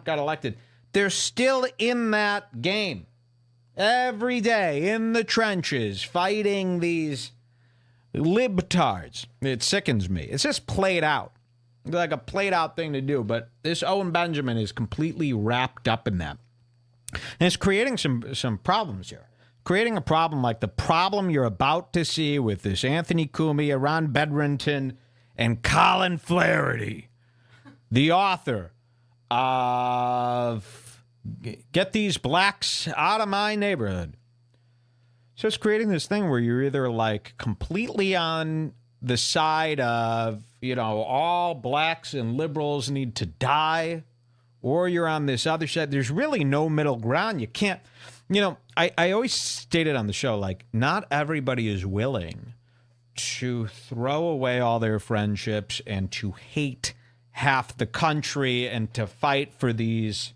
Trump got elected, they're still in that game. Every day in the trenches fighting these libtards. It sickens me. It's just played out. Like a played out thing to do. But this Owen Benjamin is completely wrapped up in that. And it's creating some problems here. Creating a problem like the problem you're about to see with this Anthony Cumia, Ron Bennington, and Colin Flaherty, the author of Get These Blacks Out of My Neighborhood. So it's creating this thing where you're either like completely on the side of, you know, all blacks and liberals need to die, or you're on this other side. There's really no middle ground. You can't, you know, I always stated on the show, like, not everybody is willing to throw away all their friendships and to hate half the country and to fight for these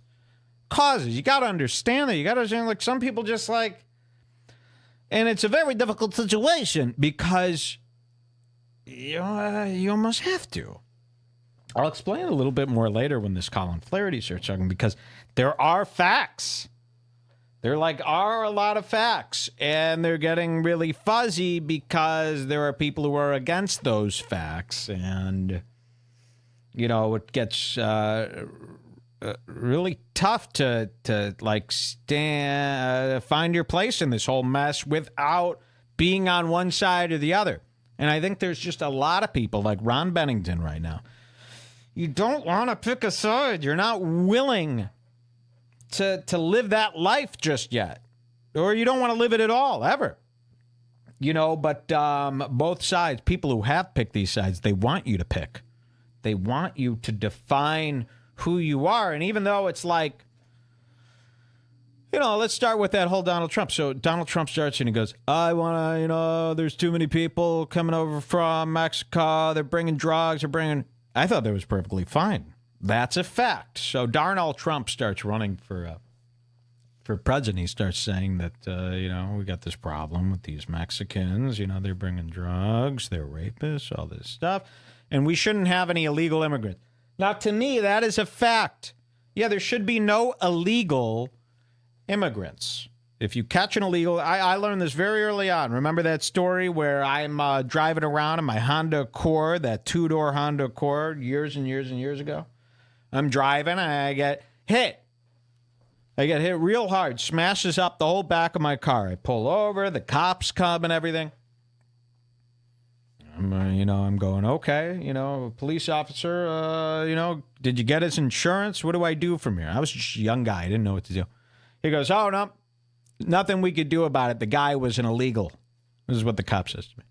causes. You got to understand that. You got to understand, like, some people just like, and it's a very difficult situation because you almost have to. I'll explain a little bit more later when this Colin Flaherty starts talking, because there are facts. There are a lot of facts, and they're getting really fuzzy because there are people who are against those facts, and, you know, it gets really tough to find your place in this whole mess without being on one side or the other. And I think there's just a lot of people like Ron Bennington right now. You don't want to pick a side. You're not willing to live that life just yet. Or you don't want to live it at all, ever. You know, but both sides, people who have picked these sides, they want you to pick. They want you to define who you are. And even though it's like, you know, let's start with that whole Donald Trump. So Donald Trump starts and he goes, I want to, you know, there's too many people coming over from Mexico. They're bringing drugs. I thought that was perfectly fine. That's a fact. So Donald Trump starts running for president. He starts saying that, you know, we got this problem with these Mexicans. You know, they're bringing drugs. They're rapists, all this stuff. And we shouldn't have any illegal immigrants. Now, to me, that is a fact. Yeah, there should be no illegal immigrants. If you catch an illegal, I learned this very early on. Remember that story where I'm driving around in my Honda Accord, that two-door Honda Accord, years and years and years ago? I'm driving and I get hit. I get hit real hard, smashes up the whole back of my car. I pull over, the cops come and everything. I'm going, okay, you know, police officer, you know, did you get his insurance? What do I do from here? I was just a young guy. I didn't know what to do. He goes, oh, no, nothing we could do about it. The guy was an illegal. This is what the cop says to me.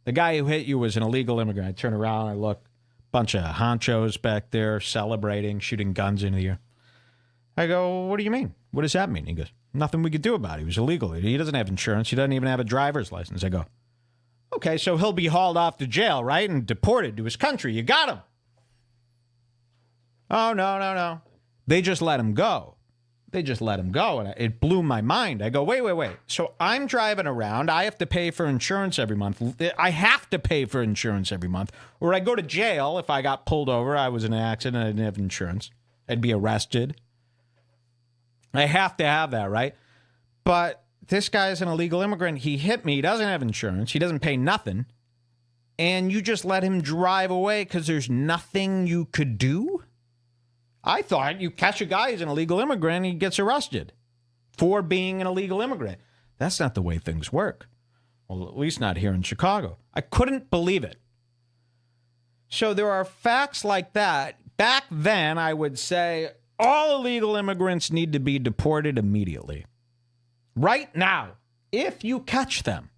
The guy who hit you was an illegal immigrant. I turn around, I look, bunch of honchos back there celebrating, shooting guns into the air. I go, what do you mean? What does that mean? He goes, nothing we could do about it. He was illegal. He doesn't have insurance. He doesn't even have a driver's license. I go, okay, so he'll be hauled off to jail, right? And deported to his country. You got him. Oh, no. They just let him go. And it blew my mind. I go, wait. So I'm driving around. I have to pay for insurance every month. I have to pay for insurance every month. Or I go to jail if I got pulled over. I was in an accident. I didn't have insurance. I'd be arrested. I have to have that, right? But this guy is an illegal immigrant. He hit me. He doesn't have insurance. He doesn't pay nothing. And you just let him drive away because there's nothing you could do? I thought you catch a guy who's an illegal immigrant, he gets arrested for being an illegal immigrant. That's not the way things work. Well, at least not here in Chicago. I couldn't believe it. So there are facts like that. Back then, I would say all illegal immigrants need to be deported immediately. Right now, if you catch them.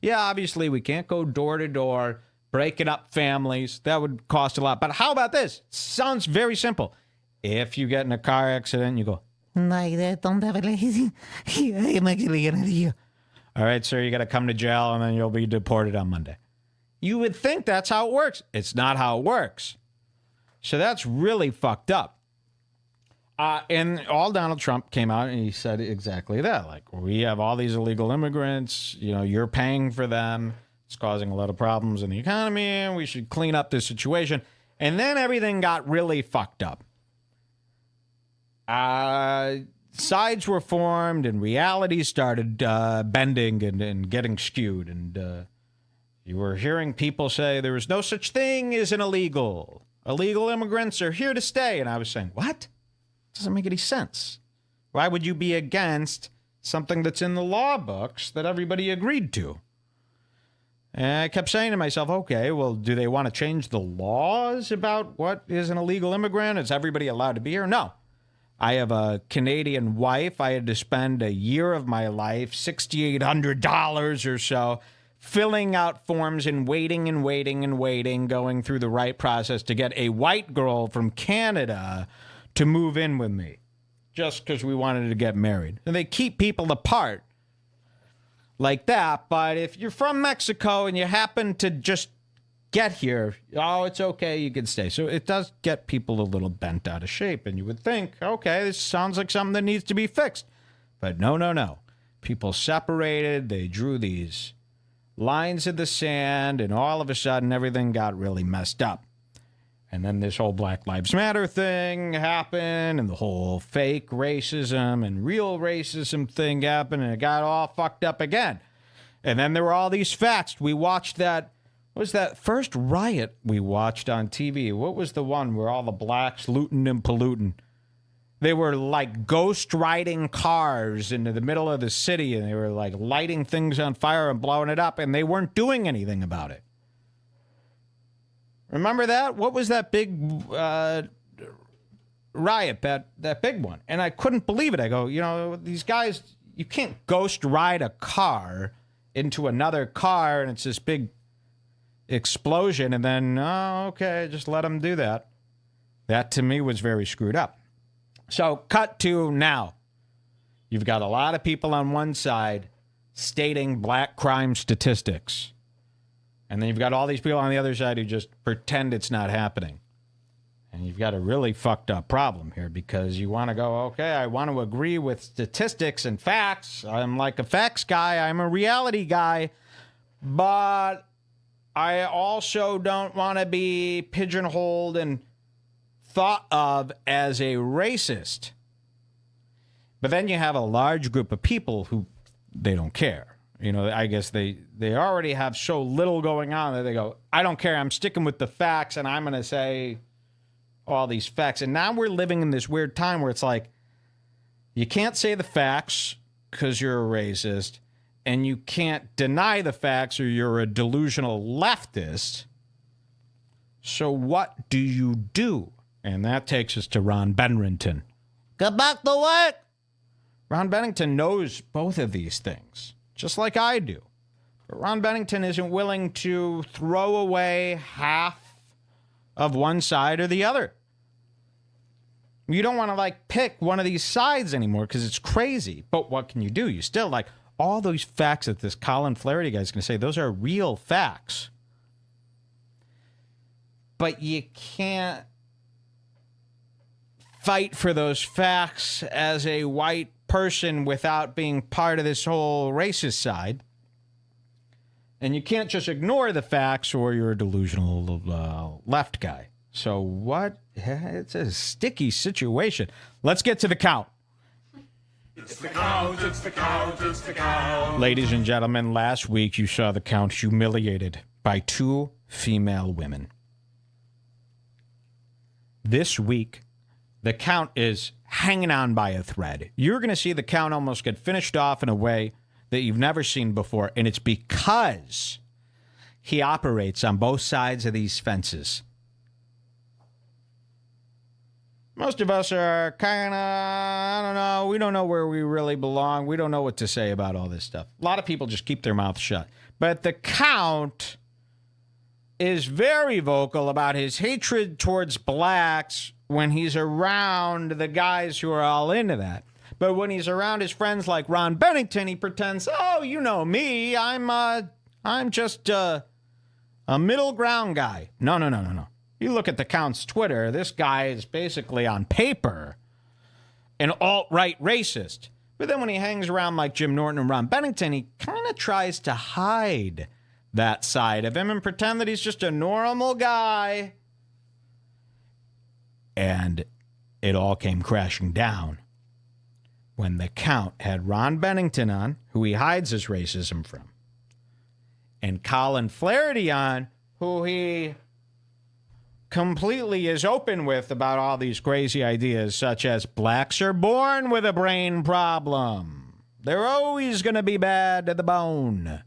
Yeah, obviously, we can't go door to door, breaking up families. That would cost a lot. But how about this? Sounds very simple. If you get in a car accident, you go, I don't have a license. I'm actually going to you. All right, sir, you got to come to jail, and then you'll be deported on Monday. You would think that's how it works. It's not how it works. So that's really fucked up. And all Donald Trump came out and he said exactly that. Like, we have all these illegal immigrants. You know, you're paying for them. It's causing a lot of problems in the economy, and we should clean up this situation. And then everything got really fucked up. sides were formed and reality started bending and getting skewed. And you were hearing people say there was no such thing as an illegal. Illegal immigrants are here to stay. And I was saying, what? Doesn't make any sense. Why would you be against something that's in the law books that everybody agreed to? And I kept saying to myself, okay, well, do they want to change the laws about what is an illegal immigrant? Is everybody allowed to be here? No. I have a Canadian wife. I had to spend a year of my life, $6,800 or so, filling out forms and waiting, going through the right process to get a white girl from Canada to move in with me just because we wanted to get married. And they keep people apart like that. But if you're from Mexico and you happen to just get here, oh, it's okay, you can stay. So it does get people a little bent out of shape. And you would think, okay, this sounds like something that needs to be fixed. But no. People separated. They drew these lines in the sand. And all of a sudden, everything got really messed up. And then this whole Black Lives Matter thing happened, and the whole fake racism and real racism thing happened, and it got all fucked up again. And then there were all these facts. We watched that, what was that first riot we watched on TV? What was the one where all the blacks looting and polluting? They were like ghost riding cars into the middle of the city, and they were like lighting things on fire and blowing it up, and they weren't doing anything about it. Remember that? What was that big riot, that big one? And I couldn't believe it. I go, these guys, you can't ghost ride a car into another car and it's this big explosion and then, oh, okay, just let them do that. That to me was very screwed up. So cut to now. You've got a lot of people on one side stating black crime statistics. And then you've got all these people on the other side who just pretend it's not happening. And you've got a really fucked up problem here because you want to go, okay, I want to agree with statistics and facts. I'm like a facts guy. I'm a reality guy. But I also don't want to be pigeonholed and thought of as a racist. But then you have a large group of people who they don't care. I guess they already have so little going on that they go, I don't care. I'm sticking with the facts, and I'm going to say all these facts. And now we're living in this weird time where it's like, you can't say the facts because you're a racist, and you can't deny the facts or you're a delusional leftist. So what do you do? And that takes us to Ron Bennington. Get back to work! Ron Bennington knows both of these things. Just like I do. But Ron Bennington isn't willing to throw away half of one side or the other. You don't want to, pick one of these sides anymore because it's crazy. But what can you do? You still, all those facts that this Colin Flaherty guy is going to say, those are real facts. But you can't fight for those facts as a white person without being part of this whole racist side. And you can't just ignore the facts or you're a delusional left guy. So what? It's a sticky situation. Let's get to the count. It's the count, it's the count, it's the count. Ladies and gentlemen, last week you saw the count humiliated by 2 female women. This week, the count is hanging on by a thread. You're going to see the count almost get finished off in a way that you've never seen before, and it's because he operates on both sides of these fences. Most of us are kind of, I don't know, we don't know where we really belong. We don't know what to say about all this stuff. A lot of people just keep their mouth shut. But the count is very vocal about his hatred towards blacks when he's around the guys who are all into that. But when he's around his friends like Ron Bennington, he pretends, oh, you know me, I'm just a middle ground guy. No. You look at the count's Twitter, this guy is basically on paper an alt-right racist. But then when he hangs around like Jim Norton and Ron Bennington, he kind of tries to hide that side of him and pretend that he's just a normal guy. And it all came crashing down when the Count had Ron Bennington on, who he hides his racism from, and Colin Flaherty on, who he completely is open with about all these crazy ideas, such as blacks are born with a brain problem. They're always going to be bad to the bone.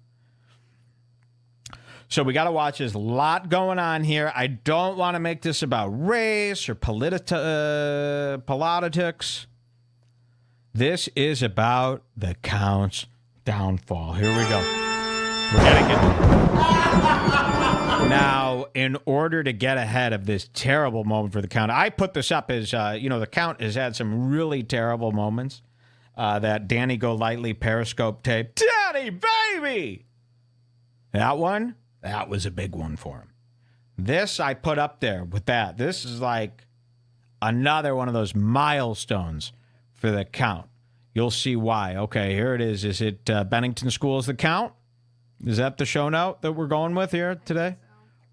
So we got to watch. There's a lot going on here. I don't want to make this about race or politics. This is about the Count's downfall. Here we go. We're getting it. Now, in order to get ahead of this terrible moment for the Count, I put this up as, the Count has had some really terrible moments. That Danny Golightly Periscope tape. Danny, baby! That one, that was a big one for him. This I put up there with that. This is like another one of those milestones for the Count. You'll see why. Okay, here it is. Is it Bennington School's The Count? Is that the show note that we're going with here today?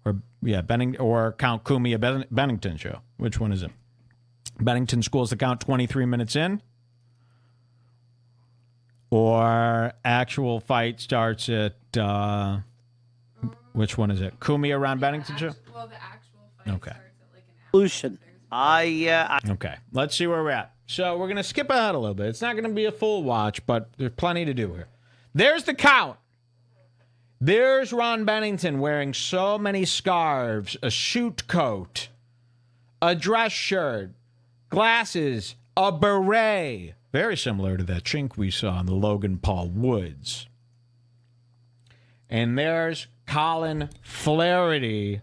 Or Count Cumia Bennington show. Which one is it? Bennington School's The Count 23 minutes in? Or actual fight starts at, which one is it? Cumia around Bennington show? Well, the actual fight Okay. starts at like an hour. Solution. Okay, let's see where we're at. So we're going to skip ahead a little bit. It's not going to be a full watch, but there's plenty to do here. There's the Count. There's Ron Bennington wearing so many scarves, a shoot coat, a dress shirt, glasses, a beret. Very similar to that chink we saw in the Logan Paul Woods. And there's Colin Flaherty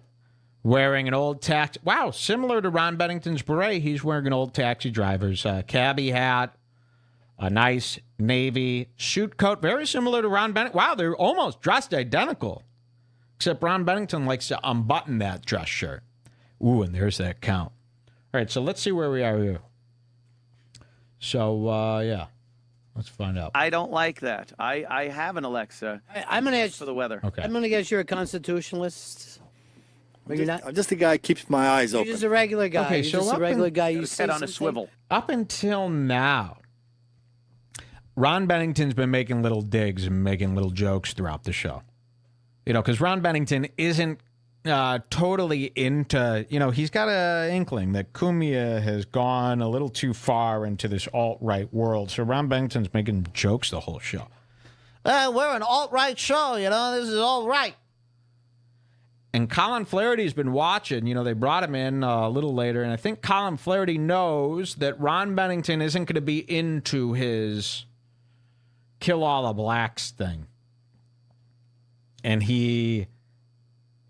wearing an old taxi. Wow, similar to Ron Bennington's beret, he's wearing an old taxi driver's cabbie hat, a nice navy suit coat. Very similar to Ron Bennington. Wow, they're almost dressed identical. Except Ron Bennington likes to unbutton that dress shirt. Ooh, and there's that Count. All right, so let's see where we are here. So, let's find out. I don't like that. I have an Alexa I'm going to ask for the weather. Okay. I'm going to guess you're a constitutionalist. But you're not. I'm just a guy who keeps my eyes You're open. just a regular guy. Okay, you're so just up a regular in- guy. You His say head on a something, swivel. Up until now, Ron Bennington's been making little digs and making little jokes throughout the show. Because Ron Bennington isn't totally into, he's got an inkling that Cumia has gone a little too far into this alt-right world. So Ron Bennington's making jokes the whole show. We're an alt-right show, this is all right. And Colin Flaherty's been watching. They brought him in a little later, and I think Colin Flaherty knows that Ron Bennington isn't going to be into his kill all the blacks thing. And he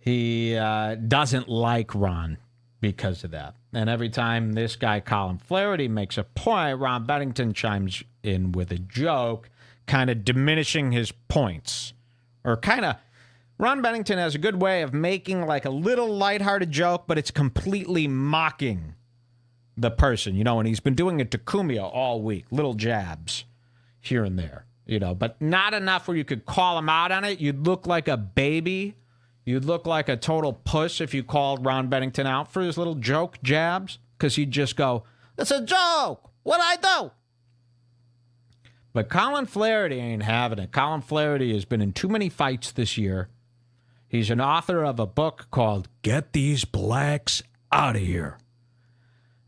doesn't like Ron because of that. And every time this guy, Colin Flaherty, makes a point, Ron Bennington chimes in with a joke, kind of diminishing his points. Or kind of, Ron Bennington has a good way of making like a little lighthearted joke, but it's completely mocking the person, and he's been doing it to Cumia all week, little jabs here and there, but not enough where you could call him out on it. You'd look like a baby. You'd look like a total puss if you called Ron Bennington out for his little joke jabs, because he'd just go, "It's a joke. What'd I do?" But Colin Flaherty ain't having it. Colin Flaherty has been in too many fights this year. He's an author of a book called Get These Blacks Out of Here.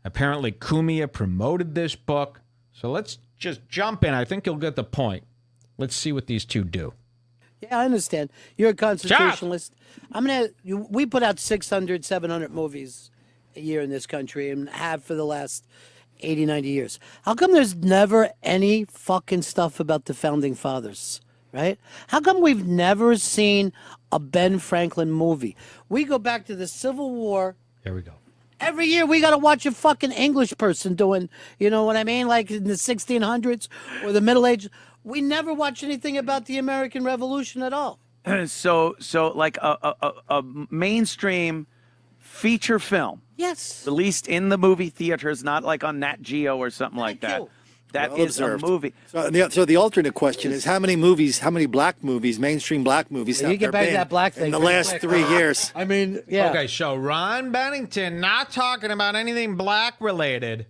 Apparently, Cumia promoted this book. So let's just jump in. I think you'll get the point. Let's see what these two do. Yeah, I understand. You're a constitutionalist. We put out 600, 700 movies a year in this country and have for the last 80, 90 years. How come there's never any fucking stuff about the founding fathers, right? How come we've never seen a Ben Franklin movie? We go back to the Civil War. Here we go. Every year we got to watch a fucking English person doing, you know what I mean? Like in the 1600s or the Middle Ages. We never watch anything about the American Revolution at all. So like a mainstream feature film Yes. released in the movie theaters, not like on Nat Geo or something like that. you. That Well is observed. a movie. So the alternate question is how many black movies, mainstream black movies, You have get there back to been that black thing in the pretty last quick. 3 years? I mean, yeah. Okay, so Ron Bennington not talking about anything black related.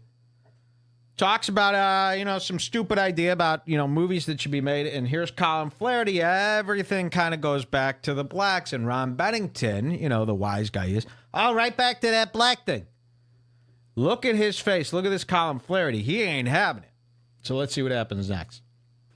talks about, some stupid idea about, movies that should be made. And here's Colin Flaherty. Everything kind of goes back to the blacks. And Ron Bennington, the wise guy is, right back to that black thing. Look at his face. Look at this Colin Flaherty. He ain't having it. So let's see what happens next.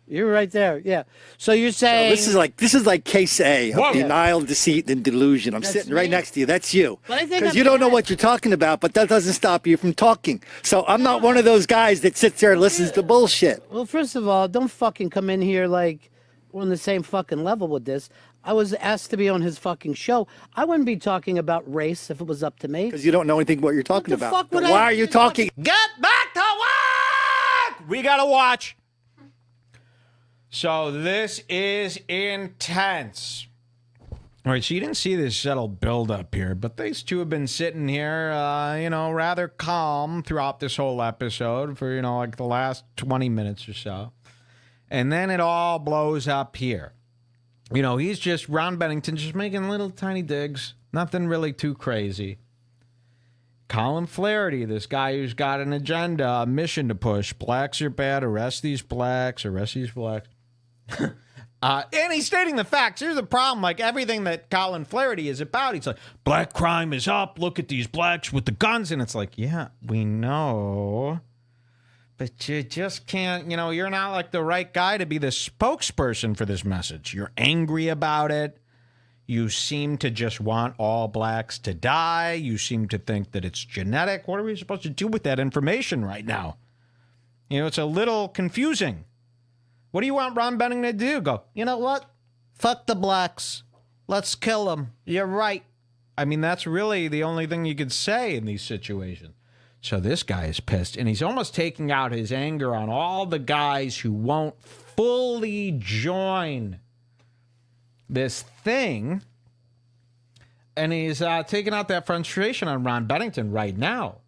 You're right there. Yeah. So you're saying This is like case A of Whoa. denial, deceit, and delusion. I'm That's sitting right me. next to you. That's you. But I think Because I'm you don't know glad- what you're talking about, but that doesn't stop you from talking. So I'm not one of those guys that sits there and listens to bullshit. Well, first of all, don't fucking come in here like we're on the same fucking level with this. I was asked to be on his fucking show. I wouldn't be talking about race if it was up to me. Because you don't know anything what you're talking What the about. fuck would Why I- are you talking? Get back to work! We got to watch. So this is intense. All right, so you didn't see this subtle build-up here, but these two have been sitting here, rather calm throughout this whole episode for, like the last 20 minutes or so. And then it all blows up here. He's just, Ron Bennington, just making little tiny digs. Nothing really too crazy. Colin Flaherty, this guy who's got an agenda, a mission to push. Blacks are bad. Arrest these blacks. Arrest these blacks. And he's stating the facts. Here's the problem. Like everything that Colin Flaherty is about, he's like, black crime is up. Look at these blacks with the guns. And it's like, yeah, we know. But you just can't, you're not like the right guy to be the spokesperson for this message. You're angry about it. You seem to just want all blacks to die. You seem to think that it's genetic. What are we supposed to do with that information right now? It's a little confusing. What do you want Ron Bennington to do? Go, you know what? Fuck the blacks. Let's kill them. You're right. I mean, that's really the only thing you could say in these situations. So this guy is pissed, and he's almost taking out his anger on all the guys who won't fully join this thing. And he's taking out that frustration on Ron Bennington right now.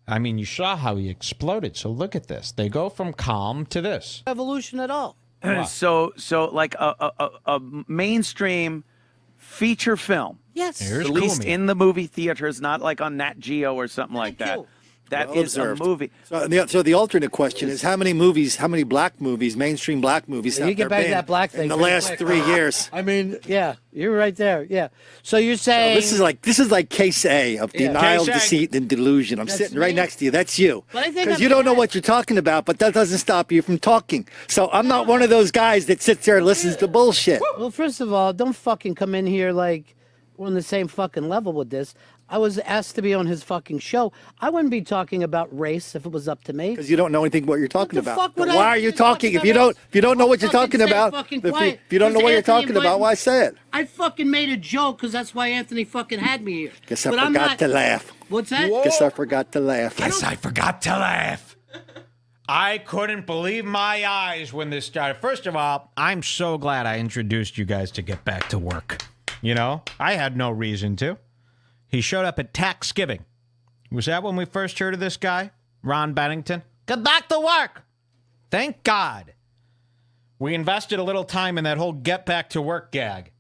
I mean, you saw how he exploded. So look at this. They go from calm to this. Evolution at all. So like a mainstream feature film. Yes. Here's Released Cumia. in the movie theaters, not like on Nat Geo or something like that. you. That Well is observed. a movie. So the alternate question is how many black movies, mainstream black movies, You have get there back to been that black in thing the pretty last quick. 3 years? I mean, yeah, you're right there. Yeah. So you're saying This is like case A of denial, Case A. deceit, and delusion. I'm That's sitting right me. next to you. That's you. But I think Because I'm you don't know glad- what you're talking about, but that doesn't stop you from talking. So I'm not one of those guys that sits there and listens to bullshit. Well, first of all, don't fucking come in here like we're on the same fucking level with this. I was asked to be on his fucking show. I wouldn't be talking about race if it was up to me. Because you don't know anything what you're talking What the about. fuck would But I why are you just talking? fucking If you don't know what you're fucking talking stay about, fucking if quiet. you don't know Because what you're Anthony talking about, invited- why say it? I fucking made a joke because that's why Anthony fucking had me here. Guess I But I'm forgot not- to laugh. What's that? Guess I forgot to laugh. Guess I forgot to laugh. I couldn't believe my eyes when this started. First of all, I'm so glad I introduced you guys to get back to work. I had no reason to. He showed up at Thanksgiving. Was that when we first heard of this guy, Ron Bennington? Get back to work. Thank God. We invested a little time in that whole get back to work gag.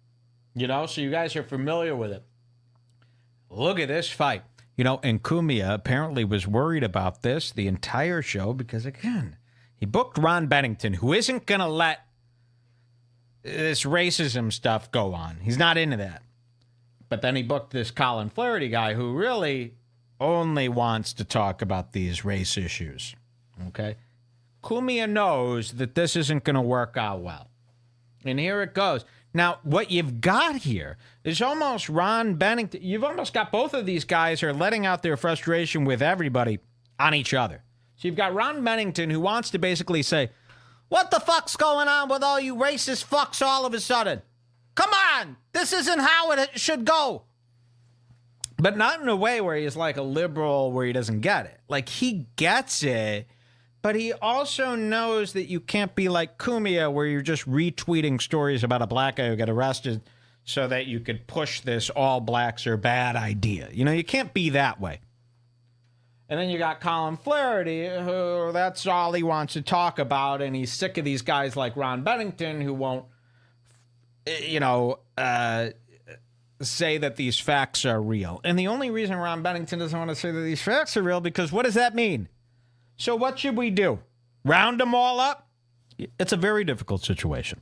So you guys are familiar with it. Look at this fight. And Cumia apparently was worried about this the entire show because, again, he booked Ron Bennington, who isn't going to let this racism stuff go on. He's not into that. But then he booked this Colin Flaherty guy who really only wants to talk about these race issues. Okay? Cumia knows that this isn't going to work out well. And here it goes. Now, what you've got here is almost Ron Bennington. You've almost got both of these guys who are letting out their frustration with everybody on each other. So you've got Ron Bennington who wants to basically say, what the fuck's going on with all you racist fucks all of a sudden? Come on! This isn't how it should go. But not in a way where he's like a liberal where he doesn't get it. Like, he gets it, but he also knows that you can't be like Cumia where you're just retweeting stories about a black guy who got arrested so that you could push this all blacks are bad idea. You can't be that way. And then you got Colin Flaherty, who that's all he wants to talk about, and he's sick of these guys like Ron Bennington who won't, say that these facts are real. And the only reason Ron Bennington doesn't want to say that these facts are real, because what does that mean? So what should we do? Round them all up? It's a very difficult situation.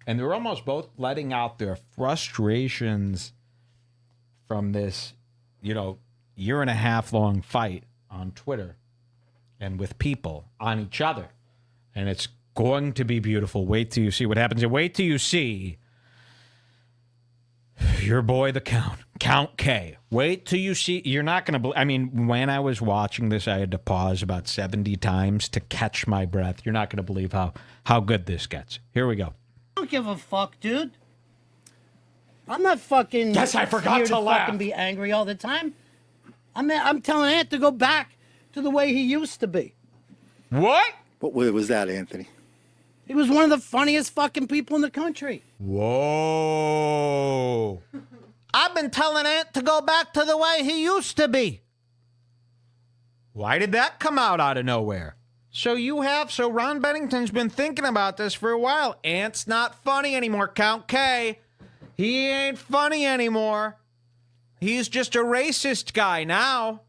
And they're almost both letting out their frustrations from this, year and a half long fight on Twitter and with people on each other. And it's going to be beautiful. Wait till you see what happens. And wait till you see your boy, the Count K. Wait till you see. You're not going to believe. I mean, when I was watching this, I had to pause about 70 times to catch my breath. You're not going to believe how good this gets. Here we go. I don't give a fuck, dude. I'm not fucking. Yes, I forgot here to laugh. Fucking be angry all the time. I'm telling Ant to go back to the way he used to be. What? What was that, Anthony? He was one of the funniest fucking people in the country. Whoa. I've been telling Ant to go back to the way he used to be. Why did that come out of nowhere? So Ron Bennington's been thinking about this for a while. Ant's not funny anymore, Count K. He ain't funny anymore. He's just a racist guy now.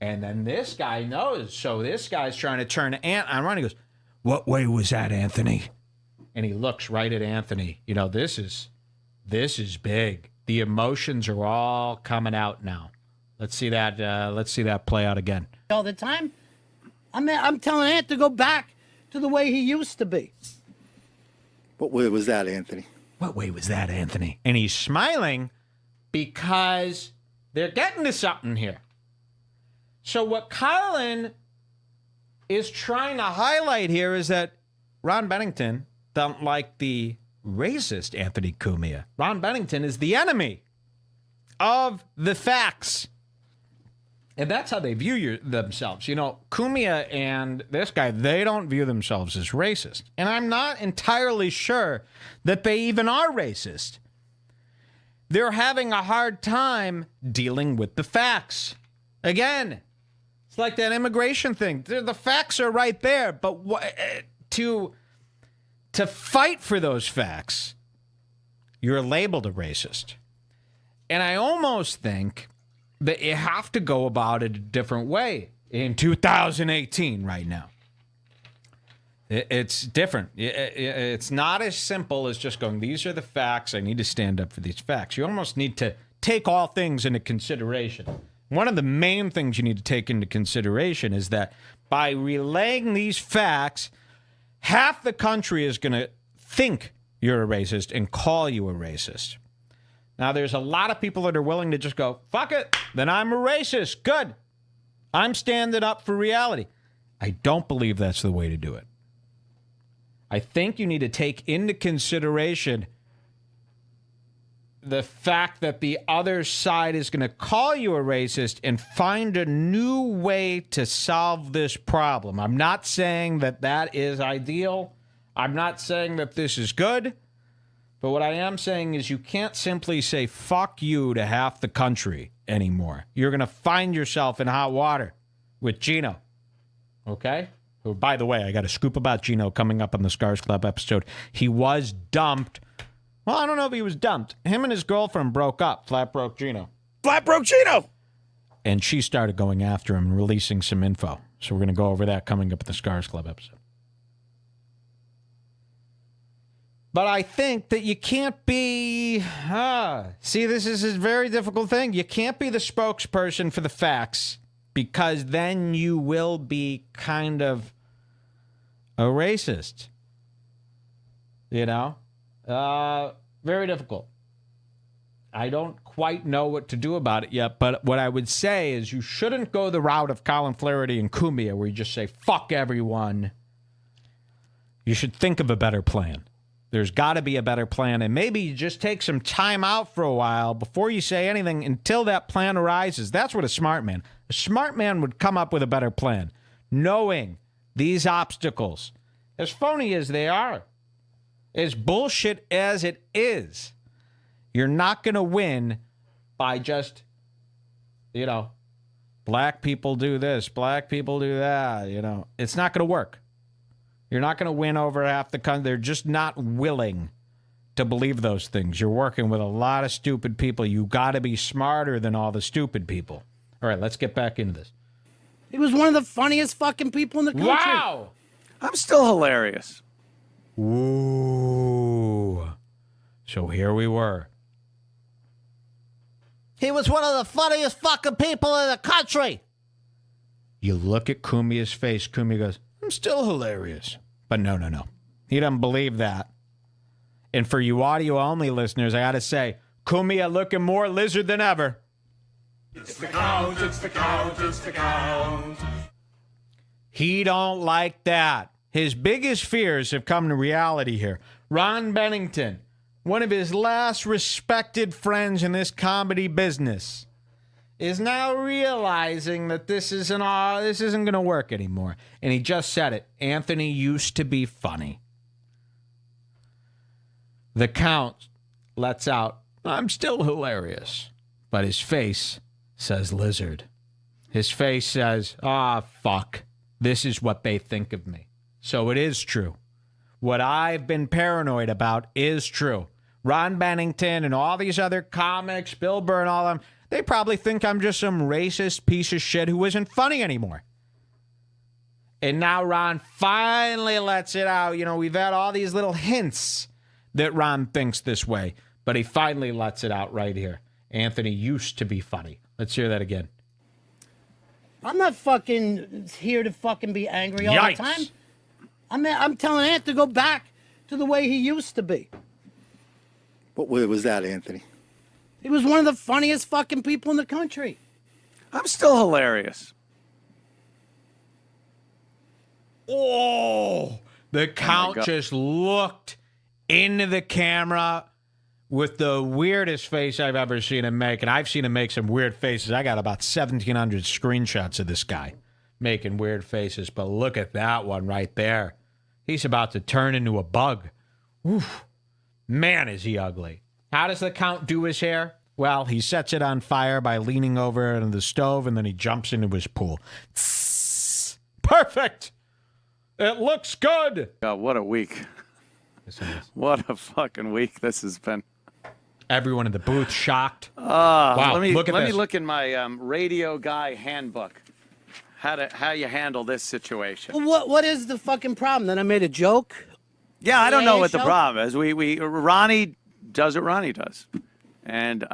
And then this guy knows. So this guy's trying to turn Ant on. Ron, he goes, what way was that, Anthony? And he looks right at Anthony. This is big. The emotions are all coming out now. Let's see that play out again. All the time. I'm telling Ant to go back to the way he used to be. What way was that, Anthony? What way was that, Anthony? And he's smiling because they're getting to something here. So what Colin is trying to highlight here is that Ron Bennington don't like the racist Anthony Cumia. Ron Bennington is the enemy of the facts. And that's how they view themselves. Cumia and this guy, they don't view themselves as racist. And I'm not entirely sure that they even are racist. They're having a hard time dealing with the facts. Again, it's like that immigration thing. The facts are right there, but to fight for those facts, you're labeled a racist. And I almost think that you have to go about it a different way in 2018 right now. It's different. It's not as simple as just going, these are the facts. I need to stand up for these facts. You almost need to take all things into consideration. One of the main things you need to take into consideration is that by relaying these facts, half the country is going to think you're a racist and call you a racist. Now, there's a lot of people that are willing to just go, fuck it, then I'm a racist. Good. I'm standing up for reality. I don't believe that's the way to do it. I think you need to take into consideration the fact that the other side is going to call you a racist and find a new way to solve this problem. I'm not saying that that is ideal. I'm not saying that this is good. But what I am saying is you can't simply say fuck you to half the country anymore. You're going to find yourself in hot water with Gino. Okay? Who, by the way, I got a scoop about Gino coming up on the Scars Club episode. He was dumped. Well, I don't know if he was dumped. Him and his girlfriend broke up. Flat broke Gino. Flat broke Gino. And she started going after him and releasing some info. So we're going to go over that coming up at the Scars Club episode. But I think that you can't be, see, this is a very difficult thing. You can't be the spokesperson for the facts because then you will be kind of a racist. Very difficult. I don't quite know what to do about it yet, but what I would say is you shouldn't go the route of Colin Flaherty and Cumia where you just say, fuck everyone. You should think of a better plan. There's got to be a better plan, and maybe you just take some time out for a while before you say anything until that plan arises. That's what a smart man would come up with a better plan, knowing these obstacles, as phony as they are, as bullshit as it is, you're not going to win by just, black people do this, black people do that, It's not going to work. You're not going to win over half the country. They're just not willing to believe those things. You're working with a lot of stupid people. You got to be smarter than all the stupid people. All right, let's get back into this. He was one of the funniest fucking people in the country. Wow. I'm still hilarious. Ooh. So here we were. He was one of the funniest fucking people in the country. You look at Cumia's face. Cumia goes, I'm still hilarious. But no. He doesn't believe that. And for you audio-only listeners, I got to say, Cumia looking more lizard than ever. It's the count, it's the count, it's the count. He don't like that. His biggest fears have come to reality here. Ron Bennington, one of his last respected friends in this comedy business, is now realizing that this isn't going to work anymore. And he just said it. Anthony used to be funny. The Count lets out, I'm still hilarious. But his face says lizard. His face says, fuck. This is what they think of me. So it is true. What I've been paranoid about is true. Ron Bennington and all these other comics, Bill Burr and all of them, they probably think I'm just some racist piece of shit who isn't funny anymore. And now Ron finally lets it out. You know, we've had all these little hints that Ron thinks this way, but he finally lets it out right here. Anthony used to be funny. Let's hear that again. I'm not fucking here to fucking be angry all Yikes. the time. I'm telling Ant to go back to the way he used to be. What was that, Anthony? He was one of the funniest fucking people in the country. I'm still hilarious. Oh, the Count God. just looked into the camera with the weirdest face I've ever seen him make. And I've seen him make some weird faces. I got about 1,700 screenshots of this guy making weird faces. But look at that one right there. He's about to turn into a bug. Oof. Man, is he ugly. How does the Count do his hair? Well, he sets it on fire by leaning over into the stove, and then he jumps into his pool. Tss. Perfect. It looks good. God, what a week. What a fucking week this has been. Everyone in the booth shocked. Wow, Let me look at let this. me look in my radio guy handbook. How you handle this situation. Well, what is the fucking problem? Then I made a joke. Yeah, I don't know what the show? problem is. We Ronnie does what Ronnie does, and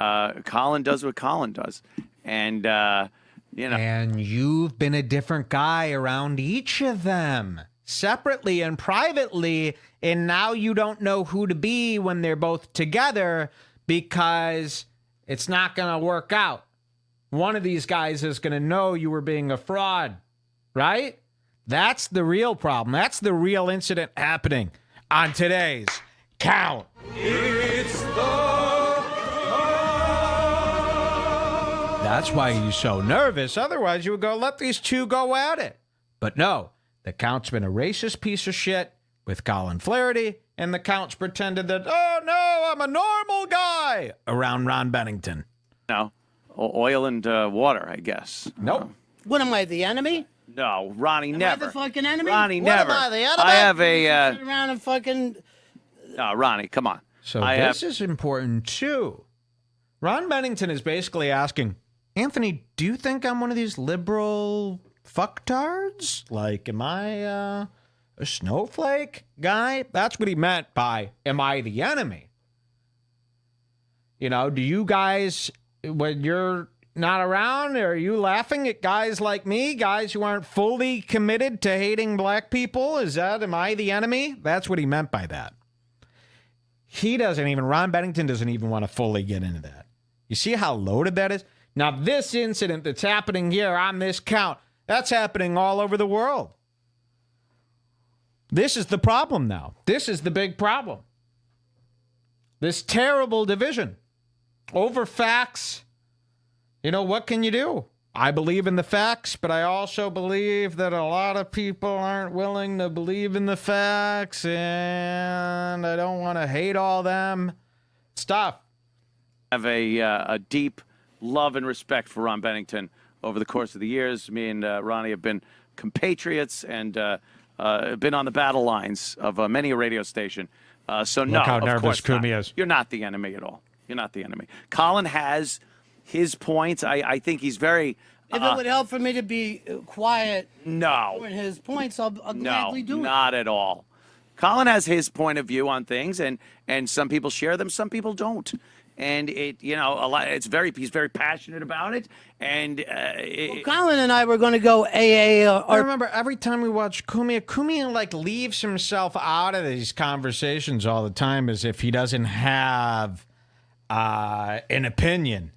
Colin does what Colin does, and you know. And you've been a different guy around each of them, separately and privately, and now you don't know who to be when they're both together because it's not going to work out. One of these guys is going to know you were being a fraud, right? That's the real problem. That's the real incident happening on today's Count. It's the That's why he's so nervous. Otherwise, you would go, let these two go at it. But no, the Count's been a racist piece of shit with Colin Flaherty, and the Count's pretended that, oh, no, I'm a normal guy around Ron Bennington. No, oil and water, I guess. Nope. What am I, the enemy? No, Ronnie Am never. I the fucking enemy? Ronnie What never. Am I, the enemy? I have a. Sit around and fucking. No, Ronnie, come on. So I this have- is important, too. Ron Bennington is basically asking, Anthony, do you think I'm one of these liberal fucktards? Like, am I a snowflake guy? That's what he meant by, am I the enemy? You know, do you guys, when you're not around, are you laughing at guys like me, guys who aren't fully committed to hating black people? Am I the enemy? That's what he meant by that. Ron Bennington doesn't even want to fully get into that. You see how loaded that is? Now, this incident that's happening here on this Count, that's happening all over the world. This is the problem now. This is the big problem. This terrible division over facts. You know, what can you do? I believe in the facts, but I also believe that a lot of people aren't willing to believe in the facts, and I don't want to hate all them. Stuff. I have a deep love and respect for Ron Bennington over the course of the years. Me and Ronnie have been compatriots and been on the battle lines of many a radio station. So no, Look how of nervous course not. Cumia is. You're not the enemy at all. You're not the enemy. Colin has his points. I think he's very If it would help for me to be quiet No. during his points, I'll No, gladly do it. not at all. Colin has his point of view on things, and some people share them, some people don't. And he's very passionate about it. And Colin and I were going to go AA. I remember every time we watch Cumia like leaves himself out of these conversations all the time as if he doesn't have an opinion.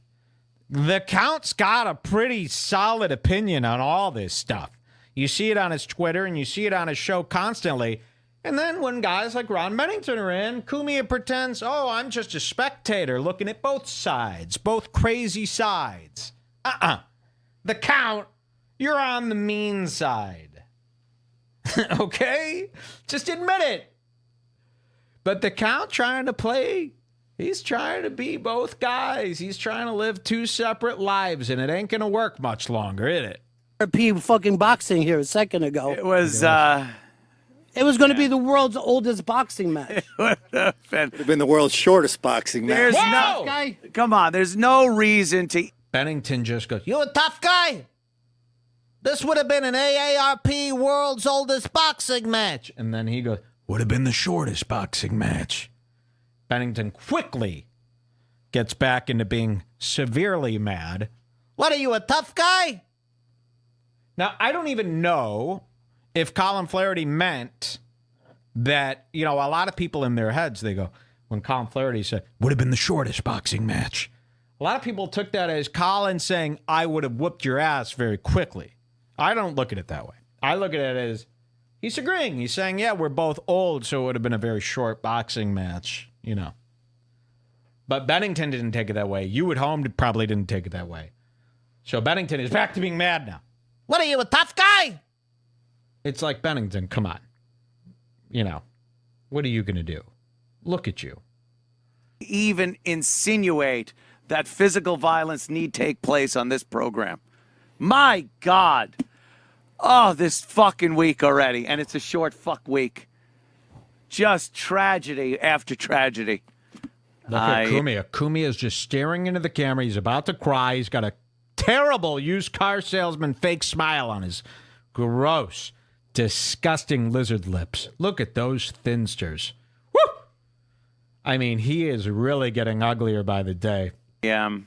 The Count's got a pretty solid opinion on all this stuff. You see it on his Twitter and you see it on his show constantly. And then when guys like Ron Bennington are in, Cumia pretends, oh, I'm just a spectator looking at both sides, both crazy sides. The Count, you're on the mean side. Okay? Just admit it. But the Count trying to play, he's trying to be both guys. He's trying to live two separate lives, and it ain't going to work much longer, is it? RP fucking boxing here a second ago. it was It was going to be the world's oldest boxing match. Would have been the world's shortest boxing match. there's Whoa! no Guy, come on. There's no reason to. Bennington just goes, you a tough guy? This would have been an AARP world's oldest boxing match. And then he goes, would have been the shortest boxing match. Bennington quickly gets back into being severely mad. What are you, a tough guy? Now, I don't even know if Colin Flaherty meant that, a lot of people in their heads, they go, when Colin Flaherty said, would have been the shortest boxing match. A lot of people took that as Colin saying, I would have whooped your ass very quickly. I don't look at it that way. I look at it as he's agreeing. He's saying, yeah, we're both old, so it would have been a very short boxing match, But Bennington didn't take it that way. You at home probably didn't take it that way. So Bennington is back to being mad now. What are you, a tough guy? It's like, Bennington, come on. What are you going to do? Look at you. Even insinuate that physical violence need take place on this program. My God. Oh, this fucking week already. And it's a short fuck week. Just tragedy after tragedy. Look at Cumia. Cumia is just staring into the camera. He's about to cry. He's got a terrible used car salesman fake smile on his gross, disgusting lizard lips. Look at those thinsters. Woo! I mean, he is really getting uglier by the day. Yeah.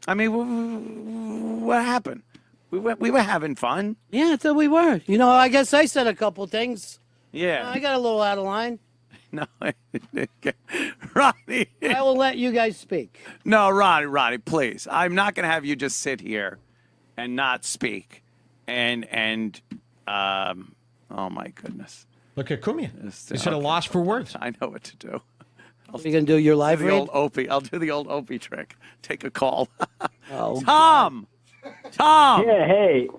I mean, what happened? We were having fun. yeah, I thought we were. I guess I said a couple things. Yeah. I got a little out of line. No, Ronnie. I will let you guys speak. No, Ronnie, please. I'm not going to have you just sit here and not speak. And oh my goodness. Look at Cumia. It's- He's at a okay. loss for words. I know what to do. Are you going to do your live The read? old Opie. I'll do the old Opie trick. Take a call. Oh, Tom. Yeah, hey.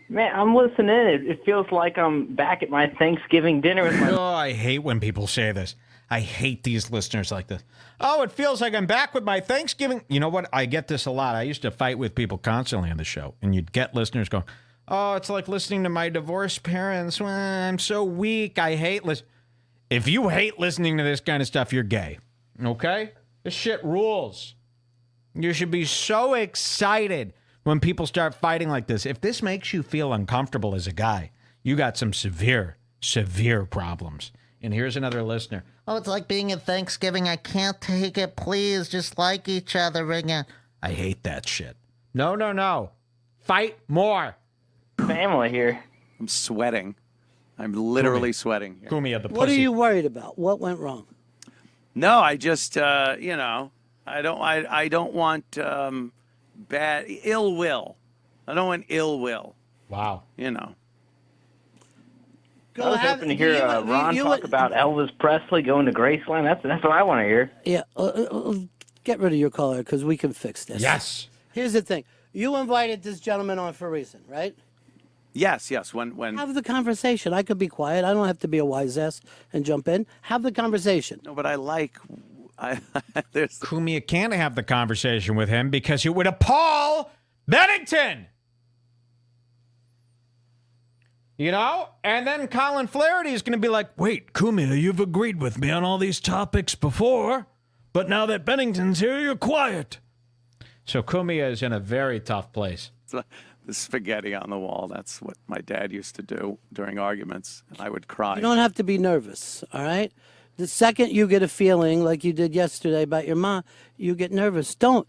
Man, I'm listening. It feels like I'm back at my Thanksgiving dinner with my Oh, I hate when people say this. I hate these listeners like this. Oh, it feels like I'm back with my Thanksgiving. You know what? I get this a lot. I used to fight with people constantly on the show, and you'd get listeners going, oh, it's like listening to my divorced parents. Well, I'm so weak. I hate listening. If you hate listening to this kind of stuff, you're gay. Okay? This shit rules. You should be so excited when people start fighting like this. If this makes you feel uncomfortable as a guy, you got some severe, severe problems. And here's another listener. Oh, it's like being at Thanksgiving. I can't take it. Please, just like each other again. I hate that shit. No. Fight more. family here. I'm sweating. I'm literally sweating. Here. Cumia, the pussy. what are you worried about? What went wrong? No, I just, I don't want bad ill will. I don't want ill will. Wow. I was hoping to hear Ron talk about Elvis Presley going to Graceland. That's what I want to hear. Yeah, get rid of your caller because we can fix this. Yes. Here's the thing. You invited this gentleman on for a reason, right? Yes. When Have the conversation. I could be quiet. I don't have to be a wise ass and jump in. Have the conversation. no, but there's Cumia can't have the conversation with him because it would appall Bennington. And then Colin Flaherty is going to be like, wait, Cumia, you've agreed with me on all these topics before, but now that Bennington's here, you're quiet. So Cumia is in a very tough place. The spaghetti on the wall. That's what my dad used to do during arguments, and I would cry. You don't have to be nervous, all right? The second you get a feeling like you did yesterday about your mom, you get nervous. Don't.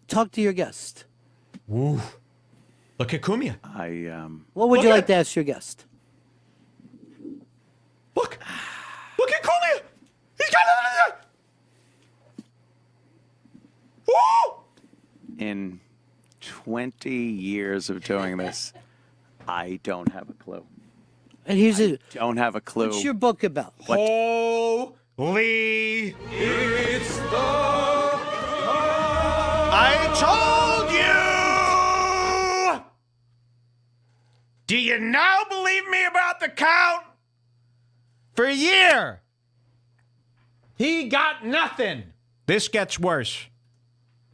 Talk to your guest. Woo. Look at Cumia. What would you like to ask your guest? Look. Look at Cumia. He's got it. Woo! In 20 years of doing this, I don't have a clue. And here's it. Don't have a clue. What's your book about? Holy. It's the. I told you. Do you now believe me about the count? For a year. He got nothing. This gets worse.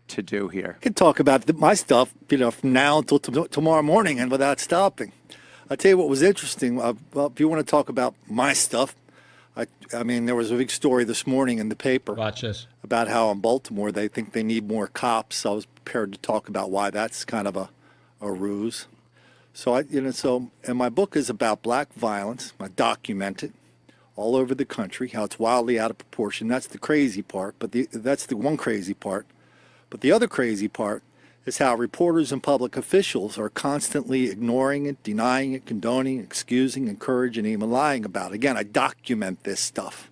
To do here. I could talk about my stuff, from now until tomorrow morning and without stopping. I'll tell you what was interesting. Well, if you want to talk about my stuff, I mean, there was a big story this morning in the paper. Watch this. About how in Baltimore they think they need more cops. I was prepared to talk about why that's kind of a ruse. So and my book is about black violence. I document it all over the country, how it's wildly out of proportion. That's the crazy part, but that's the one crazy part. But the other crazy part is how reporters and public officials are constantly ignoring it, denying it, condoning, excusing, encouraging, and even lying about it. Again, I document this stuff.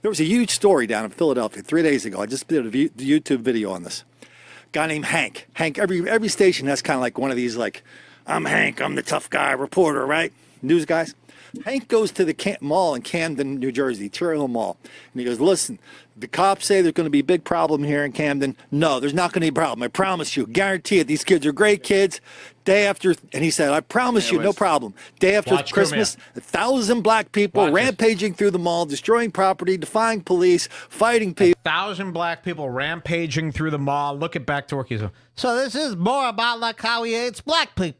There was a huge story down in Philadelphia 3 days ago. I just did a YouTube video on this. A guy named Hank. Hank, every station has kind of like one of these, like, I'm Hank, I'm the tough guy reporter, right? News guys. Hank goes to the mall in Camden, New Jersey, Cherry Hill Mall, and he goes, listen, the cops say there's going to be a big problem here in Camden. No, there's not going to be a problem. I promise you. Guarantee it. These kids are great kids. Day after, and he said, I promise you, no problem. Day after Christmas, 1,000 black people rampaging through the mall, destroying property, defying police, fighting people. 1,000 black people rampaging through the mall. Look at back to work. So this is more about like how he hates black people.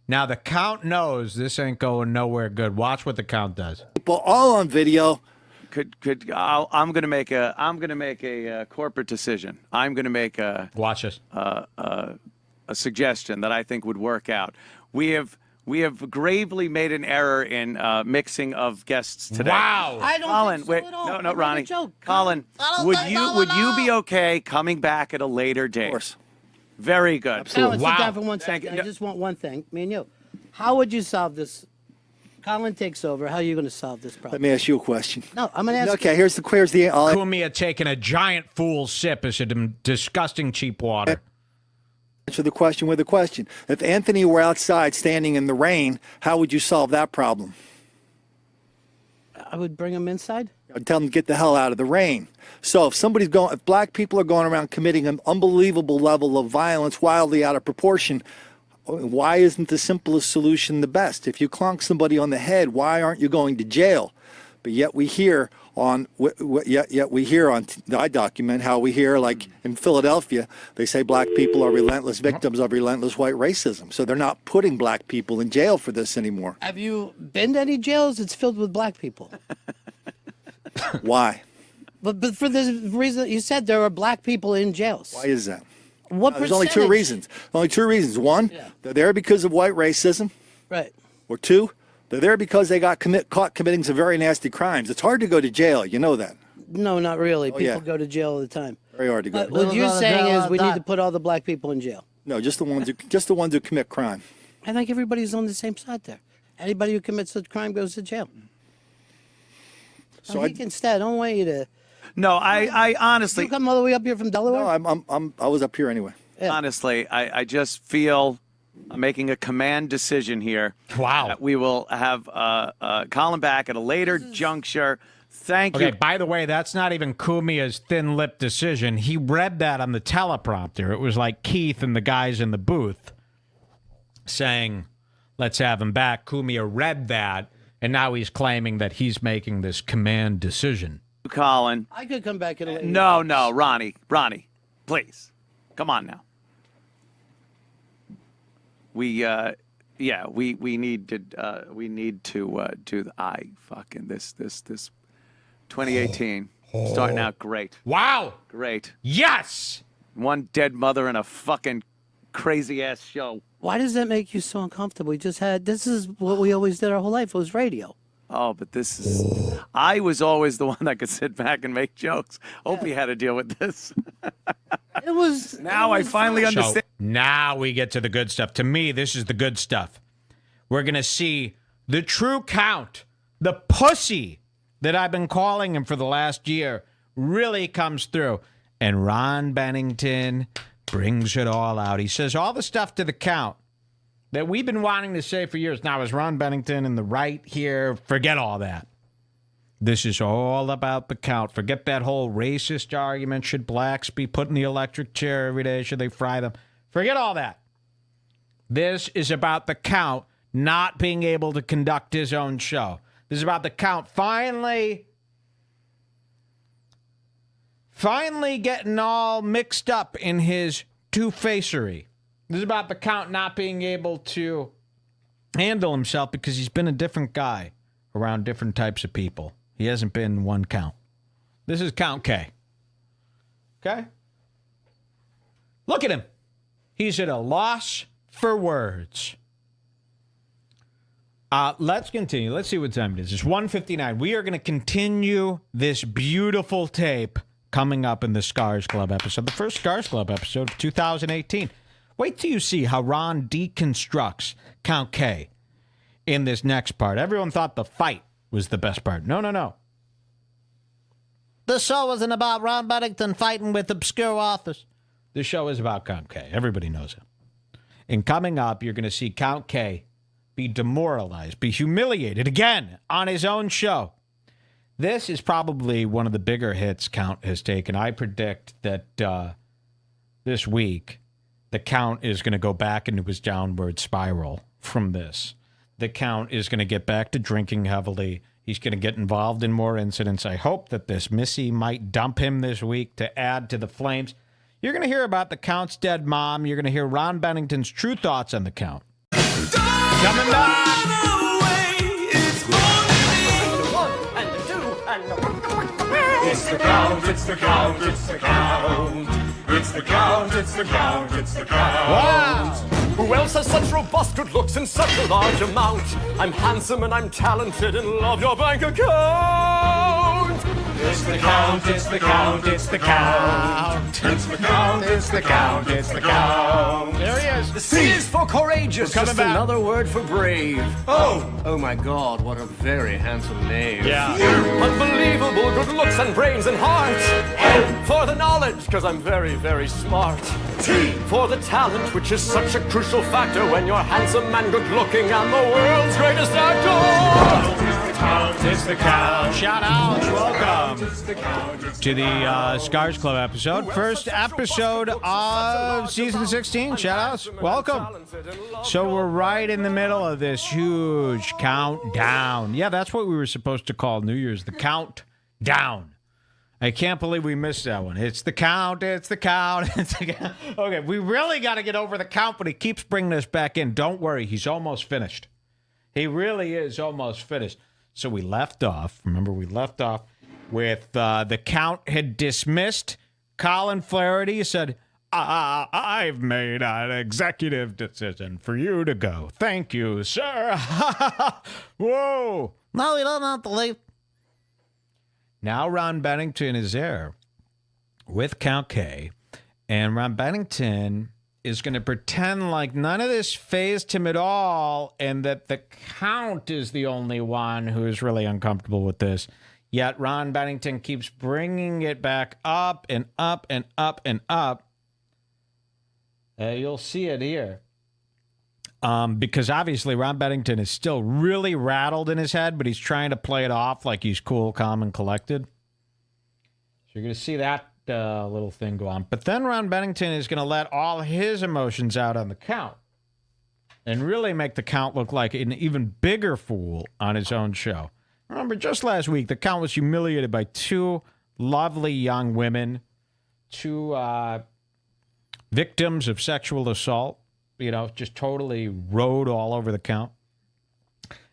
Now the count knows this ain't going nowhere good. Watch what the count does. People all on video. I'm gonna make a corporate decision. I'm gonna make a watch this a suggestion that I think would work out. We have gravely made an error in mixing of guests today. Wow. I don't Colin, think so wait, at all. no, Ronnie. Joke. Colin, would you be okay coming back at a later date? Of course. Very good. Absolutely. Alan, sit down for 1 second. I just want one thing, me and you. How would you solve this? Colin takes over. How are you going to solve this problem? Let me ask you a question. No, I'm going to ask Okay, you. here's the Cumia taking a giant fool's sip is disgusting cheap water. answer the question with a question. If Anthony were outside standing in the rain, how would you solve that problem? I would bring him inside. I'd tell them to get the hell out of the rain. So if black people are going around committing an unbelievable level of violence wildly out of proportion, why isn't the simplest solution the best? If you clonk somebody on the head, why aren't you going to jail? But yet we hear on, I document how we hear, like in Philadelphia, they say black people are relentless victims of relentless white racism. So they're not putting black people in jail for this anymore. Have you been to any jails? It's filled with black people. Why? But for the reason that you said, there are black people in jails. Why is that? What There's only two percentage? reasons. Only two reasons. One, they're there because of white racism. Right. Or two, they're there because they got caught committing some very nasty crimes. It's hard to go to jail. You know that. No, not really. People yeah. go to jail all the time. Very hard to go. But what you're saying is we need to put all the black people in jail. No, just the ones who commit crime. I think everybody's on the same side there. Anybody who commits a crime goes to jail. So Instead, I don't want you to. No, I honestly. You come all the way up here from Delaware. No, I was up here anyway. Yeah. Honestly, I just feel I'm making a command decision here. Wow. That we will have Colin back at a later juncture. Thank you. Okay, by the way, that's not even Cumia's thin-lipped decision. He read that on the teleprompter. It was like Keith and the guys in the booth saying, let's have him back. Cumia read that, and now he's claiming that he's making this command decision. Colin. I could come back at a later. No, Ronnie, please, come on now. We need to do this 2018 starting out great. Wow. Great. Yes. One dead mother and a fucking crazy-ass show. Why does that make you so uncomfortable? This is what we always did our whole life. It was radio. Oh, but this is... I was always the one that could sit back and make jokes. Opie had to deal with this. It was... Now I finally understand. So now we get to the good stuff. To me, this is the good stuff. We're going to see the true Count, the pussy that I've been calling him for the last year, really comes through. And Ron Bennington brings it all out. He says all the stuff to the Count that we've been wanting to say for years. Now, is Ron Bennington in the right here? Forget all that. This is all about the Count. Forget that whole racist argument. Should blacks be put in the electric chair every day? Should they fry them? Forget all that. This is about the Count not being able to conduct his own show. This is about the Count finally getting all mixed up in his two-facery. This is about the Count not being able to handle himself because he's been a different guy around different types of people. He hasn't been one Count. This is Count K. Okay? Look at him. He's at a loss for words. Let's continue. Let's see what time it is. It's 1:59. We are going to continue this beautiful tape coming up in the Scars Club episode, the first Scars Club episode of 2018. Wait till you see how Ron deconstructs Count K in this next part. Everyone thought the fight was the best part. No. The show wasn't about Ron Bennington fighting with obscure authors. The show is about Count K. Everybody knows it. And coming up, you're going to see Count K be demoralized, be humiliated again on his own show. This is probably one of the bigger hits Count has taken. I predict that this week, the Count is going to go back into his downward spiral from this. The Count is going to get back to drinking heavily. He's going to get involved in more incidents. I hope that this Missy might dump him this week to add to the flames. You're going to hear about the Count's dead mom. You're going to hear Ron Bennington's true thoughts on the Count. Coming back! It's the Count, it's the Count, it's the Count. It's the Count, it's the Count, it's the Count. Wow! Who else has such robust good looks in such a large amount? I'm handsome and I'm talented and love your bank account. It's the Count, it's the Count, it's the Count. It's the Count, it's the Count, it's the Count. There he is. The C is for courageous, coming just back. another word for brave. Oh my God, what a very handsome name. Yeah. Unbelievable good looks and brains and heart. M for the knowledge, cause I'm very, very smart. T for the talent, which is such a crucial factor when you're handsome and good looking and the world's greatest actor. It's the Count. Shout out. Welcome to the Scars Club episode. First episode of season 16. Shout outs. Welcome. So we're right in the middle of this huge countdown. Yeah, that's what we were supposed to call New Year's, the countdown. I can't believe we missed that one. It's the Count, it's the Count, it's the Count. Okay, we really got to get over the Count, but he keeps bringing us back in. Don't worry, he's almost finished. He really is almost finished. So we left off, remember we left off with the Count had dismissed Colin Flaherty. He said, I've made an executive decision for you to go. Thank you, sir. Whoa. No, you don't have to leave. Now Ron Bennington is there with Count K, and Ron Bennington is going to pretend like none of this fazed him at all and that the Count is the only one who is really uncomfortable with this. Yet Ron Bennington keeps bringing it back up and up and up and up. You'll see it here. Because obviously Ron Bennington is still really rattled in his head, but he's trying to play it off like he's cool, calm, and collected. So you're going to see that little thing go on. But then Ron Bennington is going to let all his emotions out on the Count and really make the Count look like an even bigger fool on his own show. Remember, just last week, the Count was humiliated by two lovely young women, two victims of sexual assault. You know, just totally rode all over the Count.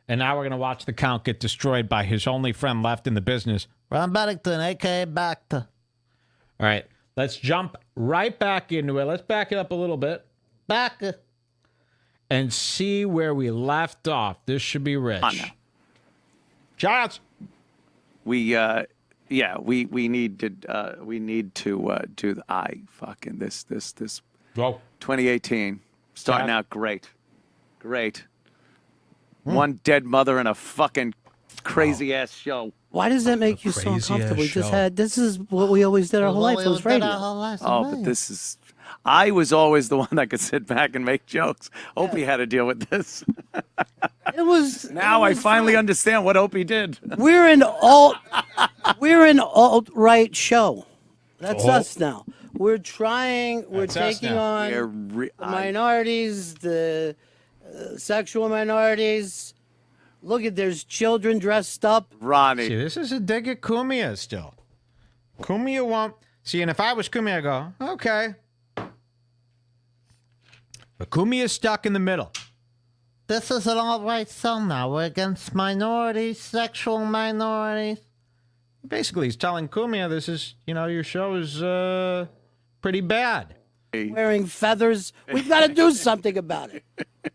And now we're going to watch the Count get destroyed by his only friend left in the business, Ron Bennington, a.k.a. Bacta. All right, Let's jump right back into it. Let's back it up a little bit. And see where we left off. This should be rich. Giants. We need to do this Whoa. 2018 starting Yeah. out great. One dead mother and a fucking crazy ass show. Why does that make you so crazy-ass uncomfortable? We just show. had this is what we always did our whole life. It was radio. Oh, but this is. I was always the one that could sit back and make jokes. Opie had to deal with this. It was. Now it I was finally fun. understand what Opie did. We're an alt-right show. That's us now. We're trying. We're That's us taking now. on the minorities, the sexual minorities. Look at there's children dressed up. Ronnie. See, this is a dig at Cumia still. Cumia won't. See, and if I was Cumia, I'd go, okay. But Cumia's stuck in the middle. This is an alt-right song now. We're against minorities, sexual minorities. Basically, he's telling Cumia this is, your show is pretty bad. Wearing feathers. We've got to do something about it.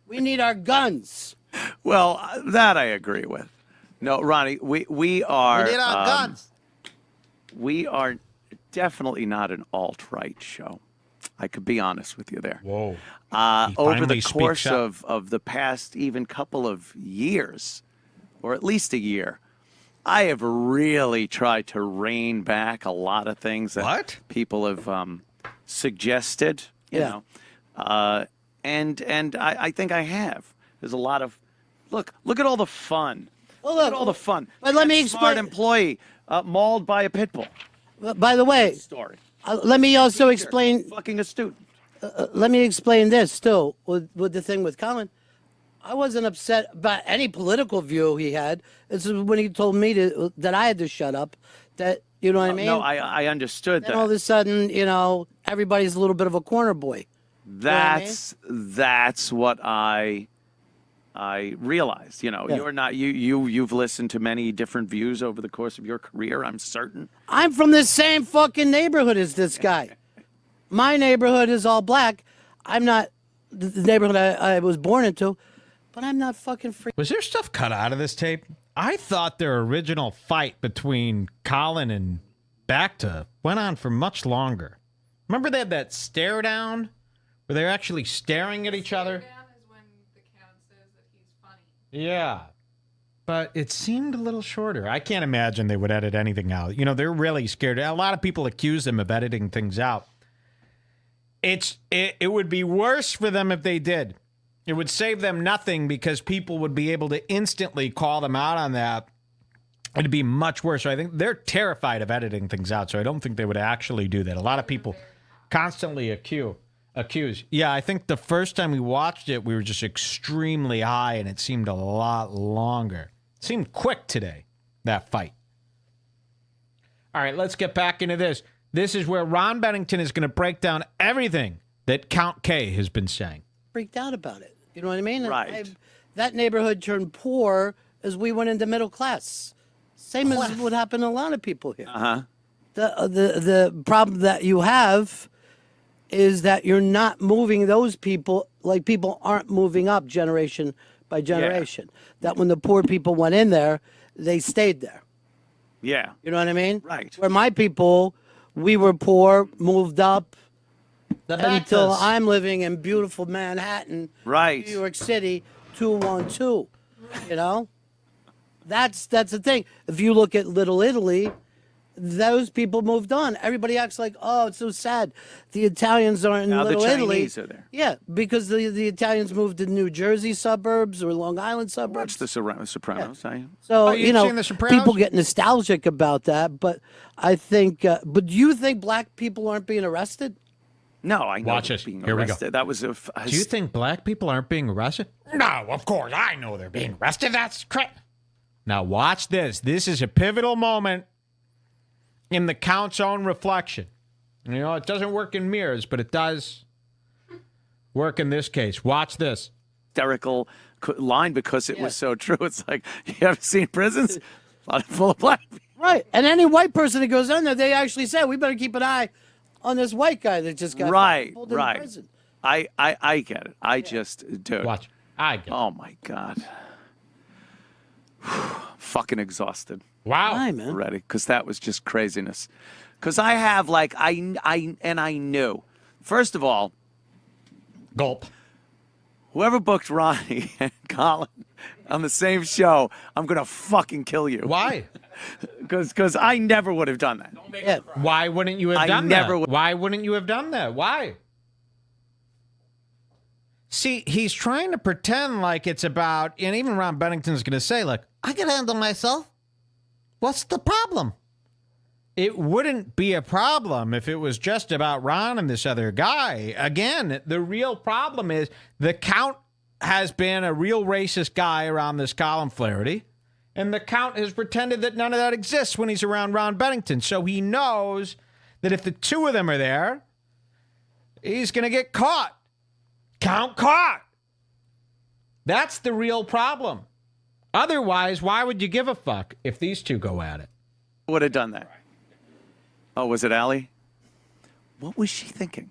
We need our guns. Well, that I agree with. No, Ronnie, we are. We need our guns. We are definitely not an alt-right show. I could be honest with you there. Whoa. Over the finally course speaks up. of the past even couple of years, or at least a year, I have really tried to rein back a lot of things that people have suggested. You know, and I think I have. There's a lot of look at all the fun. Well, Look at all the fun. But let me That smart explain. employee mauled by a pit bull. By the way, Story. let me also explain. Fucking a student. Let me explain this too with the thing with Colin. I wasn't upset about any political view he had. This is when he told me that I had to shut up. That you know what I mean? No, I understood Then that. all of a sudden, everybody's a little bit of a corner boy. That's what I realized. You're not you've listened to many different views over the course of your career, I'm certain. I'm from the same fucking neighborhood as this guy. My neighborhood is all black. I'm not the neighborhood I was born into, but I'm not fucking free. Was there stuff cut out of this tape? I thought their original fight between Colin and Bacta went on for much longer. Remember they had that stare down where they're actually staring at each other? Down is when the count says that he's funny. Yeah. But it seemed a little shorter. I can't imagine they would edit anything out. They're really scared. A lot of people accuse them of editing things out. It would be worse for them if they did. It would save them nothing because people would be able to instantly call them out on that. It'd be much worse. So I think they're terrified of editing things out, so I don't think they would actually do that. A lot of people constantly accuse. Yeah, I think the first time we watched it, we were just extremely high, and it seemed a lot longer. It seemed quick today, that fight. All right, let's get back into this. This is where Ron Bennington is going to break down everything that Count K has been saying. Freaked out about it. You know what I mean? Right. That neighborhood turned poor as we went into middle class. Same as what happened to a lot of people here. Uh-huh. The problem that you have is that you're not moving those people, like people aren't moving up generation by generation. That when the poor people went in there, they stayed there. Yeah. You know what I mean? Right. Where my people, we were poor, moved up, until I'm living in beautiful Manhattan, Right. New York City, 212. That's the thing. If you look at Little Italy, those people moved on. Everybody acts like, oh, it's so sad. The Italians aren't in Now the Little Italy. Chinese are there. Yeah, because the Italians moved to New Jersey suburbs or Long Island suburbs. Watch the Sopranos. So, you've seen The Sopranos? people get nostalgic about that, but I think, but do you think black people aren't being arrested? No, I know. Watch they're this. being Here we go. arrested. That was a. Do you think black people aren't being arrested? No, of course. I know they're being arrested. That's crap. Now watch this. This is a pivotal moment in the Count's own reflection. It doesn't work in mirrors, but it does work in this case. Watch this. hysterical line because it was so true. It's like, you ever seen prisons? A lot full of black people. Right. And any white person that goes in there, they actually say, we better keep an eye on this white guy that just got pulled in prison. I get it. I just, dude. Watch. I get it. Oh my God. Fucking exhausted Wow. Why, man? already, because that was just craziness. Because I have I knew. First of all, Gulp. whoever booked Ronnie and Colin on the same show, I'm gonna fucking kill you. Why? Because I never would have done that. Yeah. Why wouldn't you have I done never that? would- Why wouldn't you have done that? Why? See, he's trying to pretend like it's about, and even Ron Bennington's going to say, like, I can handle myself. What's the problem? It wouldn't be a problem if it was just about Ron and this other guy. Again, the real problem is the Count has been a real racist guy around this Colin Flaherty, and the Count has pretended that none of that exists when he's around Ron Bennington. So he knows that if the two of them are there, he's going to get caught. Count caught. That's the real problem. Otherwise, why would you give a fuck if these two go at it? Would have done that. Oh, was it Allie? What was she thinking?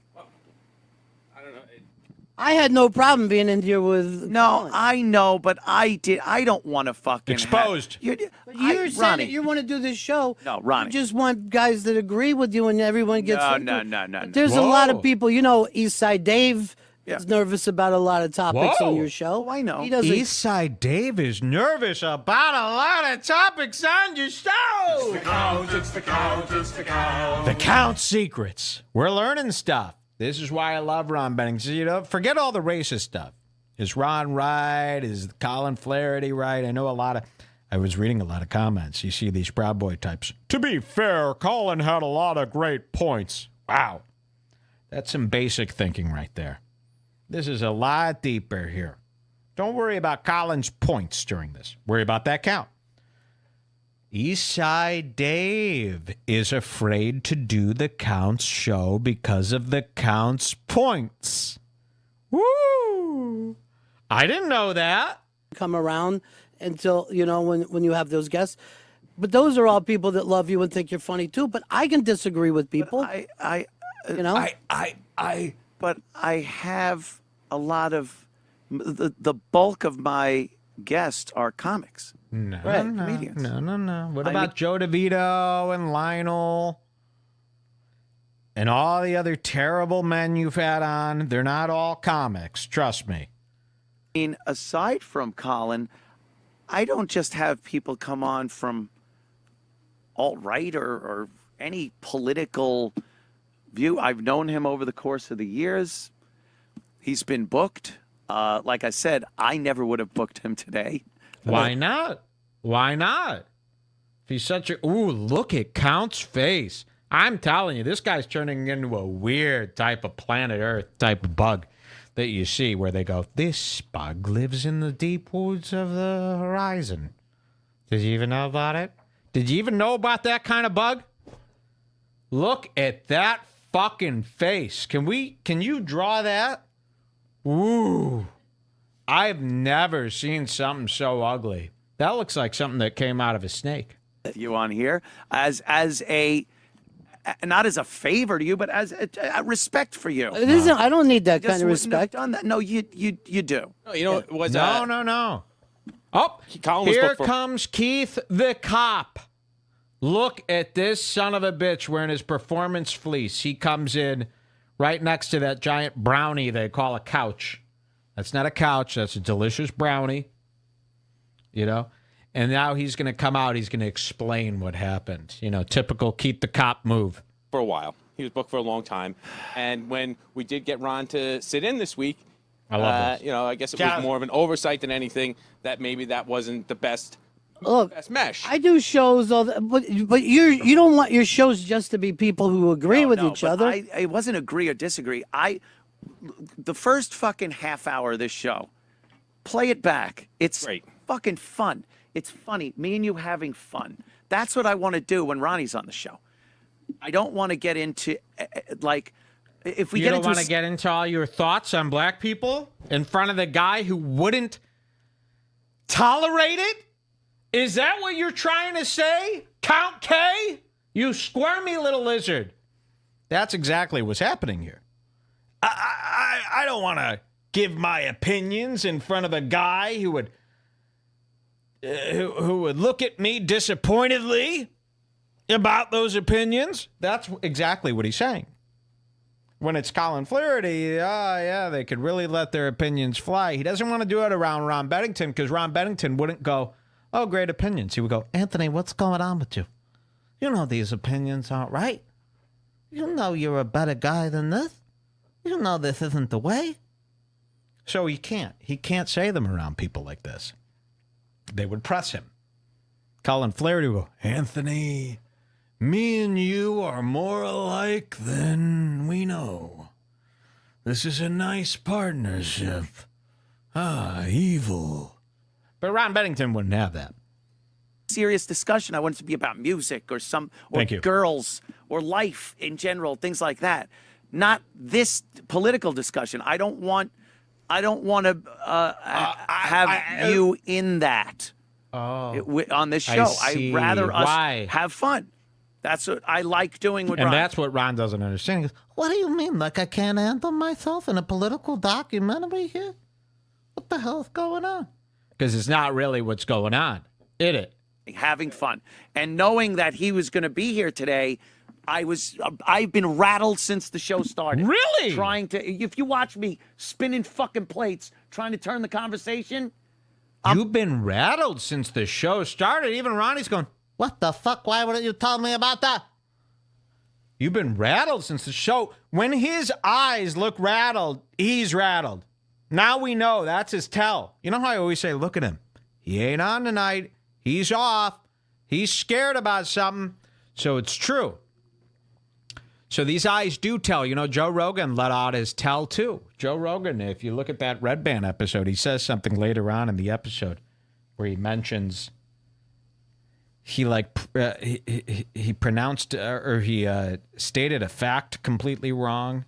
I had no problem being in here with. No, Colin. I know, but I don't want to fucking Exposed. But you're saying Ronnie. that you want to do this show. No, Ronnie. You just want guys that agree with you, and everyone gets. No. There's a lot of Whoa. people. You know, Eastside Dave Yeah. is nervous about a lot of topics Whoa. on your show. Oh, I know. He doesn't. Eastside Dave is nervous about a lot of topics on your show. The Count, it's the Count, it's the Count. The Count secrets. We're learning stuff. This is why I love Ron Bennington. You know, forget all the racist stuff. Is Ron right? Is Colin Flaherty right? I was reading a lot of comments. You see these Proud Boy types. To be fair, Colin had a lot of great points. Wow. That's some basic thinking right there. This is a lot deeper here. Don't worry about Colin's points during this. Worry about that Count. Eastside Dave is afraid to do the Count's show because of the Count's points. Woo! I didn't know that. come around until when you have those guests. But those are all people that love you and think you're funny too. But I can disagree with people. But I have a lot of the bulk of my guests are comics. No, comedians. No. What about Joe DeVito and Lionel and all the other terrible men you've had on? They're not all comics. Trust me. I mean, aside from Colin, I don't just have people come on from alt-right or any political view. I've known him over the course of the years. He's been booked. Like I said, I never would have booked him today. Why not? Why not? If he's such a... Ooh, look at Count's face. I'm telling you, this guy's turning into a weird type of planet Earth type of bug that you see where they go, this bug lives in the deep woods of the horizon. Did you even know about it? Did you even know about that kind of bug? Look at that fucking face. Can you draw that? Ooh. I've never seen something so ugly. That looks like something that came out of a snake. You on here as a not as a favor to you, but as a respect for you. It isn't. I don't need that Just kind of wouldn't have respect. done that. No, you do. No, you know, it was No. Oh, Colin was here booked for- comes Keith the cop. Look at this son of a bitch wearing his performance fleece. He comes in right next to that giant brownie they call a couch. That's not a couch. That's a delicious brownie. You know? And now he's going to come out. He's going to explain what happened. You know, typical Keith the cop move. for a while. He was booked for a long time. And when we did get Ron to sit in this week, I love this. I guess it was more of an oversight than anything, that maybe that wasn't the best mesh. I do shows all the, but you don't want your shows just to be people who agree with each but other. I wasn't agree or disagree. The first fucking half hour of this show, play it back. It's Great. fucking fun. It's funny. Me and you having fun. That's what I want to do when Ronnie's on the show. I don't want to get into if we You get don't into want to get into all your thoughts on black people in front of the guy who wouldn't tolerate it? Is that what you're trying to say? Count K? You squirmy little lizard. That's exactly what's happening here. I don't want to give my opinions in front of a guy who would look at me disappointedly about those opinions. That's exactly what he's saying. When it's Colin Flaherty, they could really let their opinions fly. He doesn't want to do it around Ron Bennington because Ron Bennington wouldn't go, oh, great opinions. He would go, Anthony, what's going on with you? You know these opinions aren't right. You know you're a better guy than this. You know this isn't the way. So he can't say them around people like this. They would press him. Colin Flaherty will go, Anthony, me and you are more alike than we know. This is a nice partnership. Evil. But Ron Bennington wouldn't have that. Serious discussion. I want it to be about music or girls or life in general, things like that. Not this political discussion. I don't want to have you in that on this show. I'd rather us have fun. That's what I like doing with Ron. And that's what Ron doesn't understand. He goes, what do you mean? Like I can't handle myself in a political documentary here? What the hell is going on? Because it's not really what's going on. Having fun. And knowing that he was going to be here today, I've been rattled since the show started. Really? If you watch me spinning fucking plates, trying to turn the conversation. You've been rattled since the show started. Even Ronnie's going, what the fuck? Why wouldn't you tell me about that? You've been rattled since the show. When his eyes look rattled, he's rattled. Now we know that's his tell. You know how I always say, look at him. He ain't on tonight. He's off. He's scared about something. So it's true. So these eyes do tell. You know, Joe Rogan let out his tell, too. Joe Rogan, if you look at that Red Band episode, he says something later on in the episode where he mentions he pronounced or he stated a fact completely wrong,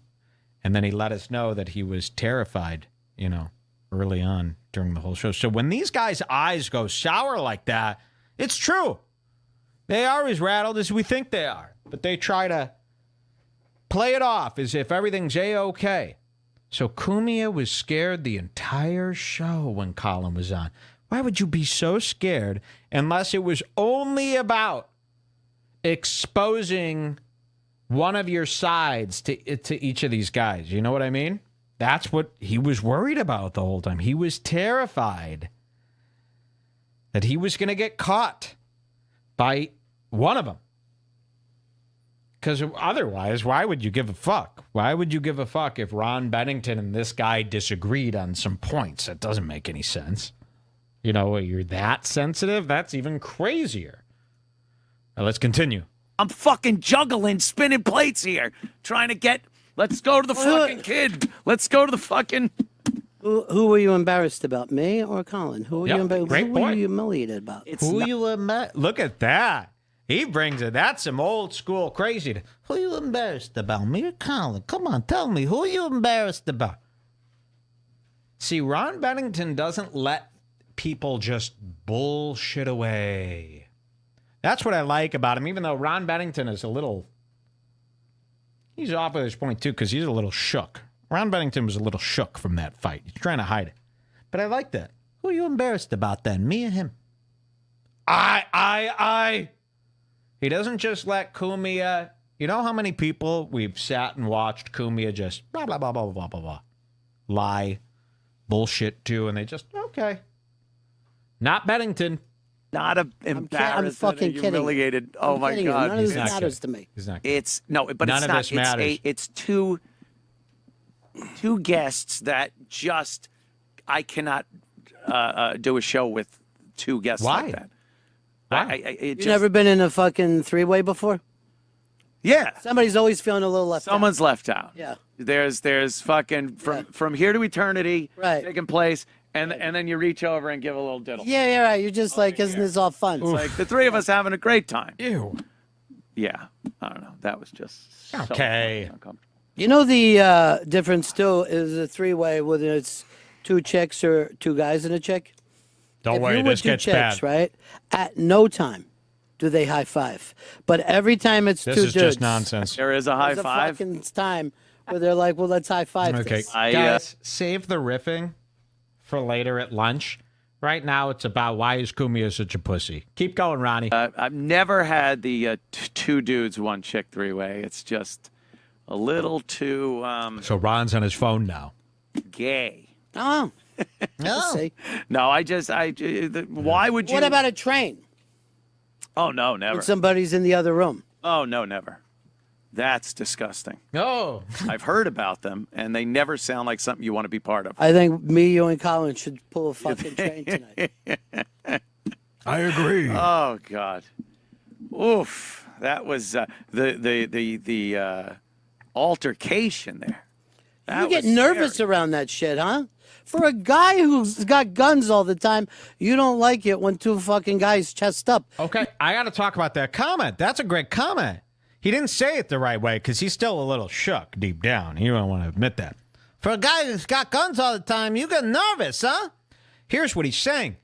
and then he let us know that he was terrified, you know, early on during the whole show. So when these guys' eyes go sour like that, it's true. They are as rattled as we think they are, but they try to play it off as if everything's A-okay. So Cumia was scared the entire show when Colin was on. Why would you be so scared unless it was only about exposing one of your sides to each of these guys? You know what I mean? That's what he was worried about the whole time. He was terrified that he was going to get caught by one of them. Because otherwise, why would you give a fuck? Why would you give a fuck if Ron Bennington and this guy disagreed on some points? That doesn't make any sense. You know, you're that sensitive? That's even crazier. Now, let's continue. I'm fucking juggling, spinning plates here, trying to get, let's go to the fucking kid. Let's go to the fucking... Who were you embarrassed about, me or Colin? Who were you humiliated about? Look at that. He brings it. That's some old school crazy. Who are you embarrassed about, me or Colin? Come on, tell me. Who are you embarrassed about? See, Ron Bennington doesn't let people just bullshit away. That's what I like about him, even though Ron Bennington is he's off at this point, too, because he's a little shook. Ron Bennington was a little shook from that fight. He's trying to hide it. But I like that. Who are you embarrassed about then, me or him? I. He doesn't just let Cumia... You know how many people we've sat and watched Cumia just blah, blah, blah, blah, blah, blah, blah, lie, bullshit to, and they just, okay. Not Bennington. Not embarrassed. I'm fucking humiliated. Kidding. Oh, my kidding. God. None of this matters to me. He's not kidding. It's, no, but None it's of not. this matters. It's two guests that just, I cannot do a show with two guests like that. Why? You've never been in a fucking three-way before? Yeah. Somebody's always feeling a little left out. Someone's left out. Yeah. There's fucking from here to eternity taking place, and then you reach over and give a little diddle. Yeah, right. You're just like, isn't this all fun? It's like the three of us having a great time. Ew. Yeah. I don't know. That was just okay. So uncomfortable. You know the difference still is a three-way, whether it's two chicks or two guys and a chick. Don't worry, this gets chicks, bad. Right? At no time do they high five. But every time it's This two is dudes, just nonsense. There is a high there's five. a fucking time where they're like, well, let's high five. Okay, this. guys, save the riffing for later at lunch. Right now, it's about why is Cumia such a pussy. Keep going, Ronnie. I've never had the two dudes, one chick three-way. It's just a little too So Ron's on his phone now. gay. Oh. No. See. No, why would you? What about a train? Oh, no, never. When somebody's in the other room. Oh, no, never. That's disgusting. No. I've heard about them, and they never sound like something you want to be part of. I think me, you, and Colin should pull a fucking train tonight. I agree. Oh, God. Oof. That was the altercation there. You get nervous around that shit, huh? For a guy who's got guns all the time, you don't like it when two fucking guys chest up. Okay, I got to talk about that comment. That's a great comment. He didn't say it the right way because he's still a little shook deep down. He don't want to admit that. For a guy who's got guns all the time, you get nervous, huh? Here's what he's saying.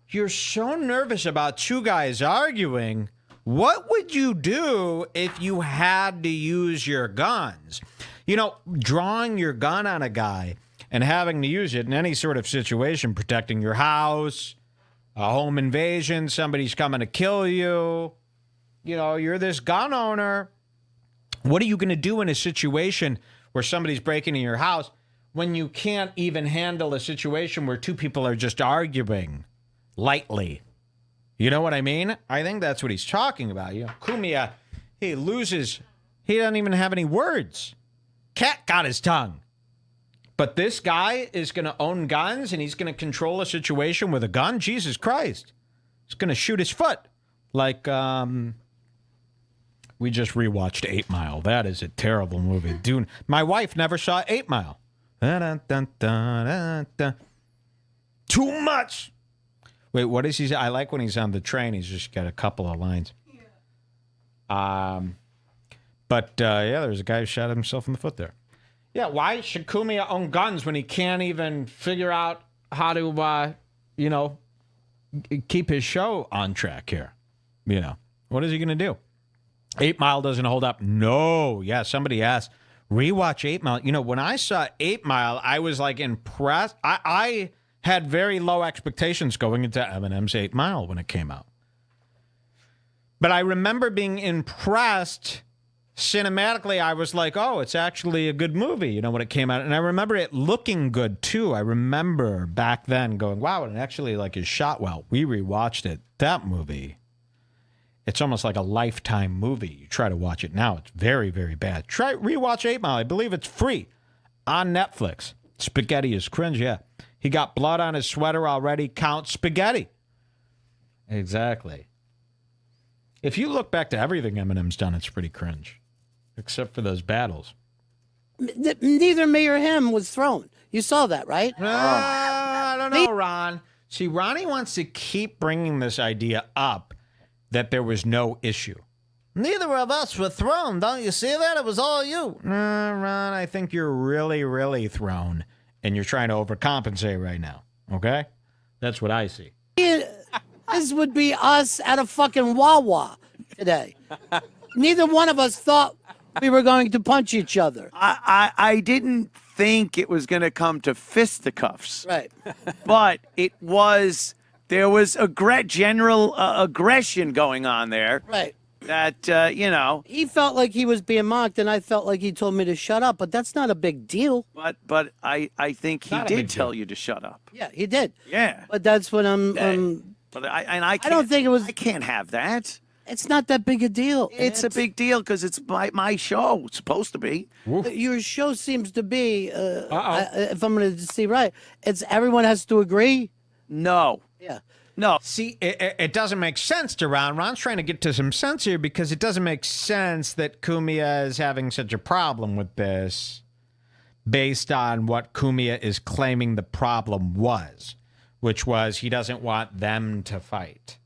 You're so nervous about two guys arguing. What would you do if you had to use your guns? You know, drawing your gun on a guy and having to use it in any sort of situation, protecting your house, a home invasion, somebody's coming to kill you. You know, you're this gun owner. What are you going to do in a situation where somebody's breaking in your house when you can't even handle a situation where two people are just arguing lightly? You know what I mean? I think that's what he's talking about. You know, Cumia, he loses. He doesn't even have any words. Cat got his tongue. But this guy is going to own guns and he's going to control a situation with a gun? Jesus Christ. He's going to shoot his foot. Like, we just rewatched 8 Mile. That is a terrible movie. Dude, my wife never saw 8 Mile. Too much. Wait, what does he say? I like when he's on the train. He's just got a couple of lines. But there's a guy who shot himself in the foot there. Yeah, why should Cumia own guns when he can't even figure out how to, keep his show on track here? You know, what is he going to do? 8 Mile doesn't hold up. No. Yeah, somebody asked. Rewatch 8 Mile. You know, when I saw 8 Mile, I was like impressed. I had very low expectations going into Eminem's 8 Mile when it came out. But I remember being impressed cinematically. I was like, oh, it's actually a good movie, you know, when it came out. And I remember it looking good, too. I remember back then going, wow, it actually like is shot well. We rewatched it. That movie, it's almost like a Lifetime movie. You try to watch it now, it's very, very bad. Rewatch 8 Mile. I believe it's free on Netflix. Spaghetti is cringe, yeah. He got blood on his sweater already. Count spaghetti. Exactly. If you look back to everything Eminem's done, it's pretty cringe. Except for those battles. Neither me or him was thrown. You saw that, right? I don't know, Ron. See, Ronnie wants to keep bringing this idea up that there was no issue. Neither of us were thrown. Don't you see that? It was all you. Ron, I think you're really, really thrown. And you're trying to overcompensate right now. Okay? That's what I see. This would be us at a fucking Wawa today. Neither one of us thought we were going to punch each other. I didn't think it was going to come to fisticuffs. Right. But there was general aggression going on there. Right. That, He felt like he was being mocked, and I felt like he told me to shut up, but that's not a big deal. But I think he did tell you to shut up. Yeah, he did. Yeah. But that's what But I don't think it was. I can't have that. It's not that big a deal. It's a big deal because it's my show. It's supposed to be. Your show seems to be, if I'm going to see right, it's everyone has to agree. No. Yeah. No. See, it doesn't make sense to Ron. Ron's trying to get to some sense here because it doesn't make sense that Cumia is having such a problem with this based on what Cumia is claiming the problem was, which was he doesn't want them to fight.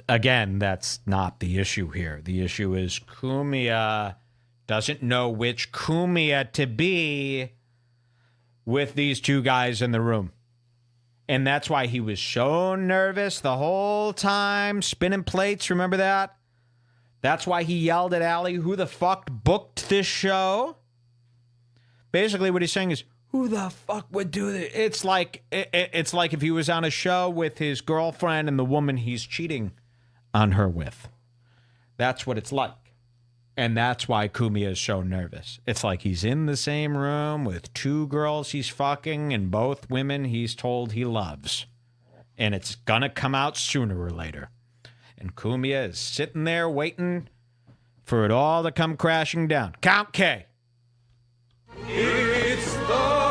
Again, that's not the issue here. The issue is Cumia doesn't know which Cumia to be with these two guys in the room. And that's why he was so nervous the whole time, spinning plates. Remember that? That's why he yelled at Allie, who the fuck booked this show? Basically, what he's saying is, who the fuck would do this? It's like if he was on a show with his girlfriend and the woman he's cheating on her with. That's what it's like. And that's why Cumia is so nervous. It's like he's in the same room with two girls he's fucking and both women he's told he loves. And it's gonna come out sooner or later. And Cumia is sitting there waiting for it all to come crashing down. Count K. It's the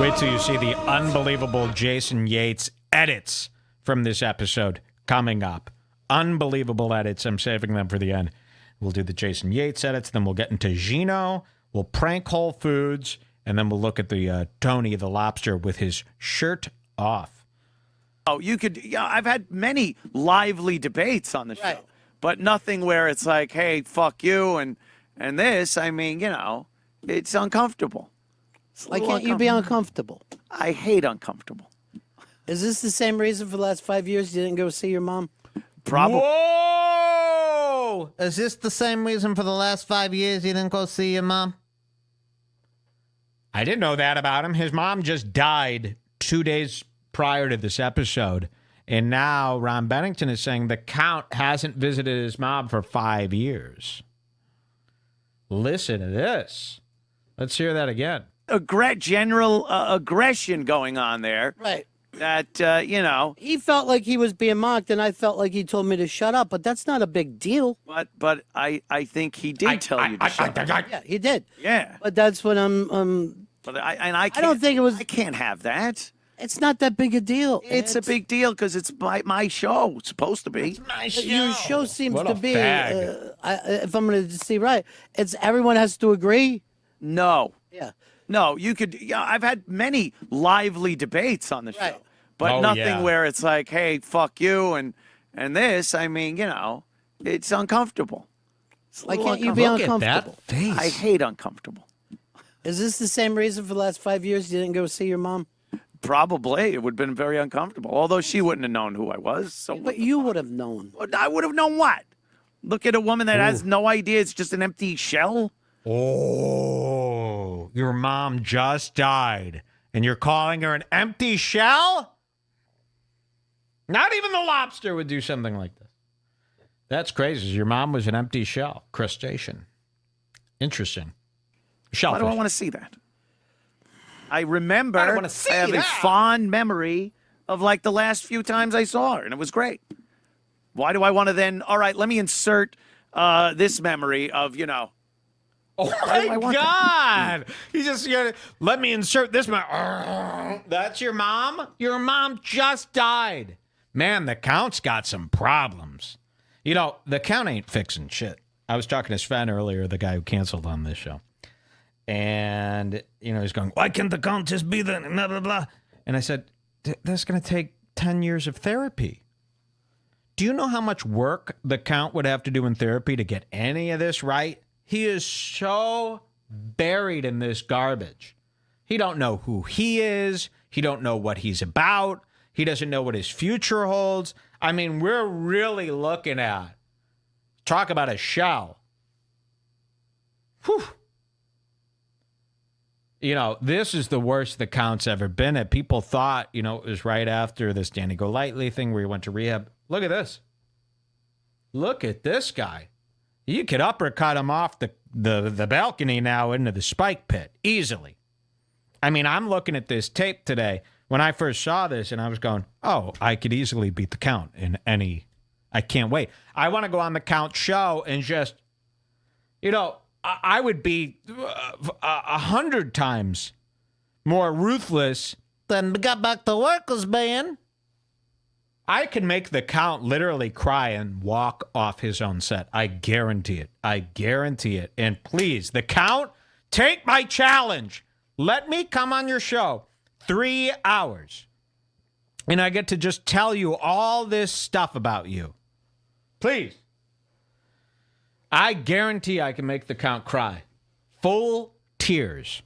Wait till you see the unbelievable Jason Yates edits from this episode coming up. Unbelievable edits. I'm saving them for the end. We'll do the Jason Yates edits, then we'll get into Gino. We'll prank Whole Foods, and then we'll look at the Tony the Lobster with his shirt off. Oh, you could. Yeah, I've had many lively debates on the show, Right. but nothing where it's like, "Hey, fuck you," and this. I mean, it's uncomfortable. It's a Why little can't you be uncomfortable? I hate uncomfortable. Is this the same reason for the last 5 years you didn't go see your mom? Probably. Whoa! Is this the same reason for the last 5 years you didn't go see your mom? I didn't know that about him. His mom just died 2 days prior to this episode. And now Ron Bennington is saying the Count hasn't visited his mom for 5 years. Listen to this. Let's hear that again. General aggression going on there. Right. That He felt like he was being mocked, and I felt like he told me to shut up, but that's not a big deal. But I think he did tell you to shut up. Yeah, he did. Yeah. But that's what But I don't think it was. I can't have that. It's not that big a deal. It's a big deal because it's my show. It's supposed to be. But your show seems What to a be, fag. if I'm going to see right, it's everyone has to agree. No. Yeah. No, you could. Yeah, I've had many lively debates on the show, Right. but Oh, nothing yeah. where it's like, "Hey, fuck you," and this. I mean, it's uncomfortable. It's a Why little can't you be uncomfortable. Look at uncomfortable? that face. I hate uncomfortable. Is this the same reason for the last 5 years you didn't go see your mom? Probably it would have been very uncomfortable. Although she wouldn't have known who I was. So But you would have known. I would have known what? Look at a woman that has no idea. It's just an empty shell. Oh, your mom just died, and you're calling her an empty shell? Not even the Lobster would do something like this. That's crazy. Your mom was an empty shell, crustacean. Interesting. Shellfish. Why do I want to see that? I remember I don't wanna see I have a that. fond memory of like the last few times I saw her, and it was great. Why do I want to then? All right, let me insert this memory of Oh Why do I my want God! He just let me insert this. That's your mom. Your mom just died. Man, the Count's got some problems. The Count ain't fixing shit. I was talking to Sven earlier, the guy who canceled on this show, and he's going, "Why can't the Count just be the blah blah blah?" And I said, "That's going to take 10 years of therapy." Do you know how much work the Count would have to do in therapy to get any of this right? He is so buried in this garbage. He don't know who he is. He don't know what he's about. He doesn't know what his future holds. I mean, we're really looking at, talk about a shell. Whew. This is the worst the Count's ever been at. People thought, it was right after this Danny Golightly thing where he went to rehab. Look at this. Look at this guy. You could uppercut him off the balcony now into the spike pit easily. I mean, I'm looking at this tape today when I first saw this, and I was going, oh, I could easily beat the Count in any. I can't wait. I want to go on the Count show and just, I would be 100 times more ruthless than Got Back to Workers Band. I can make the Count literally cry and walk off his own set. I guarantee it. I guarantee it. And please, the Count, take my challenge. Let me come on your show 3 hours. And I get to just tell you all this stuff about you. Please. I guarantee I can make the Count cry. Full tears.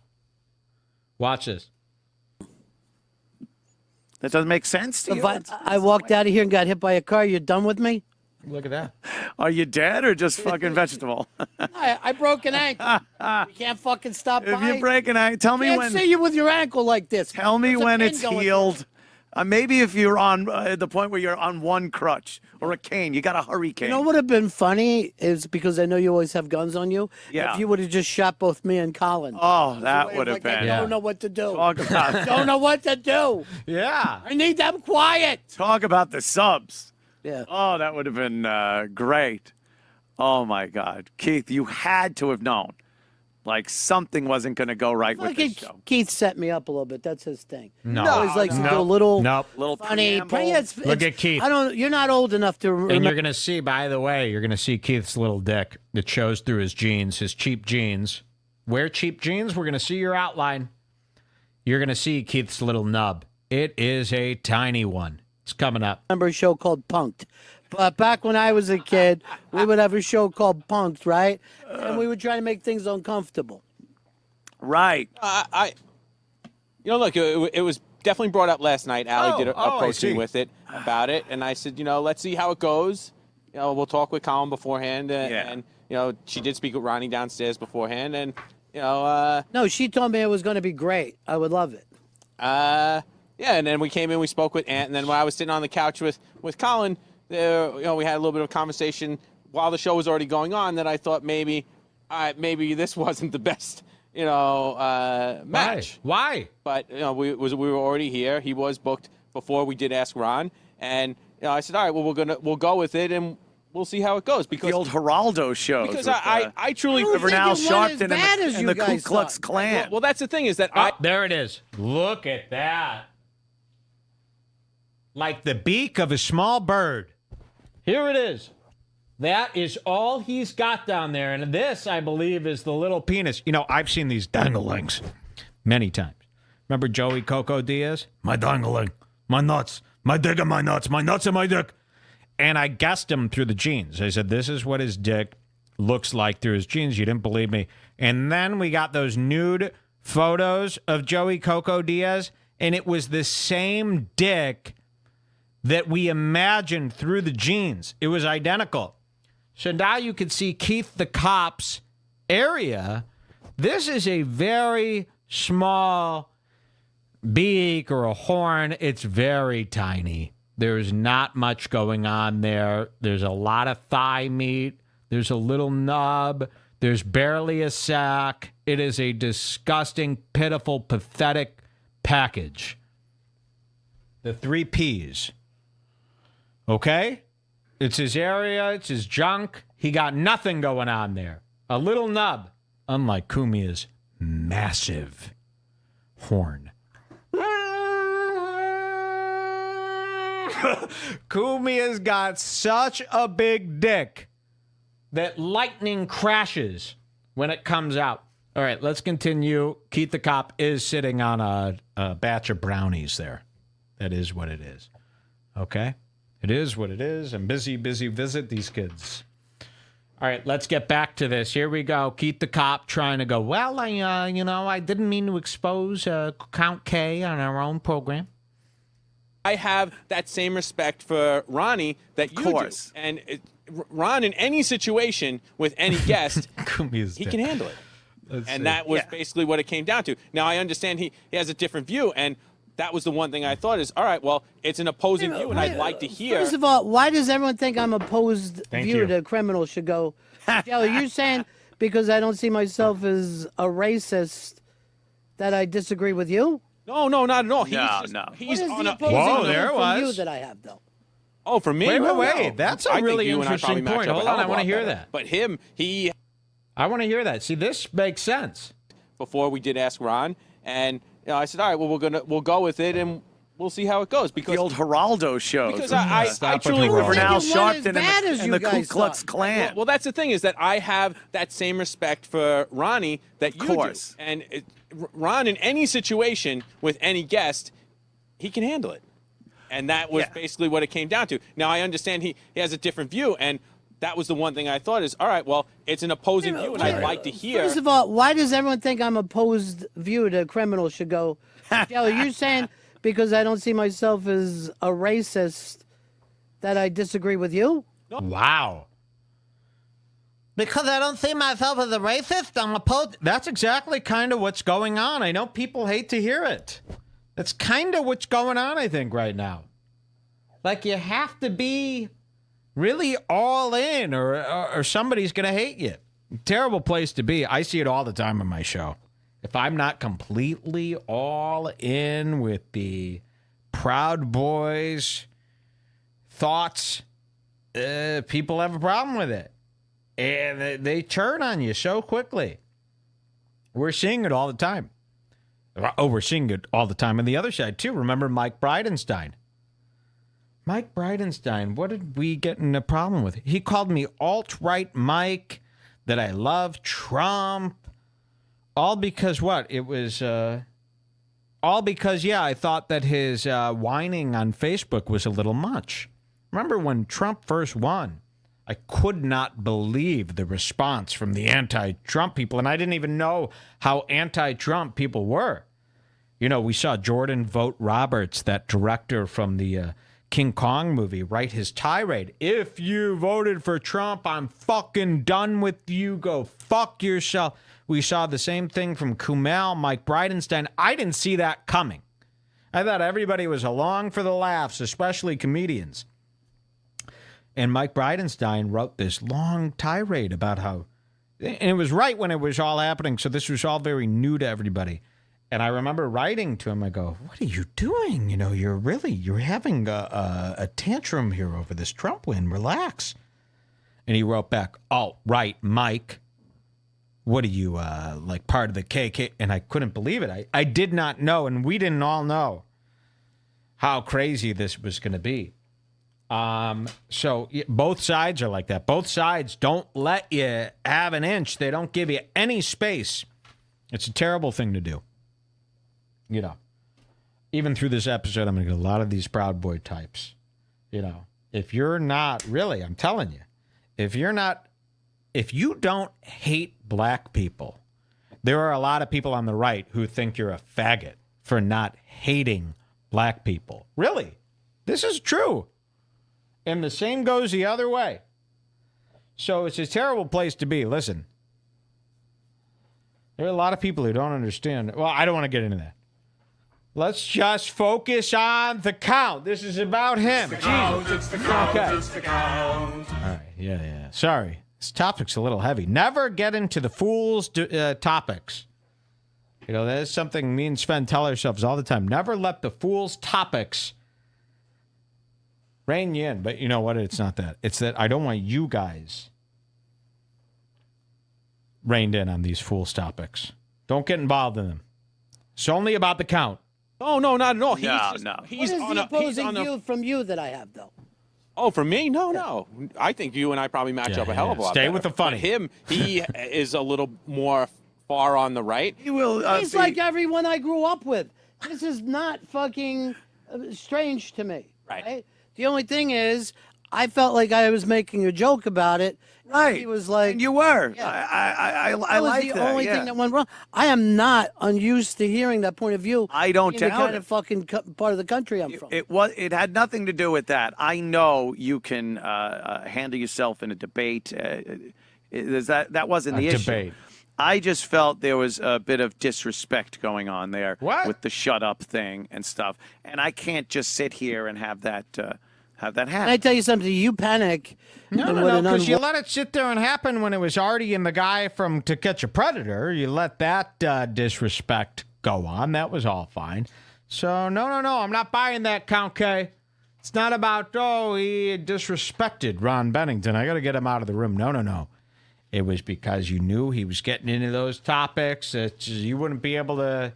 Watch this. That doesn't make sense to you? I walked out of here and got hit by a car. You're done with me? Look at that. Are you dead or just fucking vegetable? I broke an ankle. You can't fucking stop If by. you break an ankle, tell me Can't when. see you with your ankle like this. Tell me There's a when pin it's going through healed. Maybe if you're on the point where you're on one crutch or a cane, you got a hurricane. You know what would have been funny is because I know you always have guns on you. Yeah. If you would have just shot both me and Colin. Oh, that would have Like, been. I don't know what to do. Talk about, Don't know what to do. Yeah. I need them quiet. talk about the subs. Yeah. Oh, that would have been great. Oh, my God. Keith, you had to have known. Like, something wasn't going to go right with Fucking this show. Keith set me up a little bit. That's his thing. No. He always likes to do a little Little funny. preamble. Yeah, Look at Keith. I don't. You're not old enough to remember. And you're going to see, by the way, you're going to see Keith's little dick. It shows through his jeans, his cheap jeans. Wear cheap jeans, we're going to see your outline. You're going to see Keith's little nub. It is a tiny one. It's coming up. Remember a show called Punked. But back when I was a kid, we would have a show called Punked, right? And we would try to make things uncomfortable. Right. Look, it was definitely brought up last night. Allie did I approach see. me with it about it, and I said, let's see how it goes. We'll talk with Colin beforehand, and she did speak with Ronnie downstairs beforehand, and No, she told me it was going to be great. I would love it. and then we came in, we spoke with Ant, and then when I was sitting on the couch with Colin, we had a little bit of a conversation while the show was already going on that I thought maybe this wasn't the best match. Why? But we were already here. He was booked before we did Ask Ron, and I said, all right, well we'll go with it and we'll see how it goes because The old Geraldo shows. because with, I truly don't think Vernal it went as Sharpton bad as and you the Ku guys Klux thought. Klan. well that's the thing is that There it is. Look at that. Like the beak of a small bird. Here it is. That is all he's got down there. And this, I believe, is the little penis. I've seen these danglings many times. Remember Joey Coco Diaz? My dangling, my nuts, my dick and my nuts and my dick. And I guessed him through the jeans. I said, this is what his dick looks like through his jeans. You didn't believe me. And then we got those nude photos of Joey Coco Diaz, and it was the same dick that we imagined through the jeans. It was identical. So now you can see Keith the Cop's area. This is a very small beak or a horn. It's very tiny. There's not much going on there. There's a lot of thigh meat. There's a little nub. There's barely a sack. It is a disgusting, pitiful, pathetic package. The 3 Ps. Okay? It's his area. It's his junk. He got nothing going on there. A little nub, unlike Cumia's massive horn. Cumia's got such a big dick that lightning crashes when it comes out. All right, let's continue. Keith the Cop is sitting on a batch of brownies there. That is what it is. Okay? It is what it is. I'm busy visit these kids. All right, let's get back to this. Here we go. Keith the Cop trying to go, well, I didn't mean to expose Count K on our own program. I have that same respect for Ronnie that you do. And Ron, in any situation with any guest, he can handle it. That was basically what it came down to. Now, I understand he has a different view, and that was the one thing I thought is, all right, well, it's an opposing view, and I'd like to hear. First of all, why does everyone think I'm opposed Thank view you. that criminals should go to jail? You're saying because I don't see myself as a racist that I disagree with you? No, not at all. No. What He's is on the a. opposing Whoa, view there it from was. you that I have, though? Oh, for me? Wait. No. That's I a think really you and I probably interesting match point. up a Hold hell on, of I a want to lot hear better. that. But him, I want to hear that. See, this makes sense. before we did Ask Ron, and I said, all right, well, we'll go with it, and we'll see how it goes. Because The old Geraldo shows. because I truly with the Vernal It wasn't Sharpton as bad as and you the Ku guys Klux thought. Klan. Well, that's the thing is that I have that same respect for Ronnie that you do. And Ron, in any situation with any guest, he can handle it. And that was basically what it came down to. Now, I understand he has a different view, and that was the one thing I thought is, all right, well, it's an opposing view, and I'd like to hear. First of all, why does everyone think I'm opposed view that criminals should go to jail? You're saying because I don't see myself as a racist that I disagree with you. Wow. Because I don't see myself as a racist, I'm opposed. That's exactly kind of what's going on. I know people hate to hear it. That's kind of what's going on, I think, right now. Like, you have to be really all in or somebody's going to hate you. Terrible place to be. I see it all the time on my show. If I'm not completely all in with the Proud Boys thoughts, people have a problem with it. And they turn on you so quickly. We're seeing it all the time. Oh, we're seeing it all the time on the other side, too. Remember Mike Bridenstine? Mike Bridenstine, what did we get in a problem with? He called me alt-right Mike, that I love Trump. All because what? It was all because, yeah, I thought that his whining on Facebook was a little much. Remember when Trump first won? I could not believe the response from the anti-Trump people, and I didn't even know how anti-Trump people were. You know, we saw Jordan Vogt Roberts, that director from the King Kong movie, write his tirade. If you voted for Trump, I'm fucking done with you. Go fuck yourself. We saw the same thing from Cumia, Mike Bridenstine. I didn't see that coming. I thought everybody was along for the laughs, especially comedians. And Mike Bridenstine wrote this long tirade about how, and it was right when it was all happening, so this was all very new to everybody. And I remember writing to him, I go, what are you doing? You know, you're having a tantrum here over this Trump win. Relax. And he wrote back, oh, right, Mike. What are you, like part of the KK? And I couldn't believe it. I did not know, and we didn't all know how crazy this was going to be. So both sides are like that. Both sides don't let you have an inch. They don't give you any space. It's a terrible thing to do. You know, even through this episode, I'm going to get a lot of these Proud Boy types. You know, if you're not really, I'm telling you, if you don't hate black people, there are a lot of people on the right who think you're a faggot for not hating black people. Really, this is true. And the same goes the other way. So it's a terrible place to be. Listen, there are a lot of people who don't understand. Well, I don't want to get into that. Let's just focus on the count. This is about him. It's the count, it's the count, it's the count. All right, yeah. Sorry. This topic's a little heavy. Never get into the fool's topics. You know, that is something me and Sven tell ourselves all the time. Never let the fool's topics rein you in. But you know what? It's not that. It's that I don't want you guys reined in on these fool's topics. Don't get involved in them. It's only about the count. Oh, no, not at all. What is the opposing view from you that I have, though? Oh, from me? No. I think you and I probably match up a hell of a lot. Stay with the funny. But he is a little more far on the right. He will. He's like everyone I grew up with. This is not fucking strange to me. Right? The only thing is, I felt like I was making a joke about it. Right. He was like, and you were. Yeah. I that like was that. the only yeah. thing that went wrong. I am not unused to hearing that point of view. I don't in the doubt kind it. of fucking part of the country I'm from. It had nothing to do with that. I know you can handle yourself in a debate. That wasn't the issue. Debate. I just felt there was a bit of disrespect going on there with the shut up thing and stuff. And I can't just sit here and have that happen. Can I tell you something? You panic. No, because you let it sit there and happen when it was already in the guy from To Catch a Predator. You let that disrespect go on. That was all fine. So, no, I'm not buying that, Count K. It's not about, he disrespected Ron Bennington. I got to get him out of the room. No. It was because you knew he was getting into those topics that you wouldn't be able to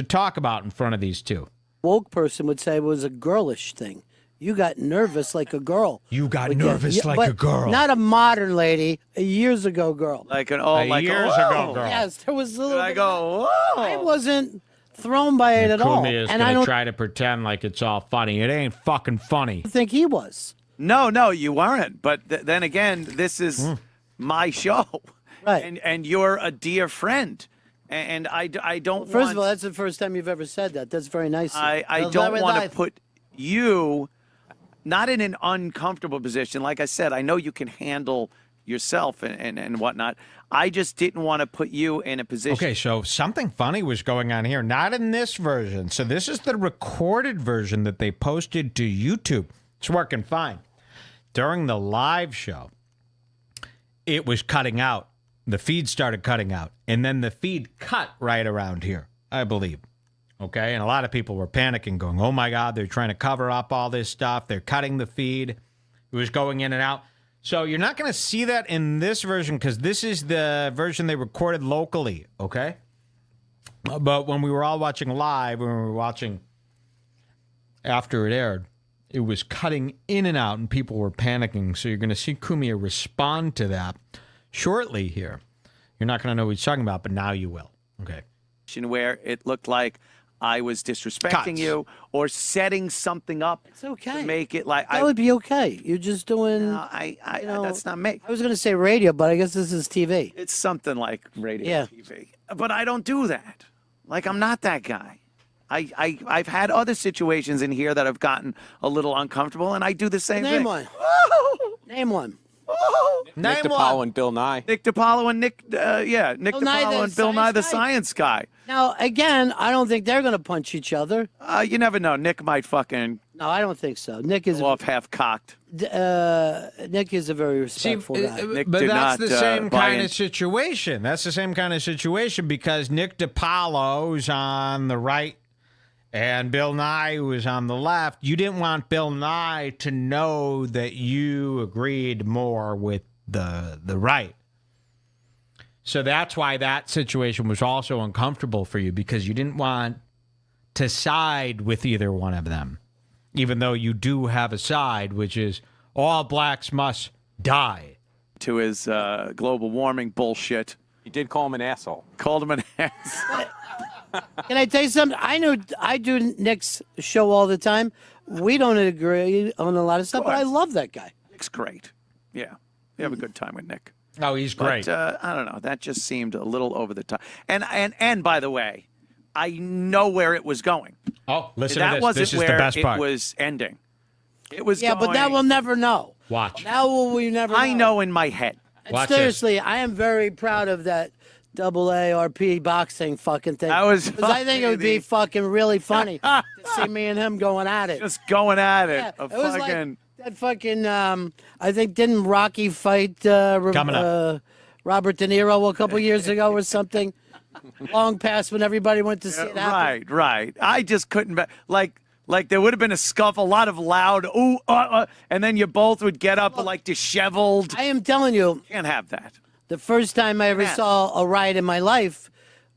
talk about in front of these two. Woke person would say it was a girlish thing. You got nervous like a girl. You got nervous like a girl. Not a modern lady, a years ago girl. Like an years ago girl. Yes, there was a little. I go, whoa. I wasn't thrown by it at all. Cumia is going to try to pretend like it's all funny. It ain't fucking funny. I think he was. No, you weren't. But then again, this is my show. Right. And you're a dear friend. And I don't First want, of all, that's the first time you've ever said that. That's very nice. I don't want to put you not in an uncomfortable position. Like I said, I know you can handle yourself and whatnot. I just didn't want to put you in a position. Okay, so something funny was going on here. Not in this version. So this is the recorded version that they posted to YouTube. It's working fine. During the live show, it was cutting out. The feed started cutting out. And then the feed cut right around here, I believe. Okay, and a lot of people were panicking, going, oh my God, they're trying to cover up all this stuff. They're cutting the feed. It was going in and out. So you're not going to see that in this version because this is the version they recorded locally, okay? But when we were all watching live, when we were watching after it aired, it was cutting in and out and people were panicking. So you're going to see Cumia respond to that shortly here. You're not going to know what he's talking about, but now you will. Okay. Where it looked like I was disrespecting you or setting something up. It's okay. To make it like that would be okay. You're just doing. That's not me. I was going to say radio, but I guess this is TV. It's something like radio, Yeah. TV. But I don't do that. Like I'm not that guy. I've had other situations in here that have gotten a little uncomfortable, and I do the same Name thing. one. Name one. Nick DiPaolo and Bill Nye. Nick DiPaolo and Nick Nye, DiPaolo the and Bill Nye, the science science guy. Now, again, I don't think they're going to punch each other. You never know. Nick might fucking No, I don't think so. Nick is go off half cocked. Nick is a very respectful guy. Nick But did that's not, the same buy kind in. of situation. That's the same kind of situation because Nick DiPaolo's on the right and Bill Nye was on the left. You didn't want Bill Nye to know that you agreed more with the right. So that's why that situation was also uncomfortable for you because you didn't want to side with either one of them, even though you do have a side, which is all blacks must die. To his global warming bullshit. He did call him an asshole. Called him an ass. Can I tell you something? I do Nick's show all the time. We don't agree on a lot of stuff, but I love that guy. Nick's great. Yeah. You have a good time with Nick. Oh, he's great. But, I don't know. That just seemed a little over the top. And by the way, I know where it was going. Oh, listen that to this. wasn't This is where the best part. it was ending. It was Yeah, going, but now we'll never know. Watch. Now will we never know. I know in my head. And Watch seriously, I am very proud of that AARP boxing fucking thing. That was 'Cause I think it would be funny. fucking really funny to see me and him going at it. Just going at it. Yeah, A it was fucking... like that fucking. I think didn't Rocky fight Coming up. Robert De Niro a couple years ago or something? Long past when everybody went to see it happen. Right. I just couldn't. Like there would have been a scuffle, a lot of loud ooh, and then you both would get up like disheveled. I am telling you, Can't have that. the first time I ever saw a riot in my life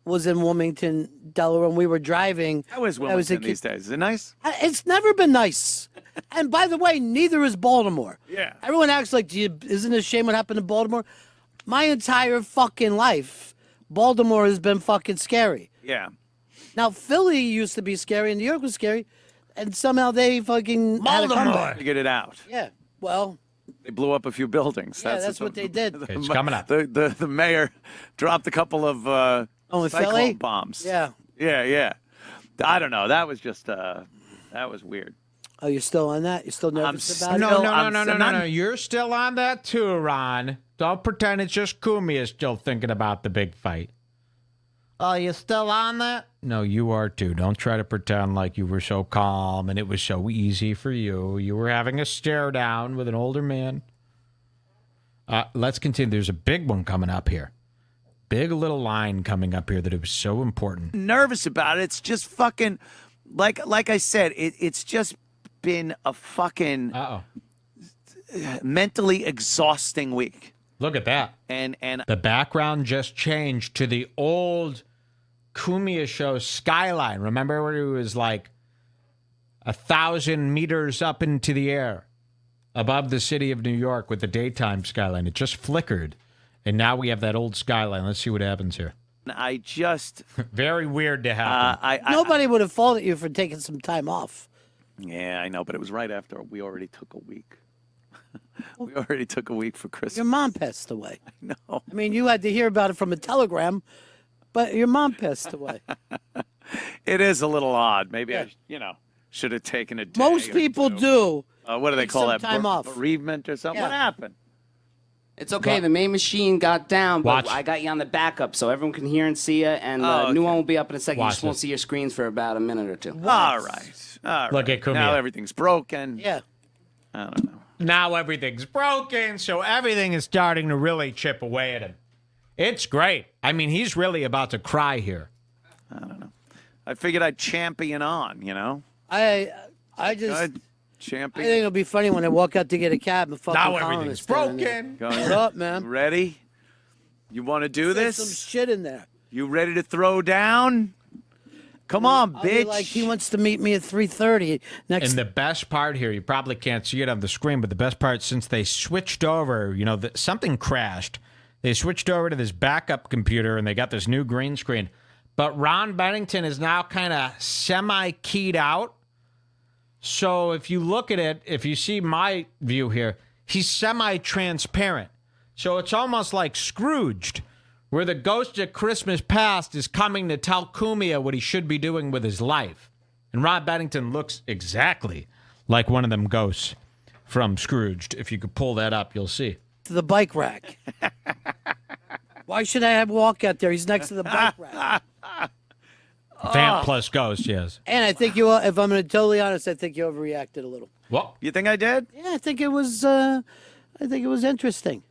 was in Wilmington, Delaware, when we were driving. How is when I was a Wilmington these kid. days? Is it nice? It's never been nice. And by the way, neither is Baltimore. Yeah. Everyone acts like, isn't it a shame what happened in Baltimore? My entire fucking life, Baltimore has been fucking scary. Yeah. Now, Philly used to be scary and New York was scary, and somehow they fucking had a comeback. Figured it out. Yeah, well, They blew up a few buildings. yeah, that's what they did. It's coming up. The mayor dropped a couple of in cyclone Philly? bombs. Yeah. Yeah. I don't know. That was just that was weird. Oh, you're still on that? You're still nervous about it? No. You're still on that too, Ron. Don't pretend it's just Cumia still thinking about the big fight. Oh, you still on that? No, you are too. Don't try to pretend like you were so calm and it was so easy for you. You were having a stare down with an older man. Let's continue. There's a big one coming up here. Big little line coming up here that it was so important. Nervous about it. It's just fucking like I said. It's just been a fucking mentally exhausting week. Look at that. And the background just changed to the old Cumia show skyline. Remember where it was like 1,000 meters up into the air above the city of New York with the daytime skyline? It just flickered. And now we have that old skyline. Let's see what happens here. I just... Very weird to happen. Nobody would have faulted you for taking some time off. Yeah, I know, but it was right after we already took a week. We already took a week for Christmas. Your mom passed away. I know. I mean, you had to hear about it from a telegram, But your mom passed away. It is a little odd. Maybe I, should have taken a day. Most or people two. do. What do they Take call some that? time off. Bereavement or something? Yeah. What happened? It's okay. The main machine got down, but Watch. I got you on the backup so everyone can hear and see you. And Oh, new okay. one will be up in a second. Watch You just won't this. see your screens for about a minute or two. All right. All right. Look at Cumia. Now everything's broken. Yeah. I don't know. Now everything's broken, so everything is starting to really chip away at him. It's great. I mean, he's really about to cry here. I figured I'd champion on, I just. Good. I Champion. think it'll be funny when I walk out to get a cab and fucking Now Colin everything's is standing there. broken. Go What ahead. up, man? Ready? You want to do There's this? some shit in there. You ready to throw down? Come on, I'll be bitch. like, he wants to meet me at 3:30 next. And the best part here, you probably can't see it on the screen, but the best part, since they switched over, something crashed. They switched over to this backup computer, and they got this new green screen. But Ron Bennington is now kind of semi-keyed out. So if you look at it, if you see my view here, he's semi-transparent. So it's almost like Scrooged, where the ghost of Christmas past is coming to tell Cumia what he should be doing with his life. And Ron Bennington looks exactly like one of them ghosts from Scrooged. If you could pull that up, you'll see. to the bike rack. Why should I have walk out there? He's next to the bike rack. Vamp plus ghost, yes. And I think you, if I'm going to be totally honest, I think you overreacted a little. What? You think I did? Yeah, I think it was interesting.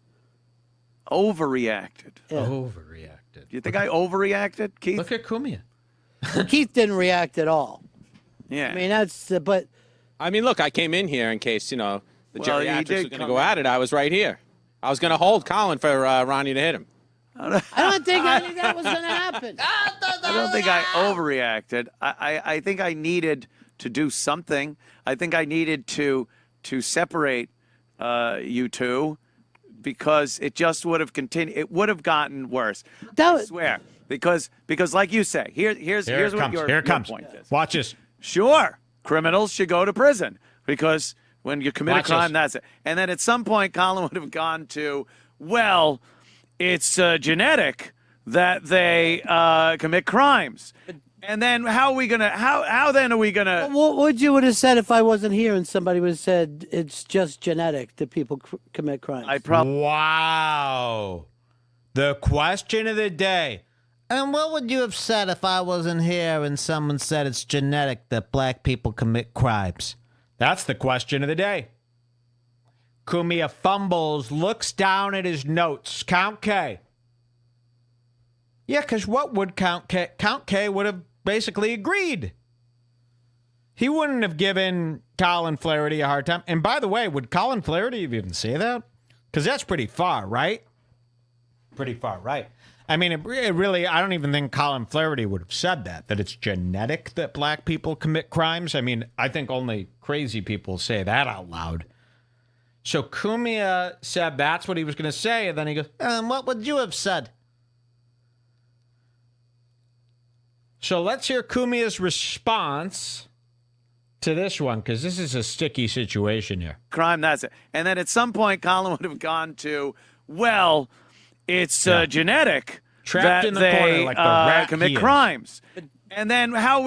Overreacted. Yeah. Overreacted. You think I overreacted, Keith? Look at Cumia. Keith didn't react at all. Yeah. I mean, that's, but I mean, look, I came in here in case, the Well, he geriatrics did were going to come go in. at it. I was right here. I was going to hold Colin for Ronnie to hit him. I don't think any of that was going to happen. I don't think I overreacted. I think I needed to do something. I think I needed to separate you two because it just would have continued. It would have gotten worse. That I was- swear. Because like you say, here's Here it what comes. your Here it comes. point is. Watch this. Sure, criminals should go to prison because when you commit Watch a crime, this. that's it. And then at some point, Colin would have gone to, well, it's genetic that they commit crimes. And then how then are we gonna? What would you would have said if I wasn't here and somebody would have said it's just genetic that people commit crimes? I probably. Wow. The question of the day. And what would you have said if I wasn't here and someone said it's genetic that black people commit crimes? That's the question of the day. Cumia fumbles, looks down at his notes. Count K. Yeah, because what would Count K? Count K would have basically agreed. He wouldn't have given Colin Flaherty a hard time. And by the way, would Colin Flaherty even say that? Because that's pretty far, right? Pretty far, right? I mean, it really, I don't even think Colin Flaherty would have said that it's genetic that black people commit crimes. I mean, I think only crazy people say that out loud. So Cumia said that's what he was going to say, and then he goes, what would you have said? So let's hear Cumia's response to this one, because this is a sticky situation here. Crime, that's it. And then at some point, Colin would have gone to, well, it's genetic Trapped that in the they corner like the rat commit he is. crimes. And then how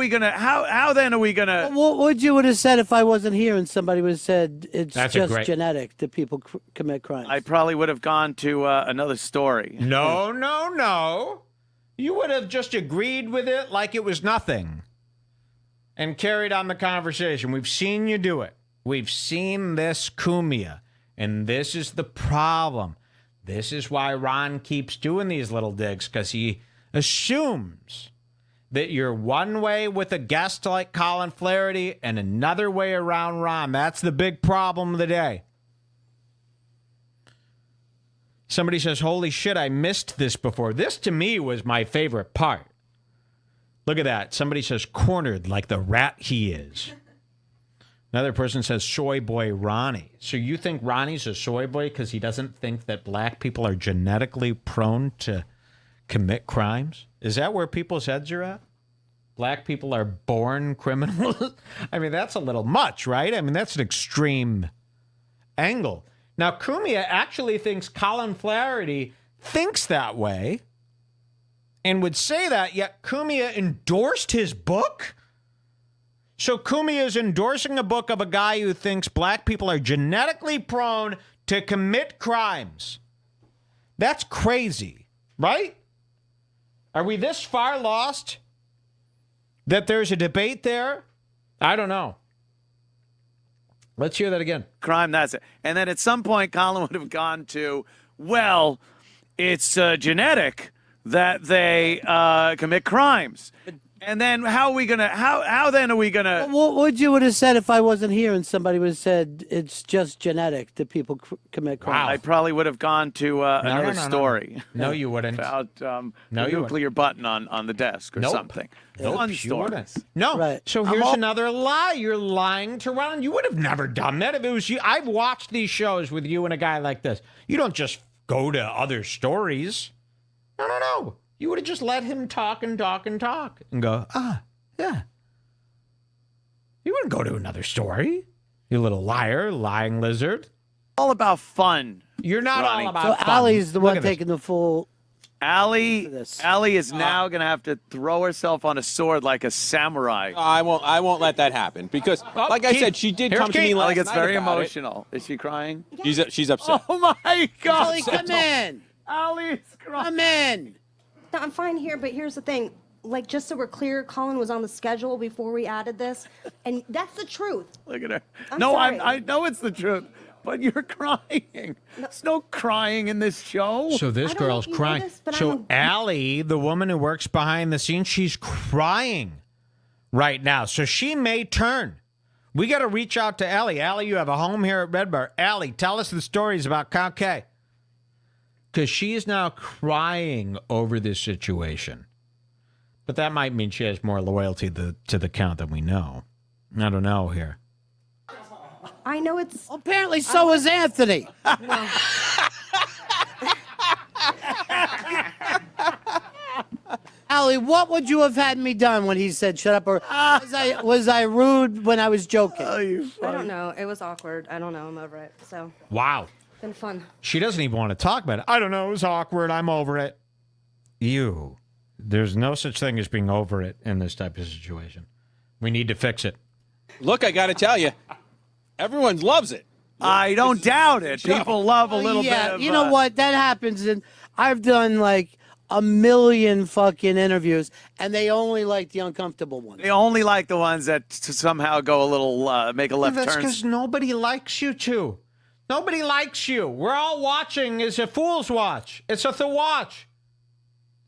then are we gonna? What would you would have said if I wasn't here and somebody would have said it's That's a just great- genetic that people commit crimes? I probably would have gone to another story. No. You would have just agreed with it like it was nothing and carried on the conversation. We've seen you do it. We've seen this, Cumia, and this is the problem. This is why Ron keeps doing these little digs, because he assumes that you're one way with a guest like Colin Flaherty and another way around Ron. That's the big problem of the day. Somebody says, holy shit, I missed this before. This, to me, was my favorite part. Look at that. Somebody says, cornered like the rat he is. Another person says, soy boy Ronnie. So you think Ronnie's a soy boy because he doesn't think that black people are genetically prone to commit crimes? Is that where people's heads are at? Black people are born criminals? I mean, that's a little much, right? I mean, that's an extreme angle. Now, Cumia actually thinks Colin Flaherty thinks that way. and would say that, yet Cumia endorsed his book? So Cumia is endorsing a book of a guy who thinks black people are genetically prone to commit crimes. That's crazy, right? Are we this far lost that there's a debate there? I don't know. Let's hear that again. Crime, that's it. And then at some point, Colin would have gone to, well, it's genetic that they commit crimes. And then how then are we going to... What would you would have said if I wasn't here and somebody would have said it's just genetic that people commit crimes? I probably would have gone to another story. No, you wouldn't. About the nuclear button on the desk or something. Fun story. No. Right. So here's another lie. You're lying to Ron. You would have never done that if it was you. I've watched these shows with you and a guy like this. You don't just go to other stories. No. You would have just let him talk and talk and talk and go, yeah. You wouldn't go to another story. You little liar, lying lizard. All about fun. You're not Ronnie. all about So fun. Allie's the Look one at this. taking the full... Allie is now going to have to throw herself on a sword like a samurai. I won't let that happen because, like I said, she did come to me last Allie gets night very about emotional. Is she crying? She's upset. Oh my God! Allie, come in. Allie's crying. Come in. No, I'm fine here, but here's the thing. Like, just so we're clear, Colin was on the schedule before we added this, and that's the truth. Look at her. I'm No, sorry. I know it's the truth, but you're crying. There's no crying in this show. So this I don't know girl's if you know crying. this, but So I'm Allie, the woman who works behind the scenes, she's crying right now. So she may turn. We got to reach out to Allie. Allie, you have a home here at Redbar. Allie, tell us the stories about Count K. Because she is now crying over this situation. But that might mean she has more loyalty to the Count than we know. I don't know here. I know it's... Apparently so is Anthony. Allie, what would you have had me done when he said shut up? Or was I rude when I was joking? I don't know. It was awkward. I don't know. I'm over it. So, Wow. been fun. She doesn't even want to talk about it. I don't know. It was awkward. I'm over it. There's no such thing as being over it in this type of situation. We need to fix it. Look, I got to tell you, everyone loves it. I don't doubt it. People love a little bit of... you know what? That happens. And I've done like a million fucking interviews, and they only like the uncomfortable ones. They only like the ones that somehow go a little, make a left That's turn. because nobody likes you two. Nobody likes you. We're all watching. It's a fool's watch. It's a watch.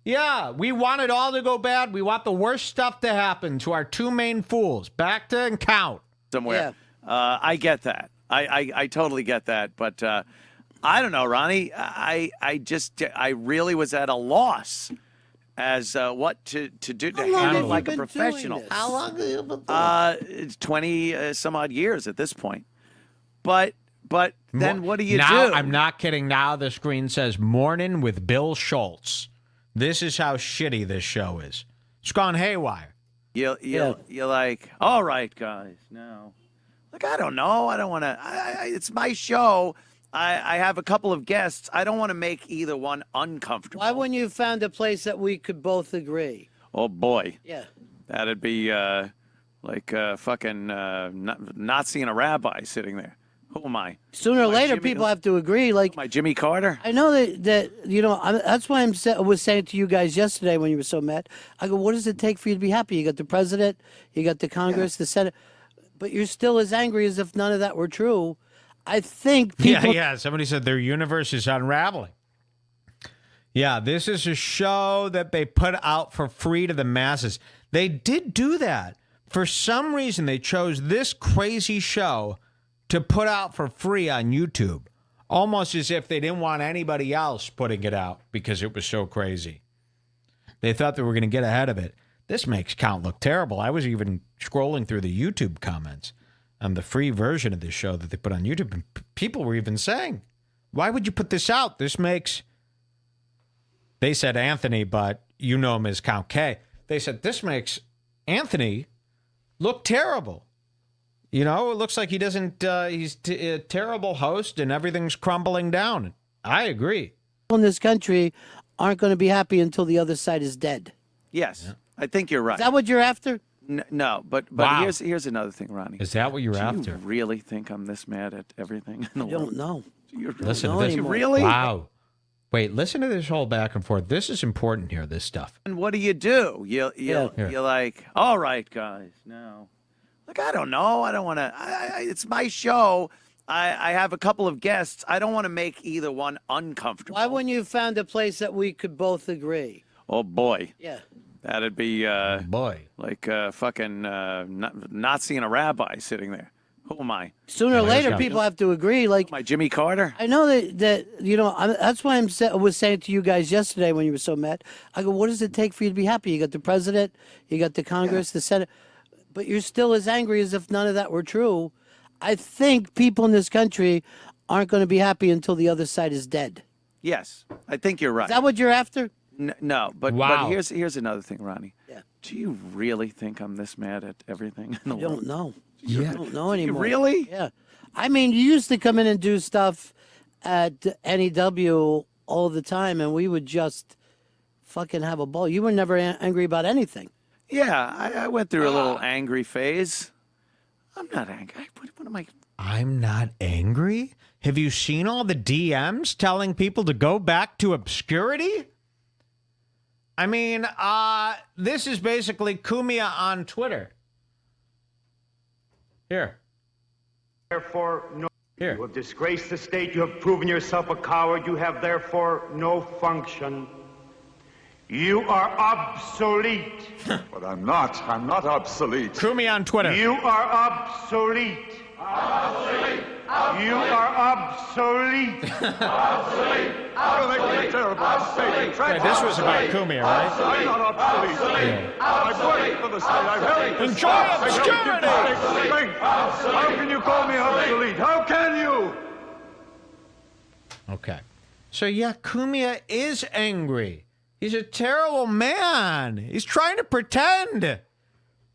Yeah, we want it all to go bad. We want the worst stuff to happen to our two main fools, Bacta and Count. Somewhere. Yeah. I get that. I totally get that. But I don't know, Ronnie. I really was at a loss as what to do to handle like a professional. How long have you been doing It's 20 some odd years at this point. But then what do you now, do? I'm not kidding. Now the screen says Morning with Bill Schultz. This is how shitty this show is. It's gone haywire. You're like, all right, guys, no. Like, I don't know. I don't want to. It's my show. I have a couple of guests. I don't want to make either one uncomfortable. Why wouldn't you found a place that we could both agree? Oh, boy. Yeah. That'd be like fucking not seeing a rabbi sitting there. Who am I? Sooner or later, people have to agree. Like, my Jimmy Carter? I know that you know, that's why I was saying to you guys yesterday when you were so mad. I go, what does it take for you to be happy? You got the president, you got the Congress, the Senate, but you're still as angry as if none of that were true. I think people... Yeah. Somebody said their universe is unraveling. Yeah, this is a show that they put out for free to the masses. They did do that. For some reason, they chose this crazy show to put out for free on YouTube, almost as if they didn't want anybody else putting it out because it was so crazy. They thought they were going to get ahead of it. This makes Count look terrible. I was even scrolling through the YouTube comments on the free version of this show that they put on YouTube, and people were even saying, why would you put this out? This makes... They said Anthony, but you know him as Count K. They said, this makes Anthony look terrible. You know, it looks like he doesn't, he's a terrible host and everything's crumbling down. I agree. In this country aren't going to be happy until the other side is dead. Yes, I think you're right. Is that what you're after? No, but Wow. here's another thing, Ronnie. Is that what you're after? Do you really think I'm this mad at everything in the I world? don't know. Listen to know this. anymore. Really? Wow. Wait, listen to this whole back and forth. This is important here, this stuff. And what do? You're like, all right, guys, no. Like, I don't know. I don't want to. It's my show. I have a couple of guests. I don't want to make either one uncomfortable. Why wouldn't you found a place that we could both agree? Oh, boy. Yeah. That'd be Boy. like fucking not seeing a rabbi sitting there. Who am I? Sooner or later, people have to agree. Like My Jimmy Carter? I know that that's why I was saying to you guys yesterday when you were so mad. I go, what does it take for you to be happy? You got the president, you got the Congress, the Senate, but you're still as angry as if none of that were true. I think people in this country aren't going to be happy until the other side is dead. Yes, I think you're right. Is that what you're after? No, but Wow. here's another thing, Ronnie. Yeah. Do you really think I'm this mad at everything in the I world? don't know. Yeah. I don't know anymore. Really? Yeah. I mean, you used to come in and do stuff at NEW all the time, and we would just fucking have a ball. You were never angry about anything. Yeah, I went through a little angry phase. I'm not angry. What am I? I'm not angry? Have you seen all the DMs telling people to go back to obscurity? I mean, this is basically Cumia on Twitter. Here. Therefore, no. Here. You have disgraced the state. You have proven yourself a coward. You have therefore no function. You are obsolete. But I'm not. I'm not obsolete. Cumia on Twitter. You are obsolete. Obsolete. You are obsolete. Obsolete. You're making a terrible mistake. Yeah, this was about Cumia, right? I'm not obsolete. I'm working for the state. I'm helping the Enjoy state. I don't obscurity. give the state strength. How can you call me obsolete? How can you? Okay. So, yeah, Cumia is angry. He's a terrible man. He's trying to pretend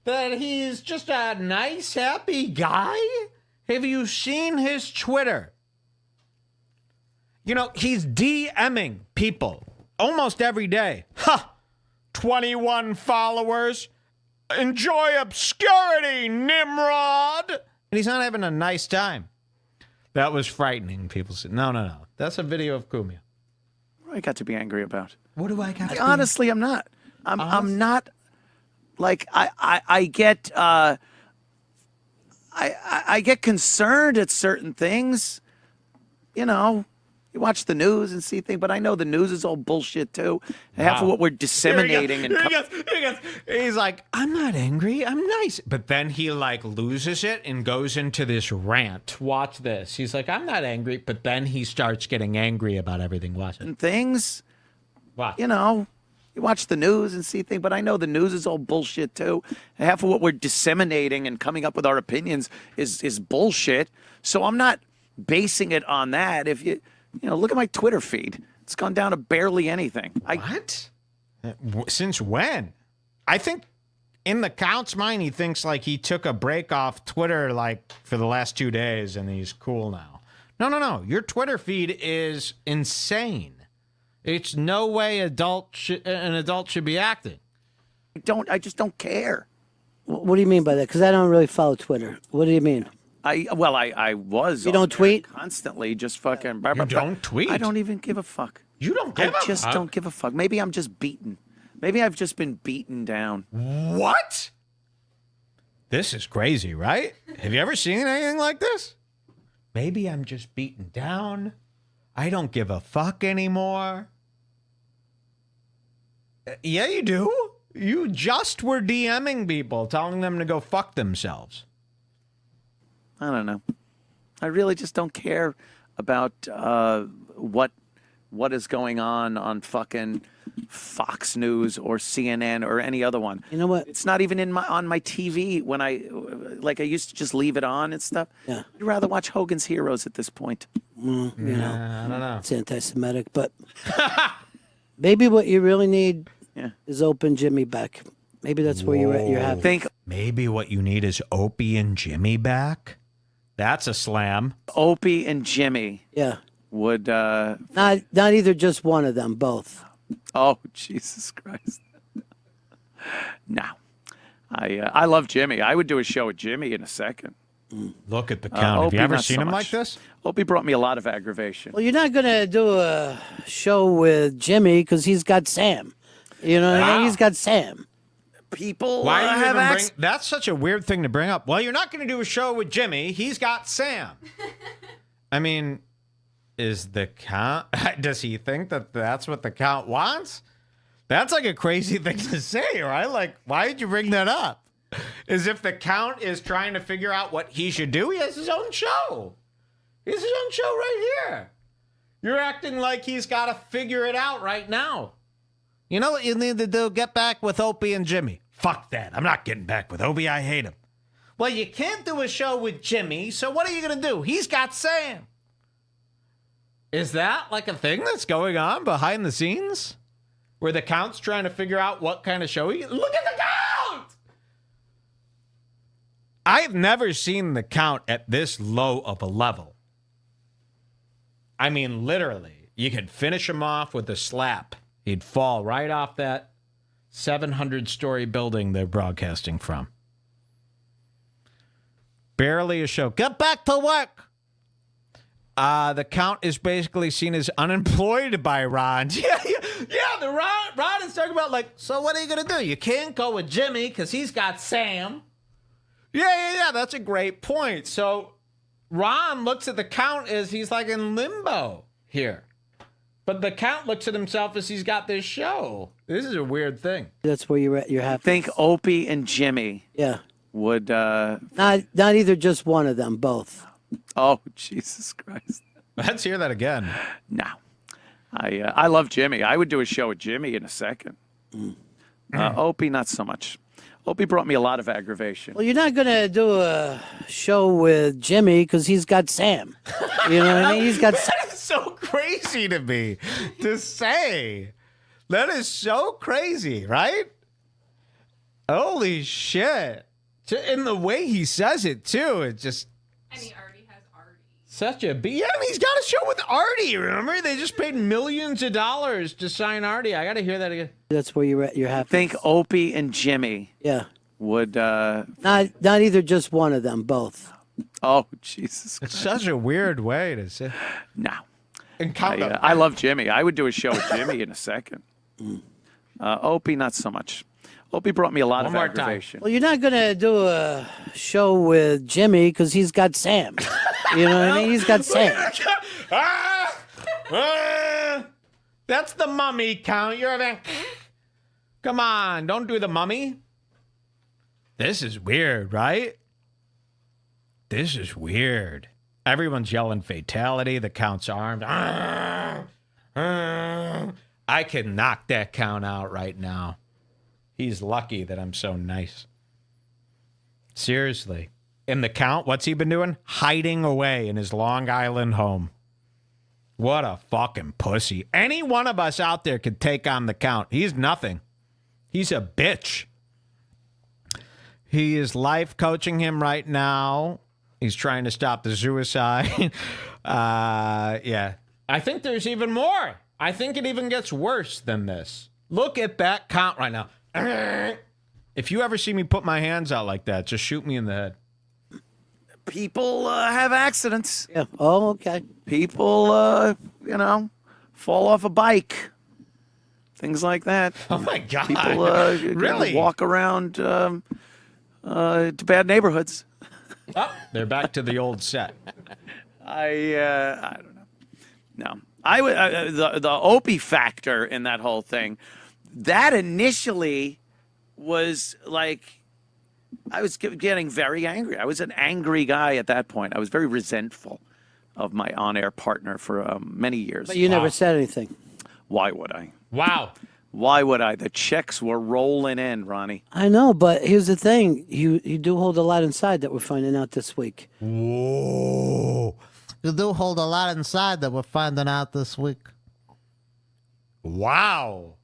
that he's just a nice, happy guy. Have you seen his Twitter? You know, he's DMing people almost every day. Ha! 21 followers. Enjoy obscurity, Nimrod. And he's not having a nice time. That was frightening. People said, no. That's a video of Cumia. What do I got to be angry about? What do I got to be? Honestly, I'm not. I'm not. Like I get I get concerned at certain things. You know, you watch the news and see things, but I know the news is all bullshit too. Half of what we're disseminating Here he goes. He's like, I'm not angry. I'm nice. But then he like loses it and goes into this rant. Watch this. He's like, I'm not angry. But then he starts getting angry about everything. Watch it. things. Wow. You know, you watch the news and see things, but I know the news is all bullshit too. Half of what we're disseminating and coming up with our opinions is bullshit. So I'm not basing it on that. If you look at my Twitter feed, it's gone down to barely anything. What? Since when? I think in the count's mind, he thinks like he took a break off Twitter like for the last 2 days and he's cool now. No. Your Twitter feed is insane. It's no way an adult should be acting. I just don't care. What do you mean by that? Because I don't really follow Twitter. What do you mean? I was. You don't tweet? Constantly, just fucking. You don't tweet? I don't even give a fuck. You don't give a fuck? I just don't give a fuck. Maybe I'm just beaten. Maybe I've just been beaten down. What? This is crazy, right? Have you ever seen anything like this? Maybe I'm just beaten down. I don't give a fuck anymore. Yeah, you do. You just were DMing people, telling them to go fuck themselves. I don't know. I really just don't care about what is going on fucking Fox News or CNN or any other one. You know what? It's not even on my TV when I used to just leave it on and stuff. Yeah. I'd rather watch Hogan's Heroes at this point. Well, I don't know. It's anti-Semitic, but maybe what you really need is open Jimmy back. Maybe that's where you're happy. Maybe what you need is Opie and Jimmy back. That's a slam. Opie and Jimmy. Yeah. Would not either just one of them, both. Oh, Jesus Christ. No. I love Jimmy. I would do a show with Jimmy in a second. Look at the count. Have Opie, you ever not seen so him much. like this? Opie brought me a lot of aggravation. Well, you're not going to do a show with Jimmy because he's got Sam. You know what I mean? He's got Sam. People Why do you have even bring? That's such a weird thing to bring up. Well, you're not going to do a show with Jimmy. He's got Sam. I mean, is the count? Does he think that that's what the count wants? That's like a crazy thing to say, right? Like, why did you bring that up? As if the count is trying to figure out what he should do. He has his own show. He has his own show right here. You're acting like he's got to figure it out right now. You know what you need to do? Get back with Opie and Jimmy. Fuck that. I'm not getting back with Opie. I hate him. Well, you can't do a show with Jimmy, so what are you going to do? He's got Sam. Is that like a thing that's going on behind the scenes? Where the count's trying to figure out what kind of show he... Look at the count! I've never seen the count at this low of a level. I mean, literally, you could finish him off with a slap. He'd fall right off that 700-story building they're broadcasting from. Barely a show. Get back to work! The count is basically seen as unemployed by Ron. The Ron is talking about, like, so what are you going to do? You can't go with Jimmy because he's got Sam. Yeah, that's a great point. So Ron looks at the count as he's like in limbo here. But the count looks at himself as he's got this show. This is a weird thing. That's where you're happy. Think Opie and Jimmy would... Not either just one of them, both. Oh, Jesus Christ. Let's hear that again. No. I love Jimmy. I would do a show with Jimmy in a second. Opie, not so much. Opie brought me a lot of aggravation. Well, you're not going to do a show with Jimmy because he's got Sam. You know what I mean? He's got Sam. That is so crazy to me to say. That is so crazy, right? Holy shit. In the way he says it, too, it just... And he already has Artie. Such a... Yeah, I mean, he's got a show with Artie, remember? They just paid millions of dollars to sign Artie. I got to hear that again. That's where you're happy. Think Opie and Jimmy would... Not either just one of them, both. Oh, Jesus Christ. It's such a weird way to say... No. And I love Jimmy. I would do a show with Jimmy in a second. Opie, not so much. Opie brought me a lot of aggravation. Well, you're not going to do a show with Jimmy because he's got Sam. You know what I mean? He's got Sam. That's the mummy count. You're a... Come on, don't do the mummy. This is weird, right? This is weird. Everyone's yelling fatality. The count's armed. I can knock that count out right now. He's lucky that I'm so nice. Seriously. In the count, what's he been doing? Hiding away in his Long Island home. What a fucking pussy. Any one of us out there could take on the count. He's nothing. He's a bitch. He is life coaching him right now. He's trying to stop the suicide. Yeah. I think there's even more. I think it even gets worse than this. Look at that count right now. If you ever see me put my hands out like that, just shoot me in the head. People have accidents. Yeah. Oh, okay. People, fall off a bike. Things like that. Oh, my God. People really walk around to bad neighborhoods. Oh, they're back to the old set. I don't know. No. I would the Opie factor in that whole thing. That initially was like, I was getting very angry. I was an angry guy at that point. I was very resentful of my on-air partner for many years. But you never said anything. Why would I? Wow. Why would I? The checks were rolling in, Ronnie. I know, but here's the thing. You do hold a lot inside that we're finding out this week. Whoa. You do hold a lot inside that we're finding out this week. Wow.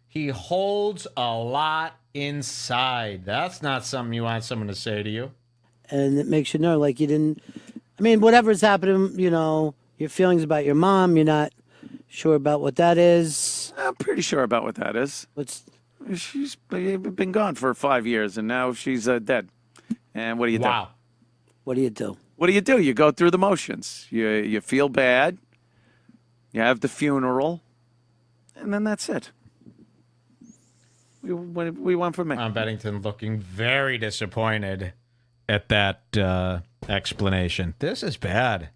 He holds a lot inside. That's not something you want someone to say to you. And it makes you know, like you didn't... I mean, whatever's happening, your feelings about your mom, you're not sure about what that is. I'm pretty sure about what that is. She's been gone for 5 years, and now she's dead. And what do you do? Wow. What do you do? What do? You go through the motions. You feel bad. You have the funeral, and then that's it. We went from me. Bennington looking very disappointed at that explanation. This is bad.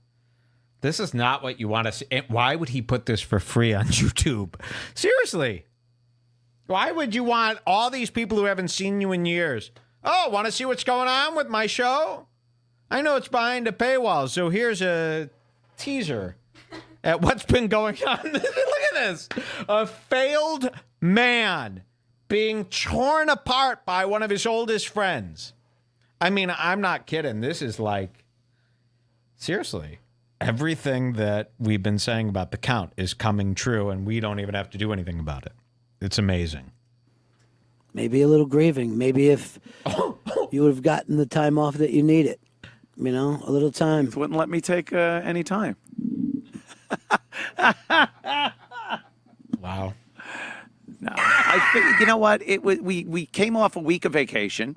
This is not what you want to see. And why would he put this for free on YouTube? Seriously. Why would you want all these people who haven't seen you in years? Oh, want to see what's going on with my show? I know it's behind a paywall, so here's a teaser at what's been going on. Look at this. A failed man being torn apart by one of his oldest friends. I mean, I'm not kidding. This is like, seriously, everything that we've been saying about the count is coming true, and we don't even have to do anything about it. It's amazing. Maybe a little grieving. Maybe if you would have gotten the time off that you needed. You know, a little time. It wouldn't let me take any time. Wow. No, I think, you know what? We came off a week of vacation.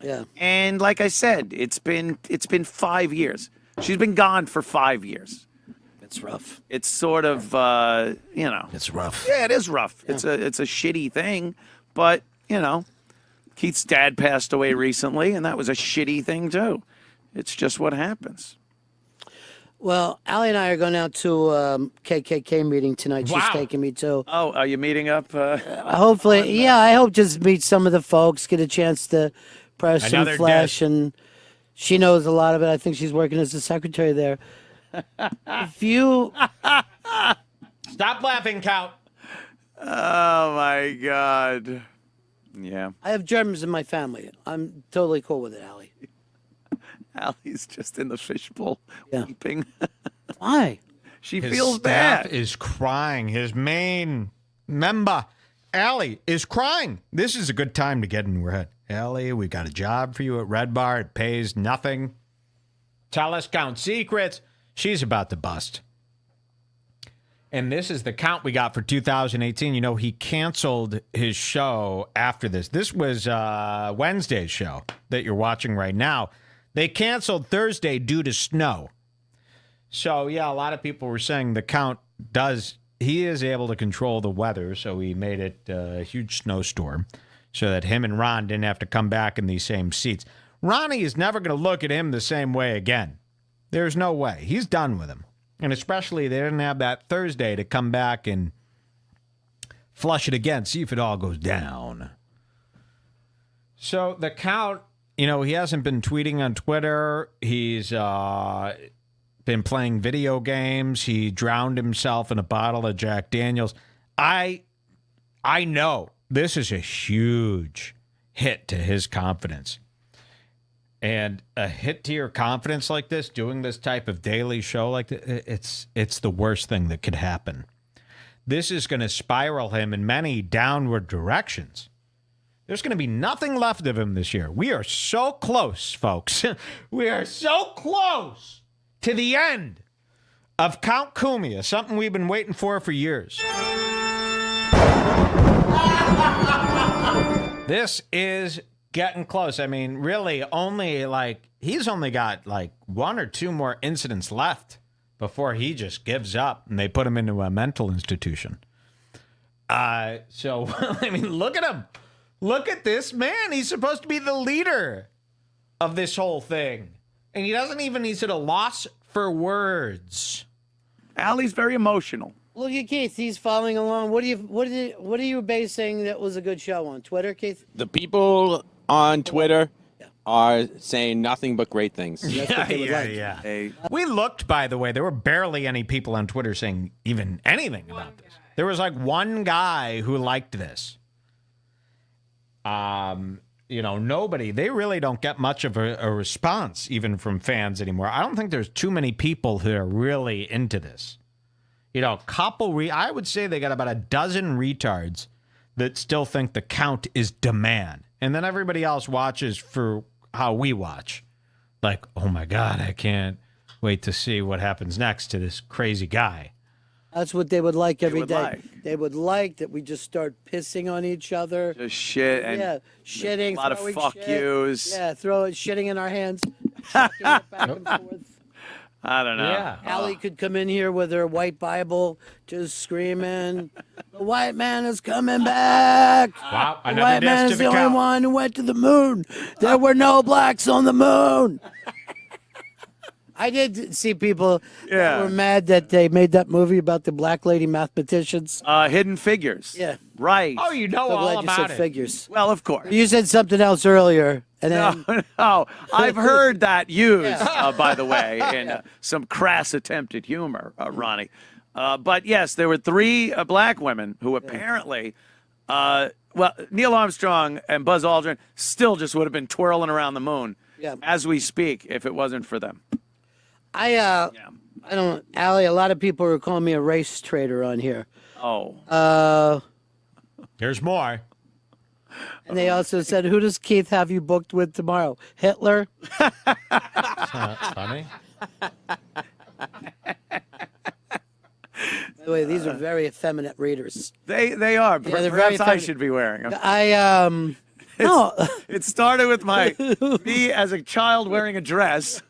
Yeah. And like I said, it's been 5 years. She's been gone for 5 years. It's rough. It's sort of It's rough. Yeah, it is rough. Yeah. It's a shitty thing, but Keith's dad passed away recently, and that was a shitty thing too. It's just what happens. Well, Allie and I are going out to KKK meeting tonight. She's taking me to. Oh, are you meeting up? Hopefully, I hope just meet some of the folks, get a chance to press some flesh, and she knows a lot of it. I think she's working as a secretary there. If you stop laughing, Count. Oh my God. Yeah. I have Germans in my family. I'm totally cool with it, Allie. Allie's just in the fishbowl weeping. Why? She His feels staff bad. is crying. His main member, Allie, is crying. This is a good time to get into her head. Allie, we got a job for you at Redbar. It pays nothing. Tell us count secrets. She's about to bust. And this is the count we got for 2018. You know, he canceled his show after this. This was Wednesday's show that you're watching right now. They canceled Thursday due to snow. So, yeah, a lot of people were saying the count he is able to control the weather, so he made it a huge snowstorm so that him and Ron didn't have to come back in these same seats. Ronnie is never going to look at him the same way again. There's no way. He's done with him. And especially they didn't have that Thursday to come back and flush it again, see if it all goes down. So the count, he hasn't been tweeting on Twitter. He's been playing video games. He drowned himself in a bottle of Jack Daniels. I know this is a huge hit to his confidence. And a hit to your confidence like this, doing this type of daily show like this, it's the worst thing that could happen. This is going to spiral him in many downward directions. There's going to be nothing left of him this year. We are so close, folks. We are so close to the end of Count Cumia, something we've been waiting for years. This is getting close. I mean, really, he's only got one or two more incidents left before he just gives up and they put him into a mental institution. So, I mean, look at him. Look at this man. He's supposed to be the leader of this whole thing. And he doesn't even, he's at a loss for words. Allie's very emotional. Look at Keith. He's following along. What are you basing that was a good show on Twitter, Keith? The people on Twitter are saying nothing but great things. Yeah. We looked, by the way, there were barely any people on Twitter saying even anything about this. There was one guy who liked this. Nobody. They really don't get much of a response even from fans anymore. I don't think there's too many people who are really into this. I would say they got about a dozen retards that still think the count is demand. And then everybody else watches for how we watch. Like, oh my God, I can't wait to see what happens next to this crazy guy. That's what they would like every would day. like. They would like that we just start pissing on each other. Just shit and Yeah, shitting, a lot of throwing fuck shit. yous. Yeah, shitting in our hands, chucking it back and forth. I don't know. Yeah. Allie could come in here with her white Bible, just screaming, "The white man is coming back! Wow, The another white man is the only count. one who went to the moon. There were no blacks on the moon." I did see people that were mad that they made that movie about the black lady mathematicians. Hidden Figures. Yeah. Right. Oh, you know So all glad you about said it. figures. Well, of course. You said something else earlier, and then No, I've heard that used, by the way, in some crass attempt at humor, Ronnie. But yes, there were 3 black women who apparently, well, Neil Armstrong and Buzz Aldrin still just would have been twirling around the moon as we speak if it wasn't for them. I don't, Allie, a lot of people are calling me a race traitor on here. Oh. There's more. And they also said, "Who does Keith have you booked with tomorrow? Hitler?" Funny. By the way, these are very effeminate readers. They are. Yeah, they're very Perhaps I effeminate. should be wearing them. No. It started with me as a child wearing a dress,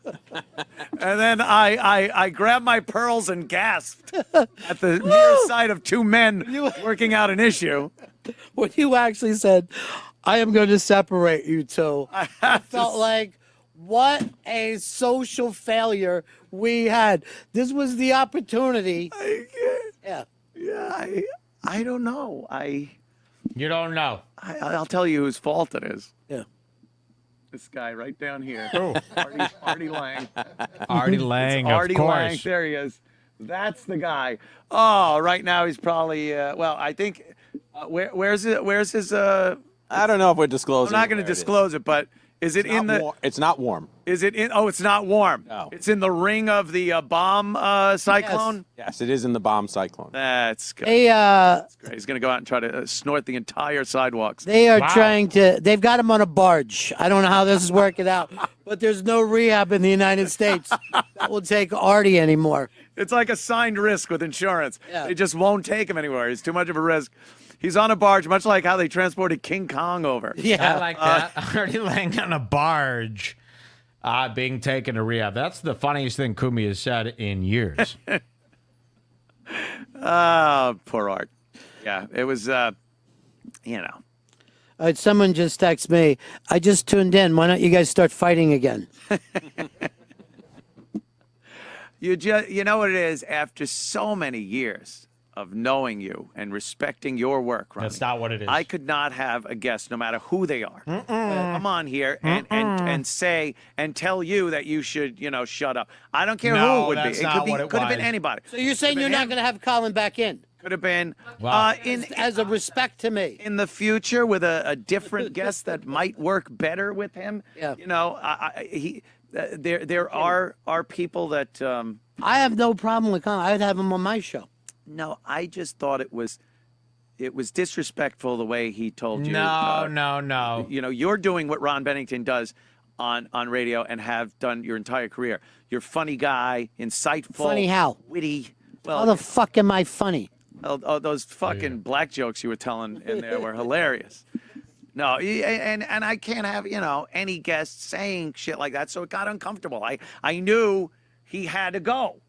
and then I grabbed my pearls and gasped at the mere sight of 2 men working out an issue. When you actually said, "I am going to separate you two," I felt like, what a social failure we had. This was the opportunity. Yeah. Yeah, I don't know. You don't know. I'll tell you whose fault it is. Yeah. This guy right down here. Who? Artie Lang. Artie Lang, It's Artie of course. Lang. There he is. That's the guy. Oh, right now he's probably. Well, I think. Where's it? Where's his? I don't know if we're disclosing. I'm not going to where it is. disclose it, but is it in the? It's not warm. Is it in? Oh, it's not warm. No. It's in the ring of the bomb cyclone. Yes, it is in the bomb cyclone. That's good. They That's great. He's going to go out and try to snort the entire sidewalks. They are trying to. They've got him on a barge. I don't know how this is working out, but there's no rehab in the United States that will take Artie anymore. It's like a signed risk with insurance. Yeah. They just won't take him anywhere. He's too much of a risk. He's on a barge, much like how they transported King Kong over. I like that. Artie Lang on a barge, being taken to rehab. That's the funniest thing Cumia has said in years. Poor Art. Yeah, it was, All right, someone just texted me. "I just tuned in. Why don't you guys start fighting again?" You know what it is? After so many years of knowing you and respecting your work, Ronnie, That's not what it is. I could not have a guest, no matter who they are, come on here and say and tell you that you should, shut up. I don't care who No, it would that's be. not what it could have been was. anybody. So you're saying you're not going to have Colin back in? Could have been Wow. As a respect to me. in the future with a different guest that might work better with him. Yeah. There are people that. I have no problem with Colin. I would have him on my show. No, I just thought it was disrespectful the way he told you. No. You're doing what Ron Bennington does on radio and have done your entire career. You're a funny guy, insightful, Funny how? witty. How the fuck am I funny? Those fucking black jokes you were telling in there were hilarious. No, and I can't have any guest saying shit like that, so it got uncomfortable. I knew he had to go.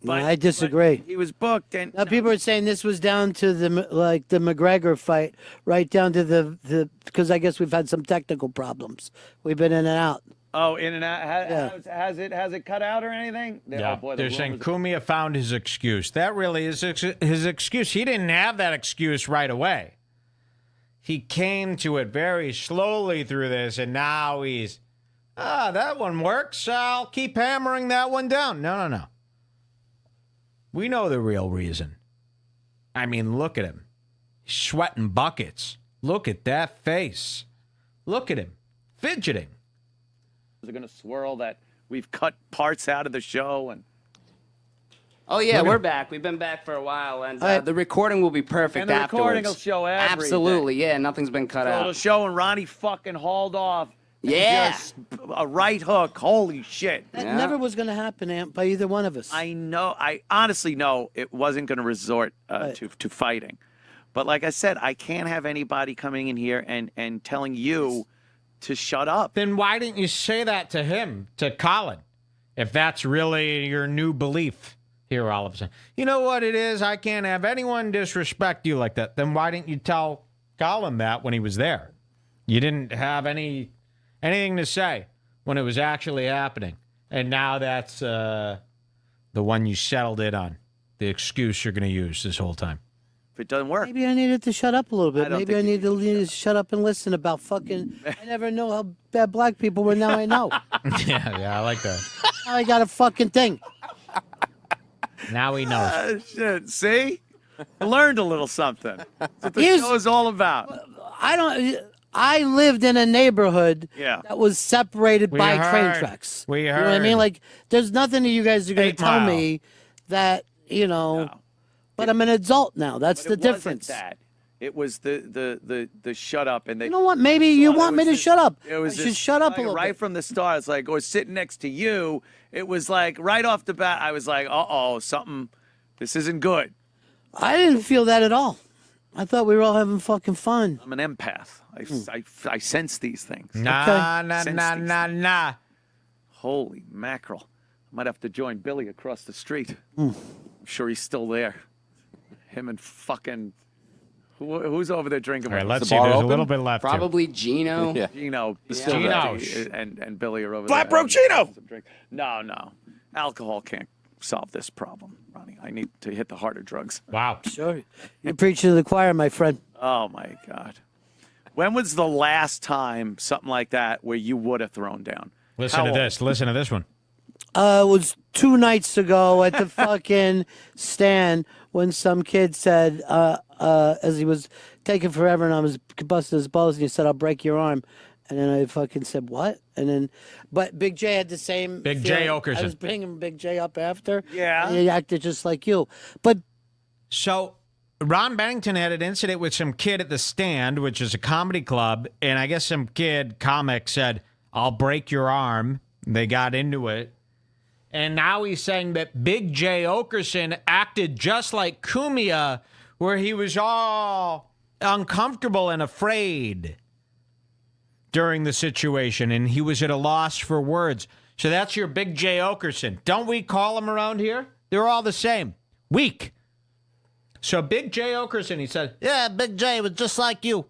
But I disagree. He was booked, and Now people are saying this was down to the McGregor fight, right down to the because I guess we've had some technical problems. We've been in and out. Oh, in and out. Has it cut out or anything? Yeah, they're saying Cumia found his excuse. That really is his excuse. He didn't have that excuse right away. He came to it very slowly through this, and now he's, that one works. I'll keep hammering that one down. No. We know the real reason. I mean, look at him. He's sweating buckets. Look at that face. Look at him. Fidgeting. They're going to swirl that we've cut parts out of the show. And Oh, yeah, we're back. We've been back for a while, and the recording will be perfect And the afterwards. recording will show everything. Absolutely, yeah, nothing's been cut So out. it'll show when Ronnie fucking hauled off Yeah. Just a right hook. Holy shit. That never was going to happen, Aunt, by either one of us. I know. I honestly know it wasn't going to resort to fighting. But like I said, I can't have anybody coming in here and telling you to shut up. Then why didn't you say that to him, to Colin, if that's really your new belief here all of a sudden? You know what it is? I can't have anyone disrespect you like that. Then why didn't you tell Colin that when he was there? You didn't have anything to say when it was actually happening. And now that's the one you settled it on, the excuse you're going to use this whole time. If it doesn't work. Maybe I needed to shut up a little bit. Maybe I need to shut up and listen about fucking. I never know how bad black people were. Now I know. yeah, I like that. Now I got a fucking thing. Now he knows. Shit, see? I learned a little something. That's what the show is all about. I lived in a neighborhood Yeah. that was separated We by train heard. tracks. We You know what I mean? heard. Like, there's nothing that you guys are going 8 to tell Mile. me that, you know. But I'm an adult now. That's But the it wasn't difference. that. It was the shut up and they. You know what? Maybe you want me to shut up. It was I should just shut up like a little right bit. from the start. It's like, or sitting next to you. It was like right off the bat. I was like, something. This isn't good. I didn't feel that at all. I thought we were all having fucking fun. I'm an empath. I sense these things. Nah. Holy mackerel! I might have to join Billy across the street. I'm sure he's still there. Him and fucking who's over there drinking? All right, with let's us? see. There's a little bit left. Probably Gino. Yeah. Gino, Gino. and Billy are over Flat there. broke Gino. No. Alcohol can't solve this problem, Ronnie. I need to hit the harder drugs. Wow. Sure. You're preaching to the choir, my friend. Oh, my God. When was the last time something like that where you would have thrown down? Listen How to old? this. Listen to this one. It was 2 nights ago at the fucking stand when some kid said, as he was taking forever and I was busting his balls, and he said, "I'll break your arm." And then I fucking said, "What?" And then, but Big J had the same. Big J feeling. Okerson. I was bringing Big J up after. Yeah. And he acted just like you. But So Ron Bennington had an incident with some kid at the stand, which is a comedy club, and I guess some comic said, "I'll break your arm." They got into it. And now he's saying that Big J Okerson acted just like Cumia, where he was all uncomfortable and afraid during the situation, and he was at a loss for words. So that's your Big J Okerson. Don't we call him around here? They're all the same. Weak. So Big J Okerson, he said, "Yeah, Big J was just like you."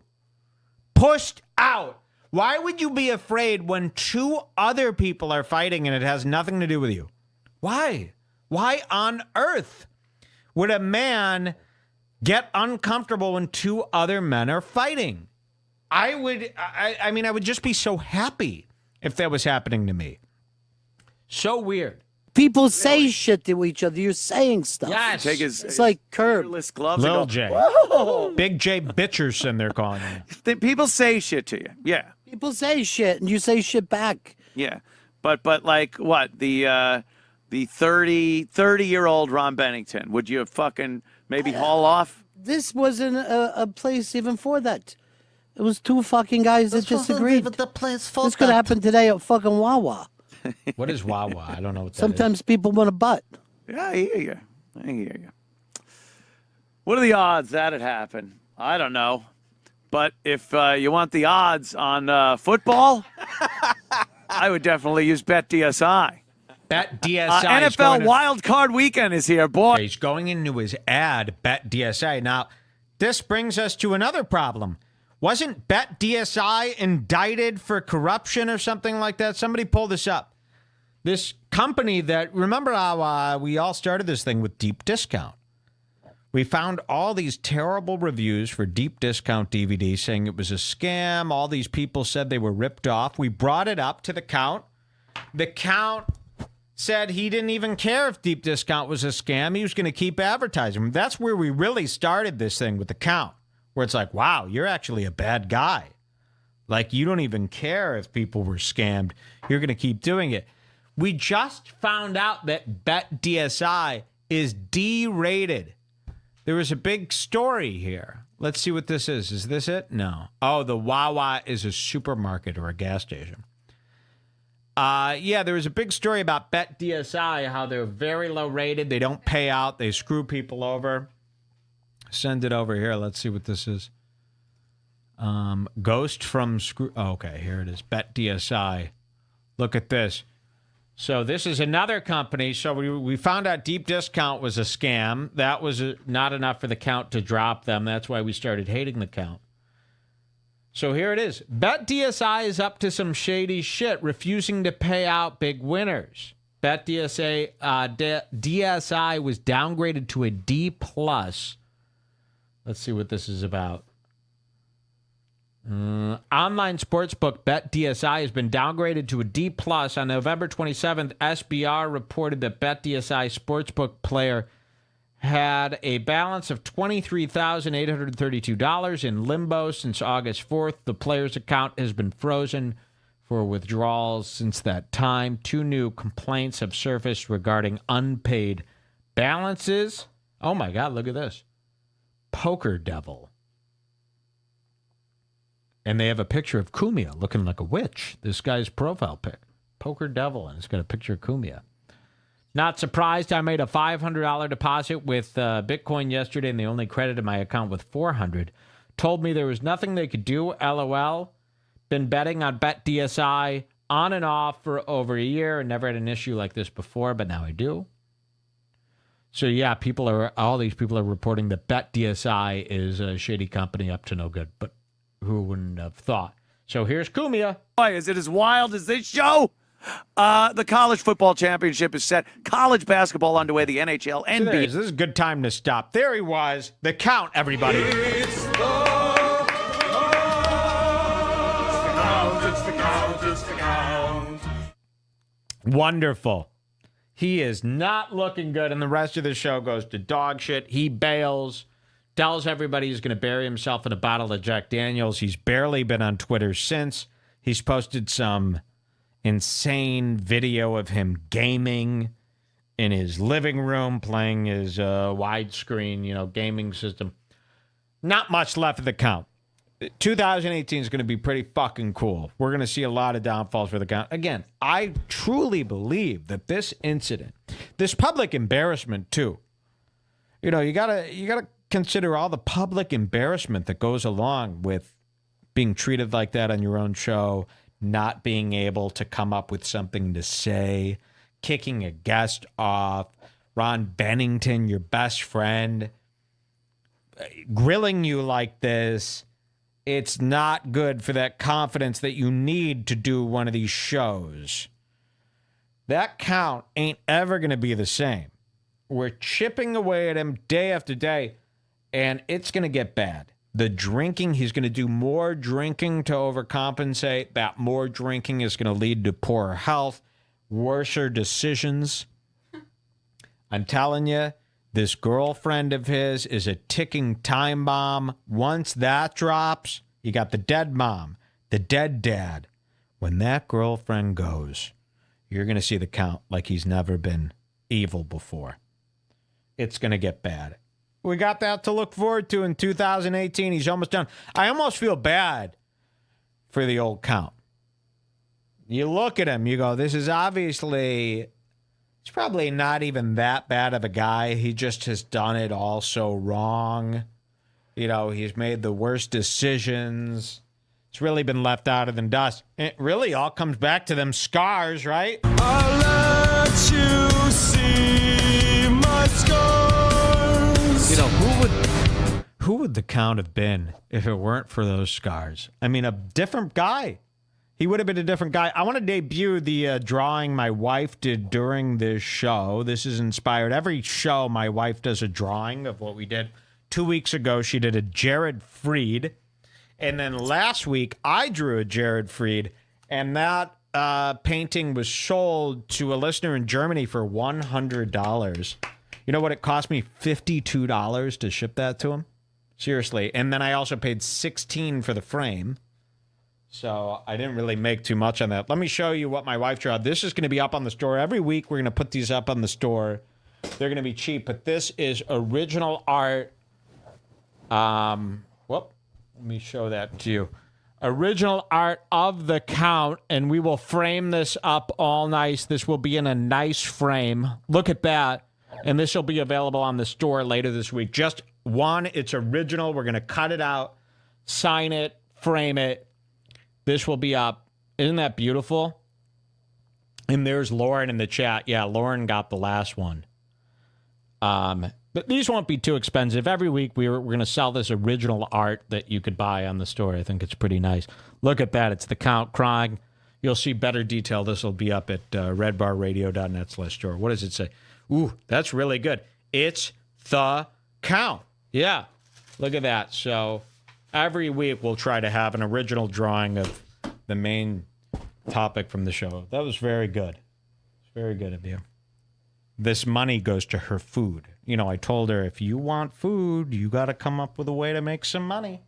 Pushed out. Why would you be afraid when 2 other people are fighting and it has nothing to do with you? Why? Why on earth would a man get uncomfortable when 2 other men are fighting? I mean, I would just be so happy if that was happening to me. So weird. people say shit to each other. You're saying stuff. Yes. Take his, It's like curb. gloves. Lil and go, J. Whoa. Big J Bitcherson, they're calling him. People say shit to you. Yeah. People say shit, and you say shit back. Yeah. But like what? The 30-year-old Ron Bennington, would you fucking maybe haul off? This wasn't a place even for that. It was 2 fucking guys that disagreed. The place for This could that. happen today at fucking Wawa. What is Wawa? I don't know what that Sometimes people want a butt. Yeah, I hear you. What are the odds that it happened? I don't know. But if you want the odds on football, I would definitely use BetDSI. BetDSI. NFL Wild Card Weekend is here, boy. He's going into his ad, BetDSI. Now, this brings us to another problem. Wasn't BetDSI indicted for corruption or something like that? Somebody pull this up. This company that, remember how we all started this thing with Deep Discount? We found all these terrible reviews for Deep Discount DVD saying it was a scam. All these people said they were ripped off. We brought it up to the Count. The Count said he didn't even care if Deep Discount was a scam. He was going to keep advertising. That's where we really started this thing with the Count, where it's like, wow, you're actually a bad guy. Like, you don't even care if people were scammed. You're going to keep doing it. We just found out that BetDSI is derated There was a big story here. Let's see what this is. Is this it? No. Oh, the Wawa is a supermarket or a gas station. Yeah, there was a big story about BetDSI, how they're very low rated. They don't pay out. They screw people over. Send it over here. Let's see what this is. Ghost from Screw. Oh, okay, here it is. BetDSI. Look at this. So this is another company. So we found out Deep Discount was a scam. That was not enough for the count to drop them. That's why we started hating the count. So here it is. BetDSI is up to some shady shit, refusing to pay out big winners. BetDSI DSI was downgraded to a D+. Let's see what this is about. Online sportsbook BetDSI has been downgraded to a D+. On November 27th, SBR reported that BetDSI sportsbook player had a balance of $23,832 in limbo since August 4th. The player's account has been frozen for withdrawals since that time. 2 new complaints have surfaced regarding unpaid balances. Oh my God, look at this. Poker Devil. And they have a picture of Cumia looking like a witch. This guy's profile pic. Poker Devil, and it's got a picture of Cumia. Not surprised, I made a $500 deposit with Bitcoin yesterday, and they only credited my account with $400. Told me there was nothing they could do, LOL. Been betting on BetDSI on and off for over a year and never had an issue like this before, but now I do. So yeah, all these people are reporting that BetDSI is a shady company up to no good, but who wouldn't have thought? So here's Cumia. Is it as wild as this show? The college football championship is set. College basketball underway. The NHL, NBA. This is a good time to stop. There he was. The count, everybody. It's the count. It's the count. It's the count. Wonderful. He is not looking good, and the rest of the show goes to dog shit. He bails. Tells everybody he's going to bury himself in a bottle of Jack Daniels. He's barely been on Twitter since. He's posted some insane video of him gaming in his living room, playing his widescreen, gaming system. Not much left of the count. 2018 is going to be pretty fucking cool. We're going to see a lot of downfalls for the count. Again, I truly believe that this incident, this public embarrassment too, you gotta consider all the public embarrassment that goes along with being treated like that on your own show, not being able to come up with something to say, kicking a guest off, Ron Bennington, your best friend, grilling you like this. It's not good for that confidence that you need to do one of these shows. That count ain't ever going to be the same. We're chipping away at him day after day. And it's going to get bad. The drinking, he's going to do more drinking to overcompensate. That more drinking is going to lead to poorer health, worser decisions. I'm telling you, this girlfriend of his is a ticking time bomb. Once that drops, you got the dead mom, the dead dad. When that girlfriend goes, you're going to see the count like he's never been evil before. It's going to get bad. We got that to look forward to in 2018. He's almost done. I almost feel bad for the old count. You look at him, you go, this is obviously, it's probably not even that bad of a guy. He just has done it all so wrong. He's made the worst decisions. It's really been left out of the dust. It really all comes back to them scars, right? I'll let you see my scars. Who would the count have been if it weren't for those scars? I mean, a different guy. He would have been a different guy. I want to debut the drawing my wife did during this show. This is inspired. Every show, my wife does a drawing of what we did. 2 weeks ago, she did a Jared Freed. And then last week, I drew a Jared Freed. And that painting was sold to a listener in Germany for $100. You know what it cost me? $52 to ship that to him. Seriously. And then I also paid $16 for the frame. So I didn't really make too much on that. Let me show you what my wife drew. This is going to be up on the store. Every week we're going to put these up on the store. they're going to be cheap. But this is original art. Let me show that to you. Original art of the Count, and we will frame this up all nice. This will be in a nice frame. Look at that. And this will be available on the store later this week. Just one, it's original. We're going to cut it out, sign it, frame it. This will be up. Isn't that beautiful? And there's Lauren in the chat. Yeah, Lauren got the last one. But these won't be too expensive. Every week we're going to sell this original art that you could buy on the store. I think it's pretty nice. Look at that. It's the Count crying. You'll see better detail. This will be up at redbarradio.net/store. What does it say? Ooh, that's really good. It's the Count. Yeah, look at that. So every week we'll try to have an original drawing of the main topic from the show. That was very good. It's very good of you. This money goes to her food. You know, I told her, if you want food, you got to come up with a way to make some money.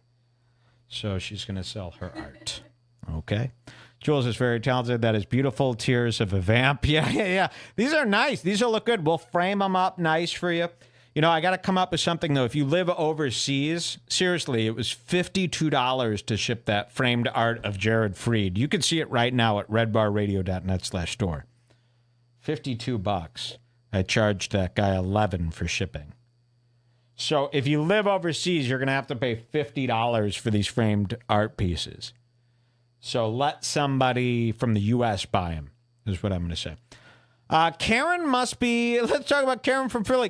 So she's going to sell her art. Okay. Jules is very talented. That is beautiful. Tears of a Vamp. Yeah. These are nice. These will look good. We'll frame them up nice for you. You know, I got to come up with something, though. If you live overseas, seriously, it was $52 to ship that framed art of Jared Freed. You can see it right now at redbarradio.net/store. $52. I charged that guy $11 for shipping. So if you live overseas, you're going to have to pay $50 for these framed art pieces. So let somebody from the U.S. buy them, is what I'm going to say. Karen must be, let's talk about Karen from Philly.